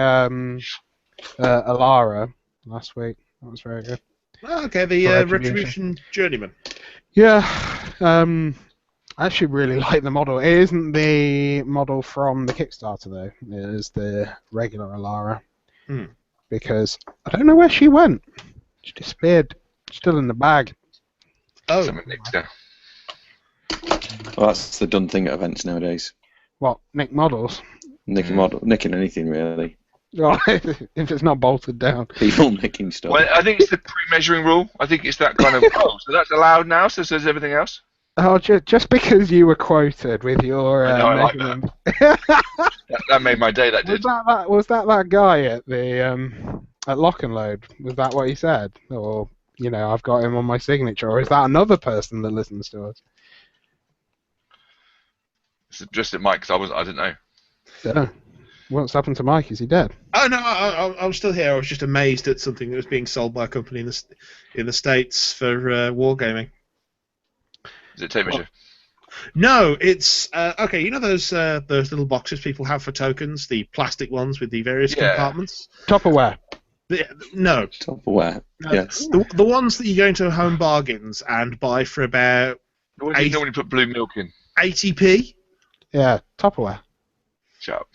Alara last week. That was very good. Okay, the Retribution. Retribution Journeyman. Yeah, I actually really like the model. It isn't the model from the Kickstarter though. It is the regular Alara. Because I don't know where she went. She disappeared. Still in the bag. Oh, Something next down. Well, that's the done thing at events nowadays. What? Nick models? Nicking anything really. If it's not bolted down. People nicking stuff. Well, I think it's the pre-measuring rule. I think it's that kind of. Oh, so that's allowed now. So says everything else. Oh, just because you were quoted with your I know, I like measurement. That made my day. That did. Was that guy at the at Lock and Load? Was that what he said? Or I've got him on my signature. Or is that another person that listens to us? It's just at Mike because I didn't know. Yeah. What's happened to Mike? Is he dead? Oh no, I'm still here. I was just amazed at something that was being sold by a company in the States for wargaming. Is it tape measure? No, it's okay. You know those little boxes people have for tokens, the plastic ones with the various compartments. Tupperware. No, Tupperware. Yes. the ones that you go into Home Bargains and buy for about The ones you normally put blue milk in. 80p. Yeah, Tupperware. Shut up.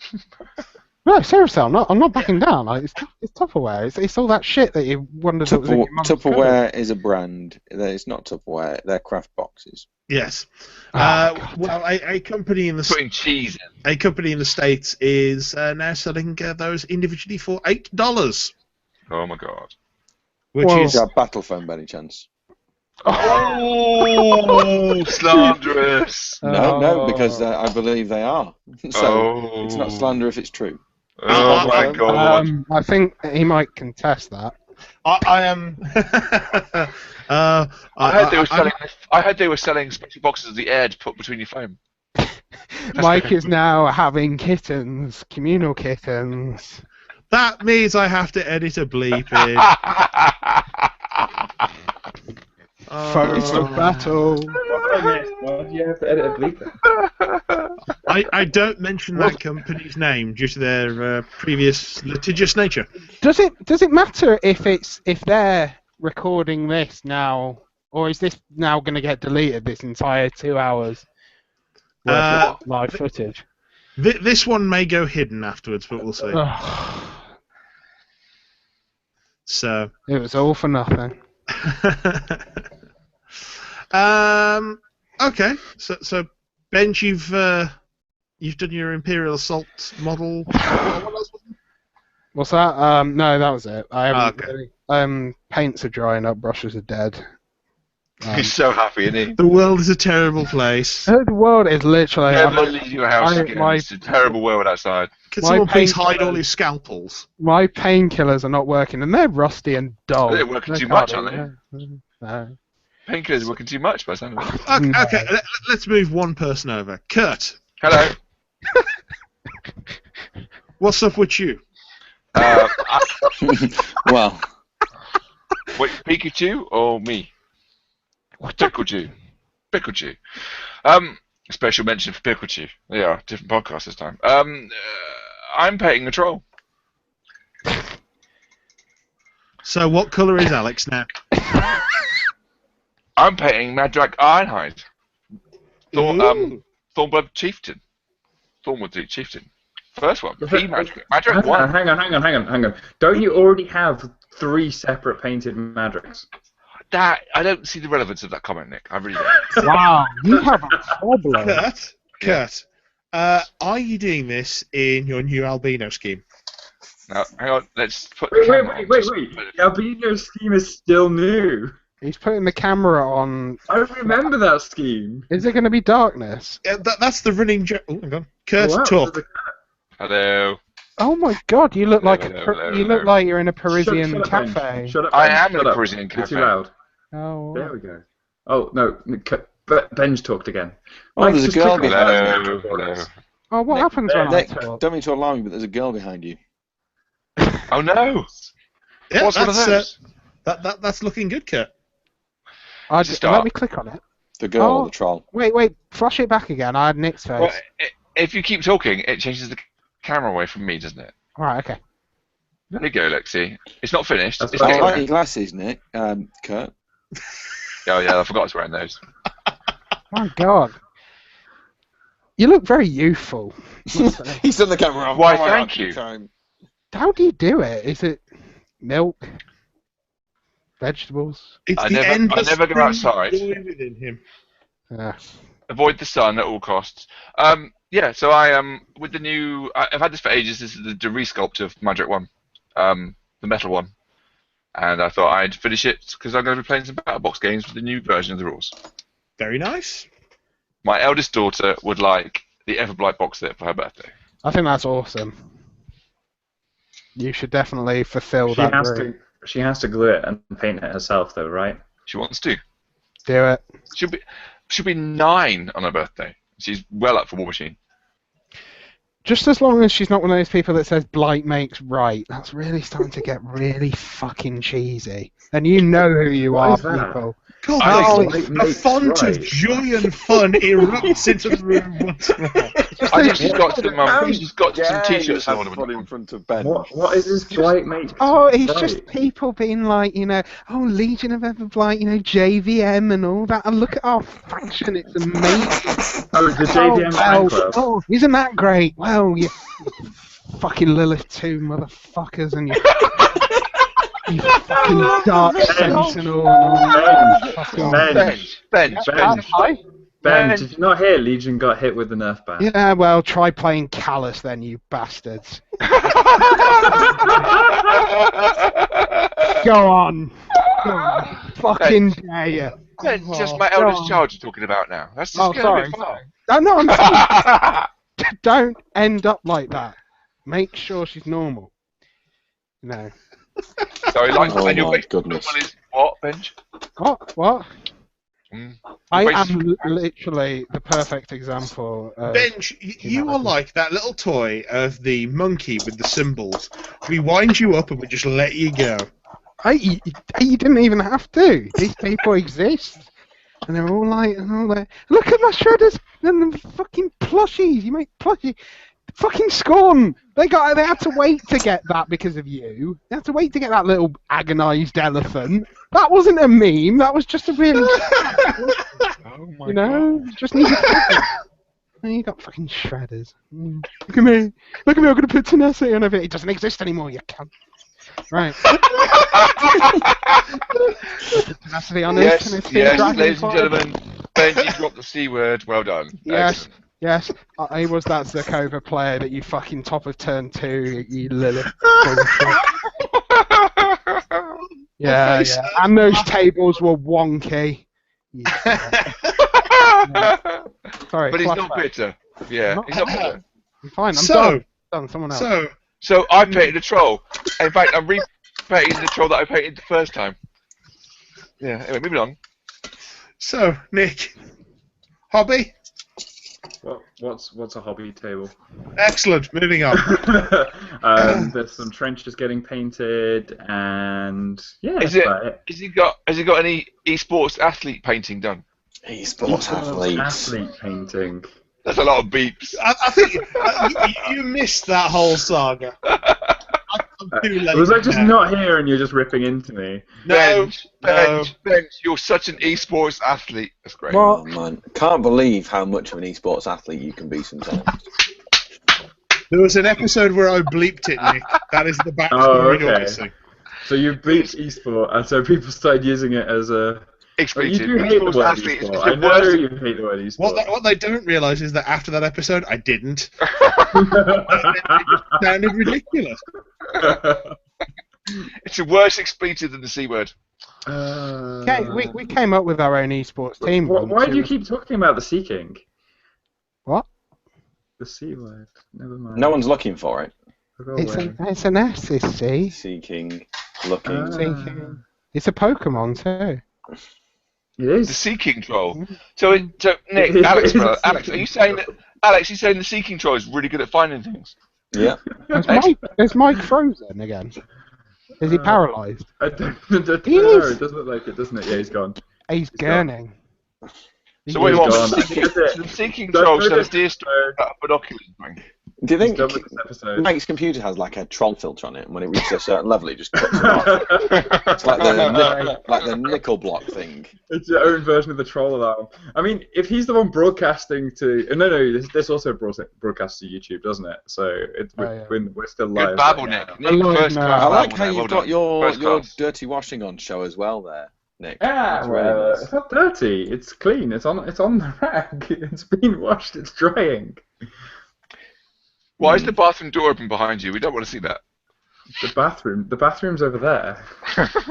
No, seriously, I'm not backing down. It's Tupperware. It's all that shit that you wondered that was in your mum's Tupperware is a brand. It's not Tupperware. They're craft boxes. Yes. Oh, well, a company in the Putting cheese in. a company in the States is now selling those individually for $8, Oh my god. which Whoa. is Is that battle phone by any chance? Oh, slanderous. No, because I believe they are. So it's not Oh. slander if it's true. Oh my god. I think he might contest that. I am. I heard they were selling special boxes of the air to put between your phone. Mike is now having kittens, communal kittens. That means I have to edit a bleep in. Phones of battle. Why do you have to edit a bleeper? I don't mention that company's name due to their previous litigious nature. Does it matter if they're recording this now, or is this now going to get deleted? This entire 2 hours worth of live footage. This one may go hidden afterwards, but we'll see. So. It was all for nothing. Okay. So Benj, you've done your Imperial Assault model. What else was it? What's that? No, that was it. I haven't Okay. really. Paints are drying up, brushes are dead. He's so happy, isn't he? The world is a terrible place. The world is literally. Never leave your house again. my- It's a terrible world outside. Can My someone please painkillers- hide all your scalpels? My painkillers are not working, and they're rusty and dull. They're working too much, aren't they? No. Painkillers are working too much by the sound of it. Okay, let's move one person over. Kurt, Hello. what's up with you? Well, Wait, Pikachu or me? Pikachu. Pikachu. Special mention for Pikachu. Yeah, different podcast this time. I'm painting a troll. So, what colour is Alex now? I'm painting Madrak Ironhide. Thornblood Chieftain. Thornwood Chieftain. First one. Madrak 1. Hang on. Don't you already have 3 separate painted Madriks? That I don't see the relevance of that comment, Nick. I really don't. Wow, you have a problem. Kurt, are you doing this in your new albino scheme? Now, hang on. Let's put. Wait. The albino scheme is still new. He's putting the camera on. I remember that scheme. Is it going to be darkness? Yeah, that's the running joke. Oh, hang on. Kurt, Wow, talk. Hello. Oh my God! You look like you look like you're in a Parisian Shut up, cafe. Shut up, I Ben. am in Shut a up. Parisian You're cafe. too loud. Oh. There we go. Oh no, Benj talked again. Oh, Mike's there's a just girl clicking behind buttons. Hello. Oh, what happens when I Nick, talk? don't mean to alarm you, but there's a girl behind you. Oh no. Yeah, What's one of those? That's looking good, Kurt. Just Let start. me click on it. The girl or the troll? Wait, flush it back again. I had Nick's face. Well, if you keep talking, it changes the camera away from me, doesn't it? Alright, okay. There you go, Lexi. It's not finished. That's It's right. I getting like there. your glasses, Nick. Kurt. Oh yeah, I forgot I was wearing those. My God. You look very youthful. What's that? He's done the camera off. Why, Oh my thank God, you. time. How do you do it? Is it milk? Vegetables? It's I the never- endless I never go spring outside. joy within him. Avoid the sun at all costs. Yeah, so I with the new. I've had this for ages. This is the resculpt of Magic 1, the metal one, and I thought I'd finish it because I'm going to be playing some battle box games with the new version of the rules. Very nice. My eldest daughter would like the Everblight box set for her birthday. I think that's awesome. You should definitely fulfill that dream. She has to glue it and paint it herself, though, right? She wants to. Do it. She'll be 9 on her birthday. She's well up for War Machine. Just as long as she's not one of those people that says blight makes right. That's really starting to get really fucking cheesy. And you know who you What are, is that? people. God, Oh, a makes font right. of joy and fun erupts into the room once more. I think she's got some t-shirts have on. fun in front of Ben. What is this blight mate? Oh, it's Right. just people being like, oh, Legion of Everblight, JVM and all that. And look at our faction, it's amazing. Oh, the JVM fan club. Oh, isn't that great? Well, you fucking Lilith 2 motherfuckers and you fucking Dark Sentinel and all that. Ben, Hi. Ben, did you not hear Legion got hit with the Nerf ban? Yeah, well, try playing Callus then, you bastards. Go on. Fucking dare you. That's just my eldest child you're talking about now. That's just going sorry. a bit far. No, I'm sorry. Don't end up like that. Make sure she's normal. No. Sorry, like Oh and your my base goodness. normal is what, Benj? What? Mm. I Your am base- literally the perfect example of... Benj, you are like that little toy of the monkey with the symbols. We wind you up and we just let you go. You didn't even have to. These people exist. And they're all like, look at my shredders and the fucking plushies. You make plushie. Fucking Scorn. They had to wait to get that because of you. They had to wait to get that little agonised elephant. That wasn't a meme. That was just a really. Oh my God. Just needed. And you got fucking shredders. Look at me. Look at me. I'm gonna put tenacity on it. It doesn't exist anymore. You cunt. Right. Tenacity on it. Yes, ladies and gentlemen, Benji dropped the C word. Well done. Yes. Yes, I was that Zerkova player that you fucking top of turn 2, you Lilith. Yeah. And those tables were wonky. Sorry, But he's not flashback. bitter. Yeah, he's not bitter. I'm fine, I'm So, done. Someone else. So I painted a troll. In fact, I'm repainting the troll that I painted the first time. Yeah. Anyway, moving on. So, Nick, hobby? What's a hobby table? Excellent. Moving on. There's some trenches getting painted, and yeah, Has he got any esports athlete painting done? Esports athletes. athlete painting. That's a lot of beeps. I think you missed that whole saga. too late. It was like just now. not here and you're just ripping into me. No, Ben, you're such an esports athlete. That's great. Oh, man. Can't believe how much of an esports athlete you can be sometimes. There was an episode where I bleeped it, Nick. That is the backstory Oh, okay. you're missing. So you bleeped esport, and so people started using it as a... Oh, you do hate the word athlete is esport. the I know worst. you hate the word esport. What they don't realise is that after that episode, I didn't. It sounded ridiculous. It's a worse expletive than the C word. Okay, we came up with our own esports team. Why do you keep talking about the Sea King? What? The C word. Never mind. No one's looking for it. It's an S, it's C. Seeking, looking. Seeking. It's a Pokemon too. It The is. Seeking Troll. So Nick, Alex, are you saying that? Alex, you saying the Seeking Troll is really good at finding things? Yeah. Is Mike frozen again? Is he paralysed? I don't He know. is. It does look like it, doesn't it? Yeah, he's gone. He's gurning. So what do you want? gone. The Seeking Troll shows deer story about binoculars. Do you think He's done with this episode. Mike's computer has like a troll filter on it, and when it reaches a certain level, it just cuts it off? It's like the nickel block thing. It's your own version of the troll alarm. I mean, if he's the one broadcasting to... No, this also broadcasts to YouTube, doesn't it? So we're still live. Good babble, right Nick. now. Nick, first class I like babble how there. you've Well got done. your First class. dirty washing on show as well there, Nick. Yeah, That's really well, nice. it's not dirty. It's clean. It's on the rack. It's been washed. It's drying. Why is the bathroom door open behind you? We don't want to see that. The bathroom's over there.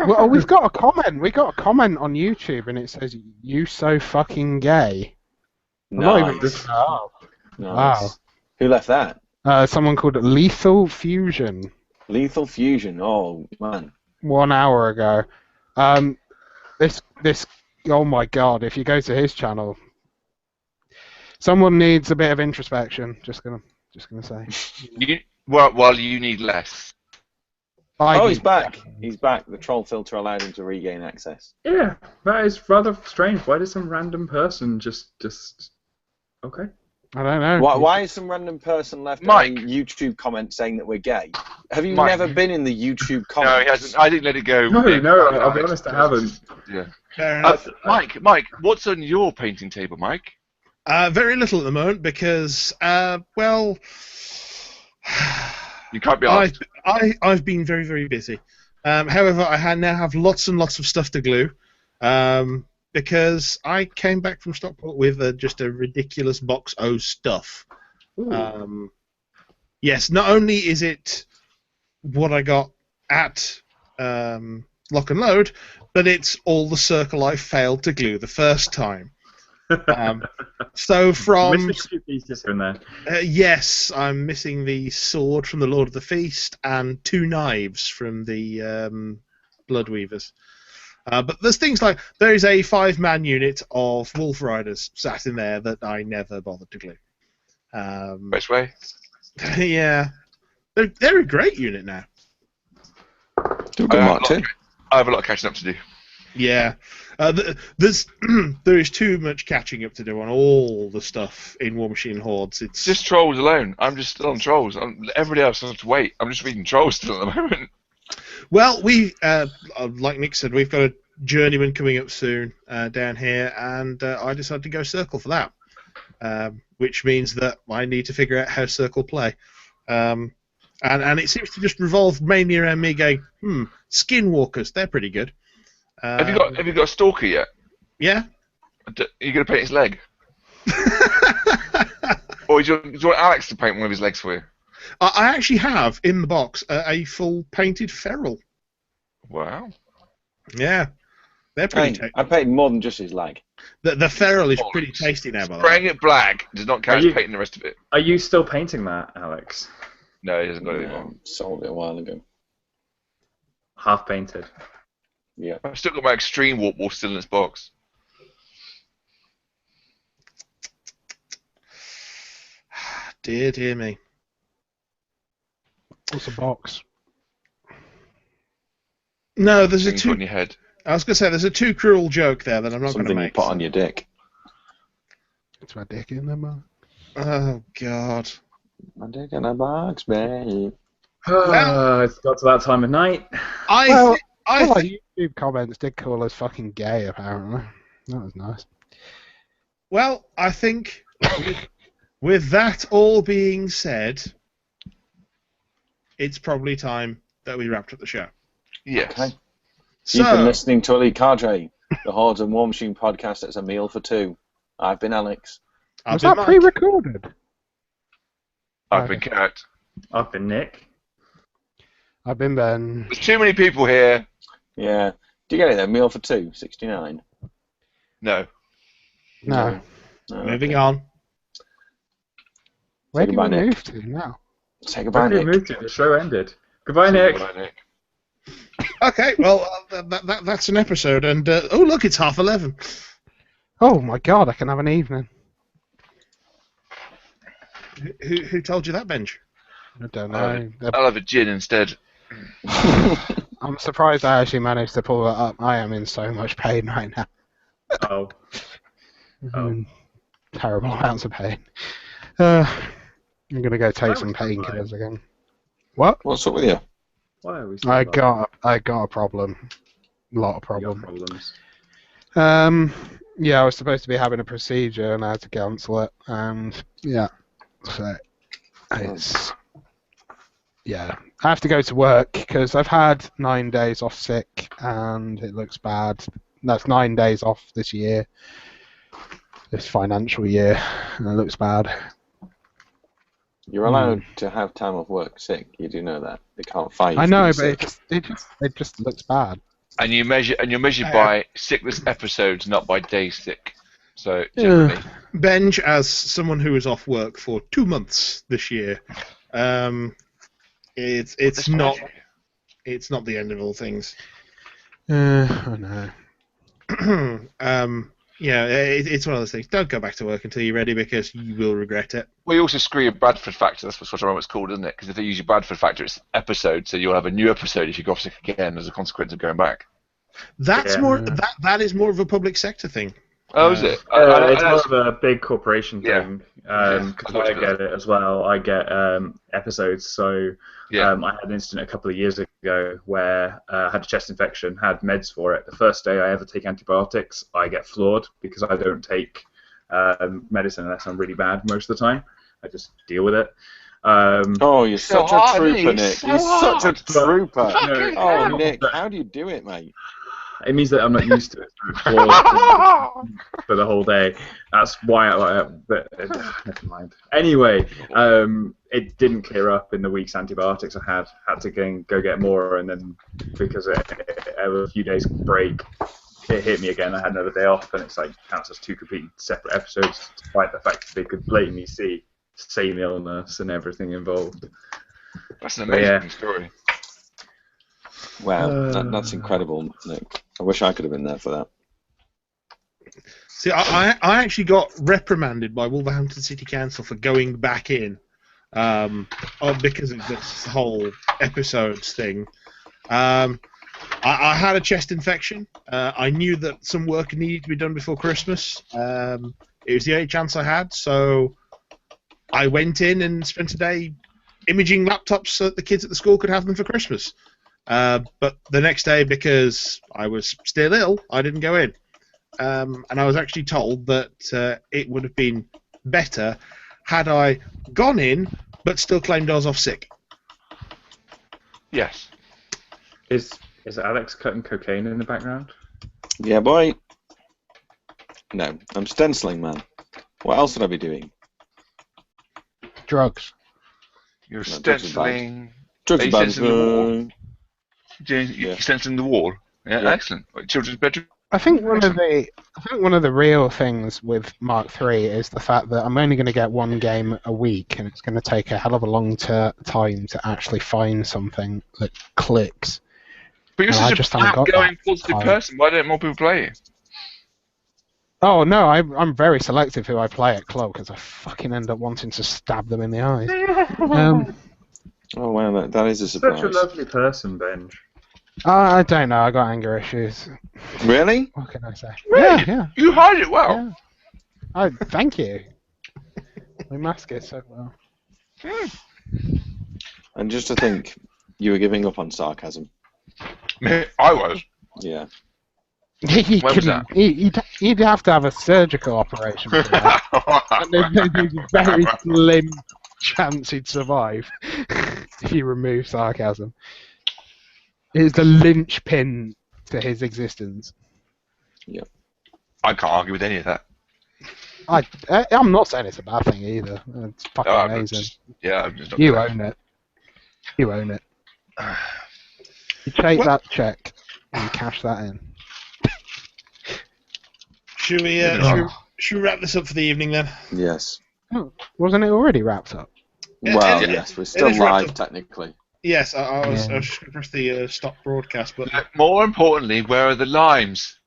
Well, we've got a comment. We got a comment on YouTube, and it says, "You so fucking gay." I'm not even Nice. looking it up. Nice. Wow. Who left that? Someone called it Lethal Fusion Lethal Fusion. Oh man. 1 hour ago. This. Oh my god! If you go to his channel, someone needs a bit of introspection. Just gonna say. While you need less. Oh, he's back. He's back. The troll filter allowed him to regain access. Yeah, that is rather strange. Why did some random person just... Okay. I don't know. Why is some random person left Mike. a YouTube comment saying that we're gay? Have you Mike. never been in the YouTube No, comments? he hasn't. I didn't let it go. No, I'll be honest, I haven't. Yeah. Fair enough. Mike, what's on your painting table, Mike? Very little at the moment because, well, You can't be asked. I've been very, very busy. However, I now have lots and lots of stuff to glue because I came back from Stockport with just a ridiculous box of stuff. Yes, not only is it what I got at Lock and Load, but it's all the circle I failed to glue the first time. So from Missing a few pieces here and there. yes, I'm missing the sword from the Lord of the Feast and 2 knives from the Blood Weavers. But there's things like there is a 5-man unit of Wolf Riders sat in there that I never bothered to glue. Best way. Yeah, they're a great unit now. Still good Mark too. I have a lot of catching up to do. Yeah, there is too much catching up to do on all the stuff in War Machine Hordes. It's Just Trolls alone. I'm just still on Trolls. Everybody else has to wait. I'm just reading Trolls still at the moment. well, we like Nick said, we've got a journeyman coming up soon down here, and I decided to go Circle for that, which means that I need to figure out how Circle play. And it seems to just revolve mainly around me going, Skinwalkers, they're pretty good. Have you got a Stalker yet? Yeah. Are you going to paint his leg? Or do you want Alex to paint one of his legs for you? I actually have in the box a full painted feral. Wow. Yeah, they're pretty. I painted more than just his leg. The feral is pretty tasty now, by the way. Spraying it black does not count as painting the rest of it. Are you still painting that, Alex? No, he hasn't got it anymore. Sold it a while ago. Half painted. Yeah. I've still got my Extreme Warp Wall still in its box. Dear me. What's a box? No, there's a Things too. on your head. I was going to say there's a too cruel joke there that I'm not going to Something you make. put on your dick. It's my dick in there, man. Oh God. My dick in a box, babe. It's got to that time of night. I like think. YouTube comments did call us fucking gay, apparently. That was nice. Well, I think with that all being said, it's probably time that we wrapped up the show. Yes. Okay. So, You've been listening to Elite Cadre, the Hordes and War Machine podcast. That's a meal for two. I've been Alex. I've Was been that Mike. pre-recorded? I've been Kurt. I've been Nick. I've been Ben. There's too many people here. Yeah. Do you get it then? Meal for two, 69. No. No. No, Moving okay. on. Where do we goodbye, Nick. move to now? Say goodbye, Where did we Nick. move to? The show ended. Goodbye, Nick. Goodbye, Nick. Okay, well, that's an episode, and oh look, it's 11:30. Oh my god, I can have an evening. Who told you that, Benj? I don't know. I'll have a gin instead. I'm surprised I actually managed to pull that up. I am in so much pain right now. Oh. In terrible amounts of pain. I'm gonna go take some painkillers again. What? What's up with you? Why are we I got a problem. A lot of problems. problems. Yeah, I was supposed to be having a procedure and I had to cancel it. And yeah, so it's I have to go to work because I've had 9 days off sick and it looks bad. That's 9 days off this year, this financial year, and it looks bad. You're allowed to have time off work sick. You do know that. They can't fire you. I for know, being but sick. it just looks bad. And you're measured by sickness episodes, not by days sick. So generally, Benj, as someone who was off work for 2 months this year, it's not the end of all things. I know. It's one of those things. Don't go back to work until you're ready because you will regret it. well, you also screw your Bradford factor. That's what it's called, isn't it? Because if they use your Bradford factor, it's episode, so you'll have a new episode if you go off sick again as a consequence of going back. That's Yeah. more that is more of a public sector thing. Oh, is it? It's more of a big corporation Yeah. thing. Because I get it as well. I get episodes. So Yeah. I had an incident a couple of years ago where I had a chest infection, had meds for it. The first day I ever take antibiotics, I get floored because I don't take medicine unless I'm really bad most of the time. I just deal with it. Oh, you're So such hard, a trooper, Nick. Nick. So You're hard. such a trooper. Fucking Oh, hell. Nick, how do you do it, mate? It means that I'm not used to it. So it floors for the whole day. That's why but never mind. Anyway, it didn't clear up in the week's antibiotics I had to go get more, and then because of a few days break, it hit me again. I had another day off, and it's like counts as 2 completely separate episodes, despite the fact that they could blatantly see same illness and everything involved. That's an amazing Yeah. story. Wow, that's incredible, Nick. I wish I could have been there for that. See, I actually got reprimanded by Wolverhampton City Council for going back in because of this whole episodes thing. I had a chest infection. I knew that some work needed to be done before Christmas. It was the only chance I had, so I went in and spent a day imaging laptops so that the kids at the school could have them for Christmas. But the next day, because I was still ill, I didn't go in. And I was actually told that it would have been better had I gone in but still claimed I was off sick. Yes. Is Alex cutting cocaine in the background? Yeah, boy. No, I'm stenciling, man. What else would I be doing? Drugs. You're No, drugs are stenciling. Drugs Are you are bad. stenciling the wall? You're Yeah. stenciling the wall. Yeah, Yeah. excellent. Children's bedroom. I think one of the real things with Mark III is the fact that I'm only going to get one game a week, and it's going to take a hell of a long time to actually find something that clicks. But you're No, I such just a haven't got going that positive time. person. Why don't more people play it? Oh no, I'm very selective who I play at club because I fucking end up wanting to stab them in the eyes. Oh wow, that is a surprise. Such a lovely person, Benj. I don't know. I got anger issues. Really? What can I say? Really? Yeah. You hide it well. Yeah. Oh, thank you. We mask it so well. And just to think, you were giving up on sarcasm. I was. Yeah. He When was couldn't. He'd have to have a surgical operation for that. And there's a very slim chance he'd survive if you remove sarcasm. It's the linchpin to his existence. I can't argue with any of that. I'm not saying it's a bad thing either. It's fucking I'm amazing. I'm just not You gonna- own it. You own it. You take Well- that check and you cash that in. Should we wrap this up for the evening then? Yes. Wasn't it already wrapped up? Well, it- yes, we're still is wrapped live up. technically. Yes, I was just going to press the stop broadcast button. More importantly, where are the limes?